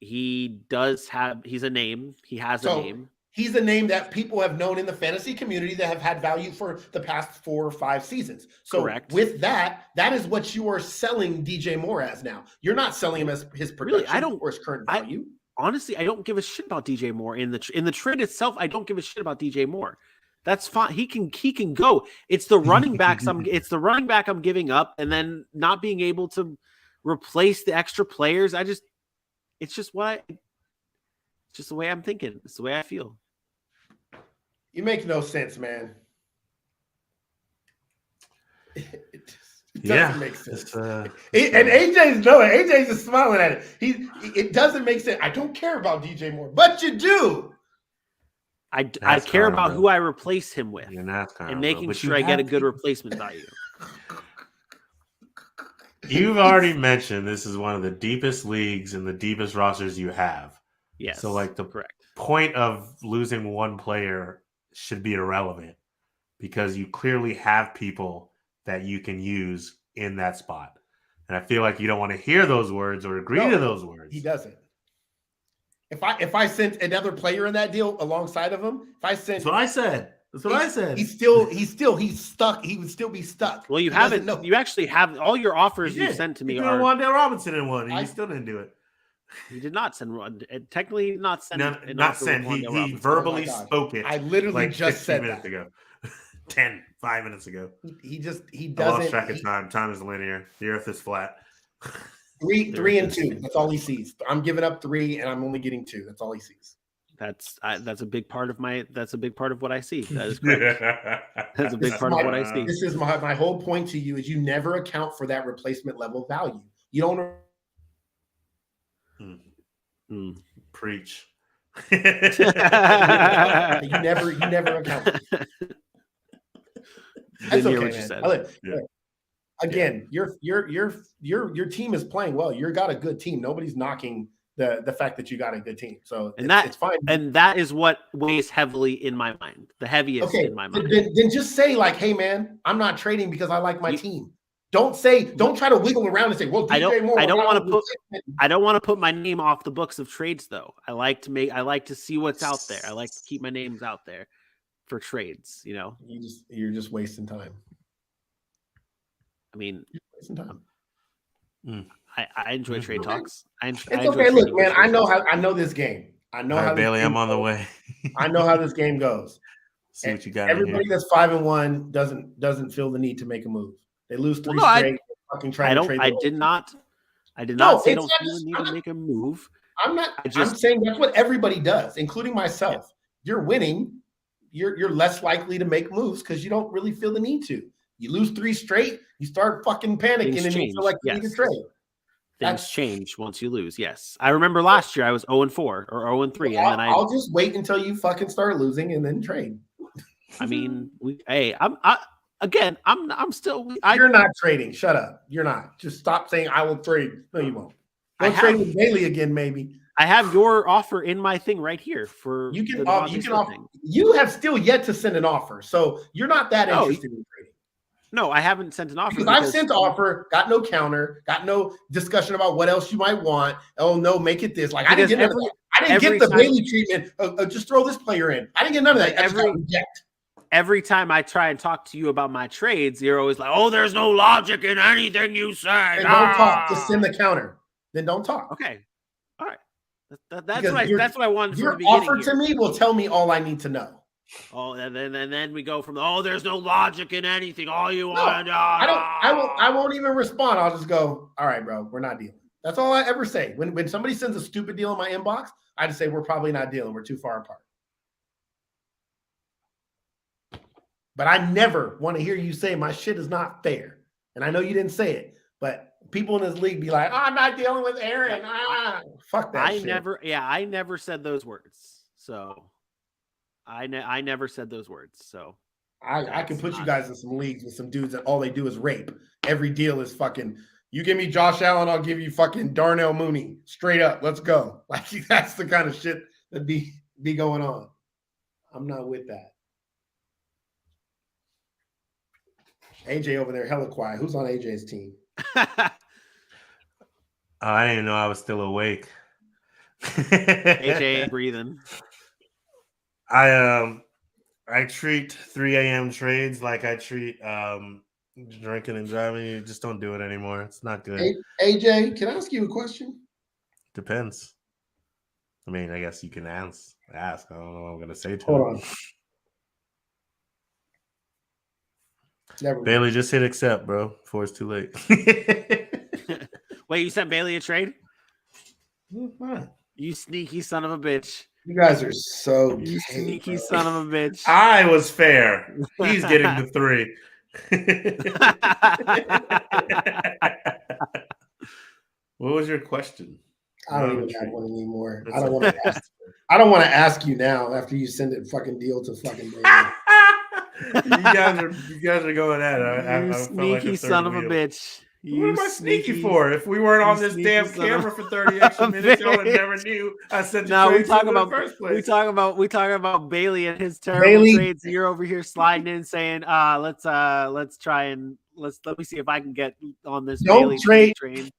He's a name. He has a name. He's a name that people have known in the fantasy community that have had value for the past 4 or 5 seasons. So correct. With that is what you are selling DJ Moore as now. You're not selling him as his production or his current value. honestly, I don't give a shit about DJ Moore in the trade itself. I don't give a shit about DJ Moore. That's fine. He can go. It's the running backs. It's the running back I'm giving up, and then not being able to replace the extra players. It's just the way I'm thinking. It's the way I feel. You make no sense, man. It doesn't make sense. And AJ's knowing. AJ's just smiling at it. It doesn't make sense. I don't care about DJ Moore, but you do. I care about who I replace him with and making sure I get a good replacement value. You've already mentioned this is one of the deepest leagues and the deepest rosters you have. Yes. So like the correct point of losing one player should be irrelevant because you clearly have people that you can use in that spot. And I feel like you don't want to hear those words or agree to those words. He doesn't. If I sent another player in that deal alongside of him, that's what I said. He's stuck. He would still be stuck. Well, you haven't. No. You actually have all your offers you sent to me. You did Wan'Dale Robinson in one, and you still didn't do it. He did not send one. Technically, not send. Not send. He verbally spoke it. I literally just said minutes that. ago. 5 minutes ago. He doesn't. I lost track of time. Time is linear. The earth is flat. 3 and 2. That's all he sees. I'm giving up 3, and I'm only getting 2. That's all he sees. That's a big part of what I see. That is correct. That's a big part of what I see. This is my whole point to you is you never account for that replacement level value. You don't. Preach. you never account. That's okay, what you said. Again, your team is playing well. You got a good team. Nobody's knocking the fact that you got a good team. So it's fine. And that is what weighs heavily in my mind. The heaviest in my mind. Then just say like, hey man, I'm not trading because I like my team. Don't try to wiggle around and say, well, DJ Moore. I don't want to put my name off the books of trades though. I like to see what's out there. I like to keep my names out there for trades, you know. You're just wasting time. I mean, you're wasting time. I enjoy trade talks. It's okay. Look, man, I know this game. I know how Bailey, I'm on the way. I know how this game goes. See what you got. Everybody that's 5-1 doesn't feel the need to make a move. They lose 3 straight. I did not say don't feel the need to make a move. I'm saying that's what everybody does, including myself. Yeah. You're winning. You're less likely to make moves because you don't really feel the need to. You lose 3 straight, you start fucking panicking and you feel like you need to trade. Things change once you lose. Yes, I remember last year I was 0-4 or 0-3, and then I'll just wait until you fucking start losing and then trade. I mean, I'm still. You're not trading. Shut up. You're not. Just stop saying I will trade. No, you won't. Don't trade with Bailey again, maybe. I have your offer in my thing right here for you can offer. You have still yet to send an offer, so you're not that interested in trading. No, I haven't sent an offer. Because I've sent offer, got no counter, got no discussion about what else you might want. Oh no, make it this. Like I didn't get the Bailey treatment. Just throw this player in. I didn't get none of that. Every time I try and talk to you about my trades, you're always like, "Oh, there's no logic in anything you say." Then don't talk. Just send the counter. Then don't talk. Okay. All right. That's what I wanted. Your offer to me will tell me all I need to know. Oh, and then we go from there's no logic in anything. All you want to know. I won't even respond. I'll just go, all right, bro, we're not dealing. That's all I ever say. When somebody sends a stupid deal in my inbox, I just say we're probably not dealing. We're too far apart. But I never want to hear you say my shit is not fair. And I know you didn't say it, but people in this league be like, I'm not dealing with Aaron. Fuck that shit. I never said those words. So I never said those words. So I can put you guys in some leagues with some dudes that all they do is rape. Every deal is fucking, you give me Josh Allen, I'll give you fucking Darnell Mooney. Straight up. Let's go. Like that's the kind of shit that be going on. I'm not with that. AJ over there, hella quiet. Who's on AJ's team? I didn't even know I was still awake. AJ breathing. I treat 3 a.m. trades like I treat drinking and driving. You just don't do it anymore. It's not good. AJ, can I ask you a question? Depends. I mean, I guess you can ask. I don't know what I'm going to say to Hold him. on. Never Bailey, mind. just hit accept, bro, before it's too late. Wait, you sent Bailey a trade? Fine. You sneaky son of a bitch. You guys are so You gay, sneaky bro. son of a bitch. I was fair. He's getting the 3. What was your question? I don't even have one anymore. I don't want to ask. I don't want to ask you now after you send it fucking deal to fucking Bailey. you guys are going at it. You I sneaky like a son of a wheel. bitch. What am I sneaky for? If we weren't on this damn camera for 30 extra minutes, y'all would never knew I sent the trade to him in the first place. We talk about Bailey and his terrible trades. You're over here sliding in saying, let me see if I can get on this Bailey trade train.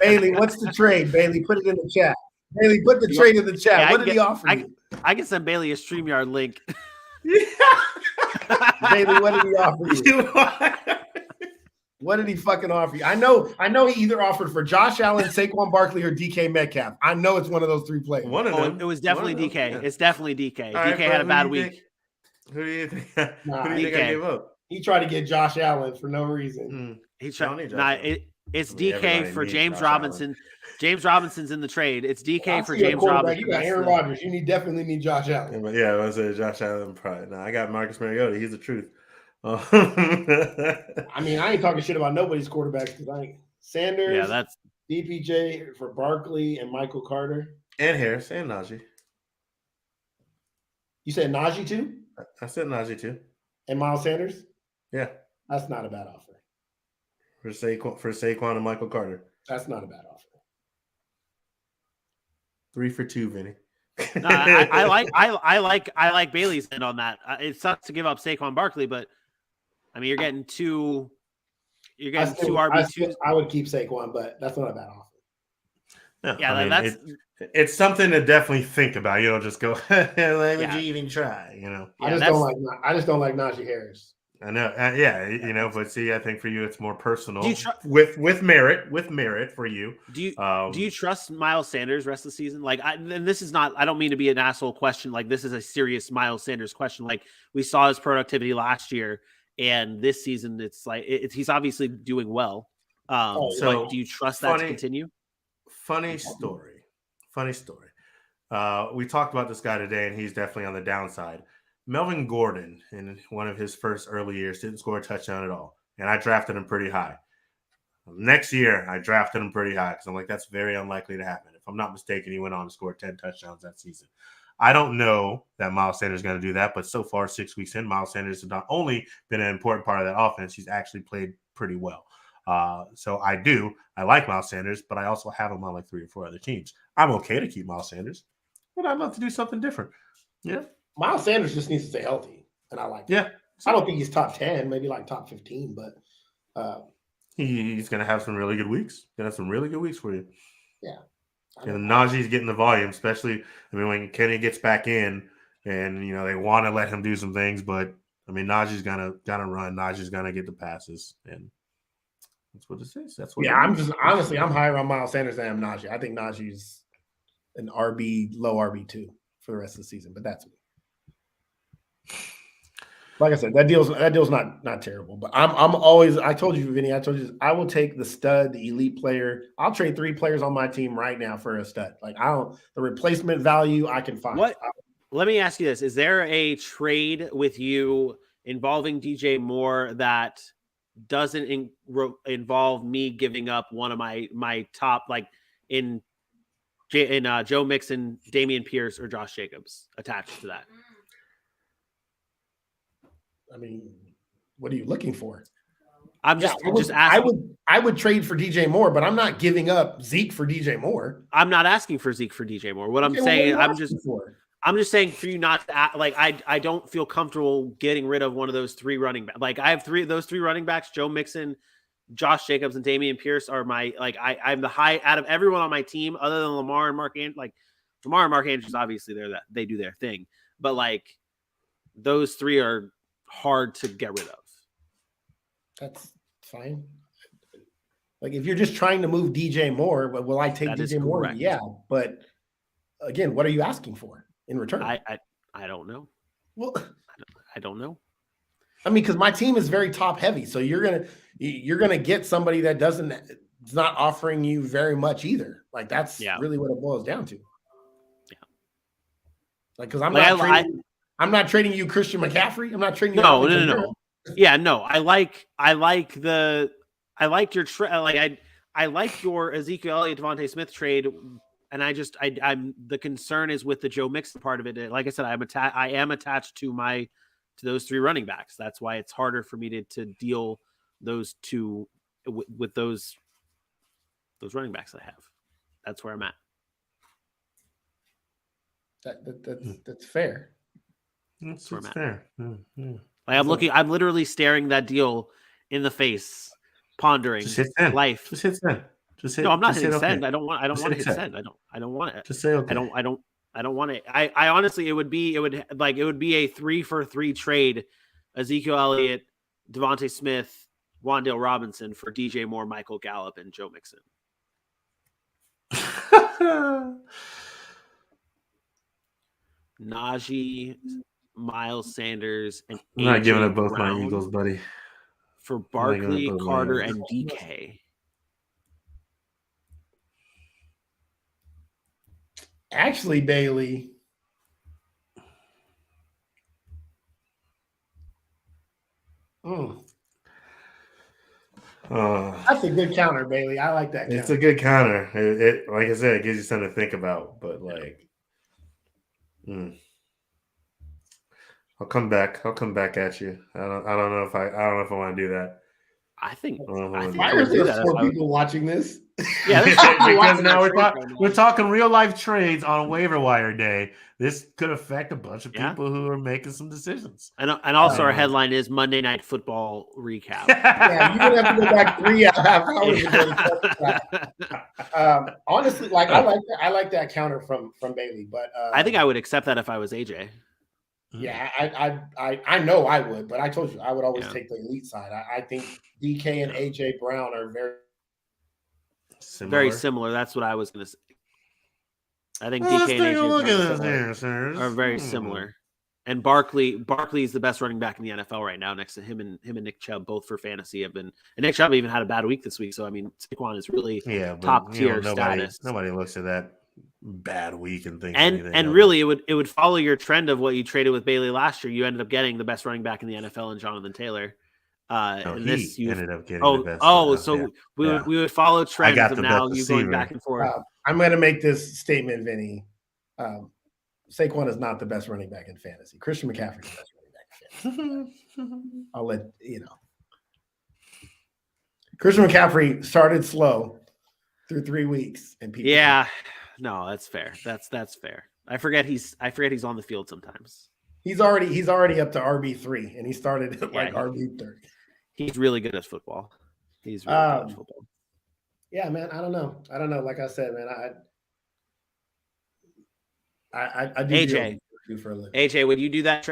Bailey, what's the trade? Bailey, put it in the chat. Bailey, put the trade in the chat. Yeah, what did he offer you? I can send Bailey a StreamYard link. Bailey, what did he offer you? What did he fucking offer you? I know he either offered for Josh Allen, Saquon Barkley, or DK Metcalf. I know it's one of those 3 players. One of them. It was definitely DK. Yeah. It's definitely DK. All DK had a bad week. Who do you think? Who do you think I gave up? He tried to get Josh Allen for no reason. He tried. It's DK for James Robinson. James Robinson's in the trade. It's DK for James Robinson. You got Aaron Rodgers. You definitely need Josh Allen. Yeah, I was say Josh Allen. Probably. No, I got Marcus Mariota. He's the truth. I mean, I ain't talking shit about nobody's quarterbacks tonight. Sanders, yeah, that's DPJ for Barkley and Michael Carter. And Harris and Najee. You said Najee too? I said Najee too. And Miles Sanders? Yeah. That's not a bad offer. For Saquon and Michael Carter. That's not a bad offer. 3 for 2, Vinny. No, I like Bailey's end on that. It sucks to give up Saquon Barkley, but I mean, you're getting two RB2s. I would keep Saquon, but that's not a bad offer. No, yeah, I mean, that's it's something to definitely think about. You don't just go, "Let me even try." You know, I just don't like Najee Harris. I know, but see, I think for you, it's more personal with merit for you. Do you trust Miles Sanders rest of the season? Like, and this is not. I don't mean to be an asshole question. Like, this is a serious Miles Sanders question. Like, we saw his productivity last year, and this season, it's like he's obviously doing well. So, do you trust that to continue? Funny story. We talked about this guy today, and he's definitely on the downside. Melvin Gordon, in one of his first early years, didn't score a touchdown at all. And I drafted him pretty high. Next year, I drafted him pretty high because I'm like, that's very unlikely to happen. If I'm not mistaken, he went on to score 10 touchdowns that season. I don't know that Miles Sanders is going to do that, but so far, 6 weeks in, Miles Sanders has not only been an important part of that offense, he's actually played pretty well. So I like Miles Sanders, but I also have him on like 3 or 4 other teams. I'm okay to keep Miles Sanders, but I'd love to do something different. Yeah. Miles Sanders just needs to stay healthy, and I like that. Yeah. I don't think he's top 10, maybe like top 15, but he's going to have some really good weeks. Going to have some really good weeks for you. Yeah. And Najee's getting the volume, especially, when Kenny gets back in and, they want to let him do some things, but, Najee's going to run. Najee's going to get the passes, and that's what it is. That's what I'm higher on Miles Sanders than I am Najee. I think Najee's an low RB2 for the rest of the season, but that's me. Like I said, that deal's not terrible, but I told you, Vinny, I will take the stud, the elite player. I'll trade 3 players on my team right now for a stud. Like the replacement value I can find. Let me ask you this. Is there a trade with you involving DJ Moore that doesn't involve me giving up one of my top, like in Joe Mixon, Dameon Pierce, or Josh Jacobs attached to that? What are you looking for? I'm just asking. I would trade for DJ Moore, but I'm not giving up Zeke for DJ Moore. I'm not asking for Zeke for DJ Moore. What I'm saying, I'm just saying for you not to act, like I don't feel comfortable getting rid of one of those 3 running backs. Like I have 3 of those 3 running backs: Joe Mixon, Josh Jacobs, and Dameon Pierce are my I'm the high out of everyone on my team other than Lamar and Mark Andrews. Like Lamar and Mark Andrews, obviously they do their thing, but like those 3 are hard to get rid of. That's fine. Like if you're just trying to move DJ Moore, will I take DJ Moore? Correct. Yeah, but again, what are you asking for in return? I don't know. Well, I don't know. I mean, because my team is very top heavy, so you're gonna get somebody that is not offering you very much either. Like that's really what it boils down to. Yeah. Like because I'm not trading you Christian McCaffrey. I'm not trading you. No. Yeah, no. I like your Ezekiel Elliott Devontae Smith trade, and I'm the concern is with the Joe Mixon part of it. Like I said, I am attached to those three running backs. That's why it's harder for me to deal those two with those running backs I have. That's where I'm at. That's fair. That's fair. Mm-hmm. Like I'm literally staring that deal in the face, pondering life. Just hit send. No, I'm not hitting send. I don't want to hit send. I don't want it. Just say okay. I don't want it. I honestly, it would be a 3-for-3 trade: Ezekiel Elliott, Devontae Smith, Wan'Dale Robinson for DJ Moore, Michael Gallup, and Joe Mixon. Najee, Miles Sanders, and I'm not giving up both Brown my Eagles, buddy. For Barkley, Carter, and DK. Actually, Bailey. That's a good counter, Bailey. I like that. It's a good counter. It like I said, it gives you something to think about. But I'll come back at you. I don't know if I want to do that. I think why are there 4 people watching this? Yeah, because now we're talking real life trades on waiver wire day. This could affect a bunch of people who are making some decisions. And also our headline is Monday Night Football recap. Yeah, you're gonna have to go back 3.5 hours. Honestly, I like that counter from Bailey, but I think I would accept that if I was AJ. Yeah, I know I would, but I told you I would always take the elite side. I think DK and AJ Brown are very similar. That's what I was going to say. I think DK and AJ Brown are very similar. And Barkley is the best running back in the NFL right now, next to him and Nick Chubb, both for fantasy have been. And Nick Chubb even had a bad week this week, so I mean Saquon is really top tier status. Nobody looks at that bad week and things. And really, it would follow your trend of what you traded with Bailey last year. You ended up getting the best running back in the NFL in Jonathan Taylor. He ended up getting the best. We would follow trends of now you going back and forth. I'm going to make this statement, Vinny. Saquon is not the best running back in fantasy. Christian McCaffrey is the best running back in fantasy. I'll let you know. Christian McCaffrey started slow through 3 weeks, and people. Yeah, no, that's fair. That's fair. I forget he's on the field sometimes. He's already up to RB3, and he started at RB30. He's really good at football. He's really good at football. Yeah, man. I don't know. Like I said, man, I do AJ for a living. AJ, would you do that?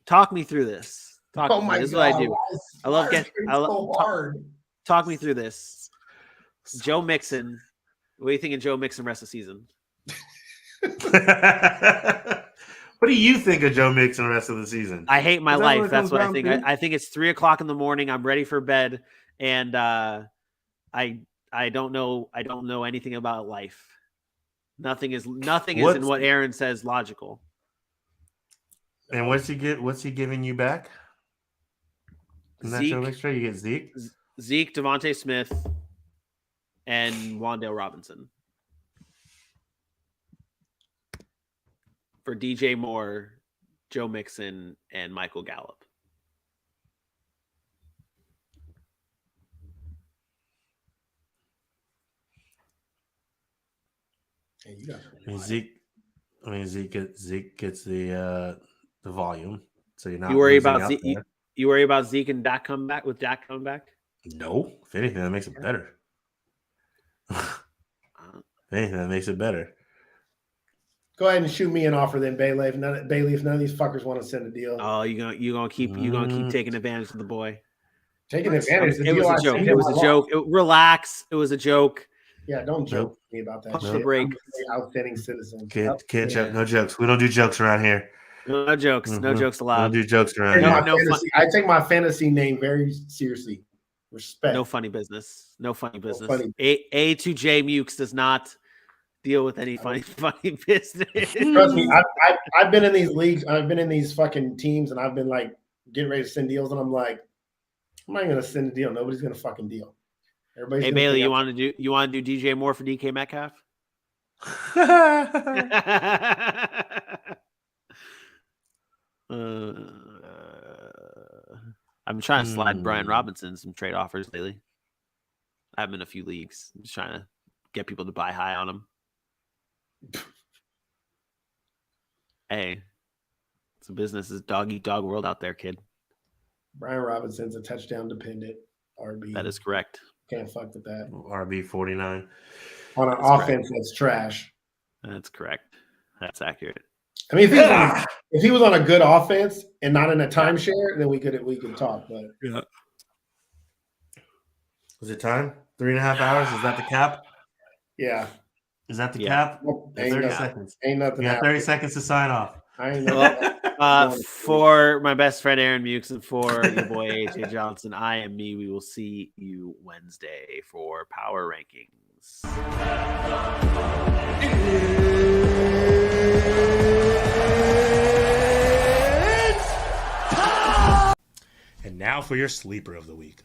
Talk me through this. This is what I do. I love getting hard. Talk me through this. Joe Mixon. What do you think of Joe Mixon rest of the season? What do you think of Joe Mixon the rest of the season? I hate my life. That's what I think. I think it's 3:00 in the morning. I'm ready for bed, and I don't know. I don't know anything about life. Nothing is in what Aaron says logical. And what's he giving you back? In that Joe Mixon trade, you get Zeke, Devontae Smith, and Wan'Dale Robinson. For DJ Moore, Joe Mixon, and Michael Gallup. Zeke gets the volume, so you're not. You worry about Zeke. You worry about Zeke and Dak coming back with Dak coming back? No, if anything, that makes it better. Go ahead and shoot me an offer then, Bailey. If none of these fuckers want to send a deal. Oh, you gonna keep taking advantage of the boy. Taking advantage. It was a joke. It was a joke. Relax. It was a joke. Yeah, don't joke with me about that. Pump shit. the break. I'm a very outstanding citizen. Can't joke. No jokes. We don't do jokes around here. No jokes. No jokes We allowed. don't do jokes around here. I take my fantasy name very seriously. Respect. No funny business. No funny business. funny. A to J Mukes does not deal with any funny business. Trust me, I've been in these leagues. I've been in these fucking teams, and I've been like getting ready to send deals, and I'm like, I'm not gonna send a deal. Nobody's gonna fucking deal. Everybody's Hey Bailey, you want to do DJ Moore for DK Metcalf? I'm trying to slide Brian Robinson some trade offers lately. I'm in a few leagues. I'm just trying to get people to buy high on him. Hey, it's a business. It's dog eat dog world out there, kid. Brian Robinson's a touchdown dependent RB. That is correct. Can't fuck with that. RB 49 on an offense that's trash. That's correct. That's accurate. I mean, if he was on a good offense and not in a timeshare, then we could talk. But yeah. Is it time? 3.5 hours? Is that the cap? Yeah. Is that the cap? Nope. 30 seconds. Ain't nothing. You got 30 seconds to sign off. I ain't nothing. For my best friend Aaron Mukes and for your boy AJ Johnson, I am me. We will see you Wednesday for Power Rankings. And now for your sleeper of the week.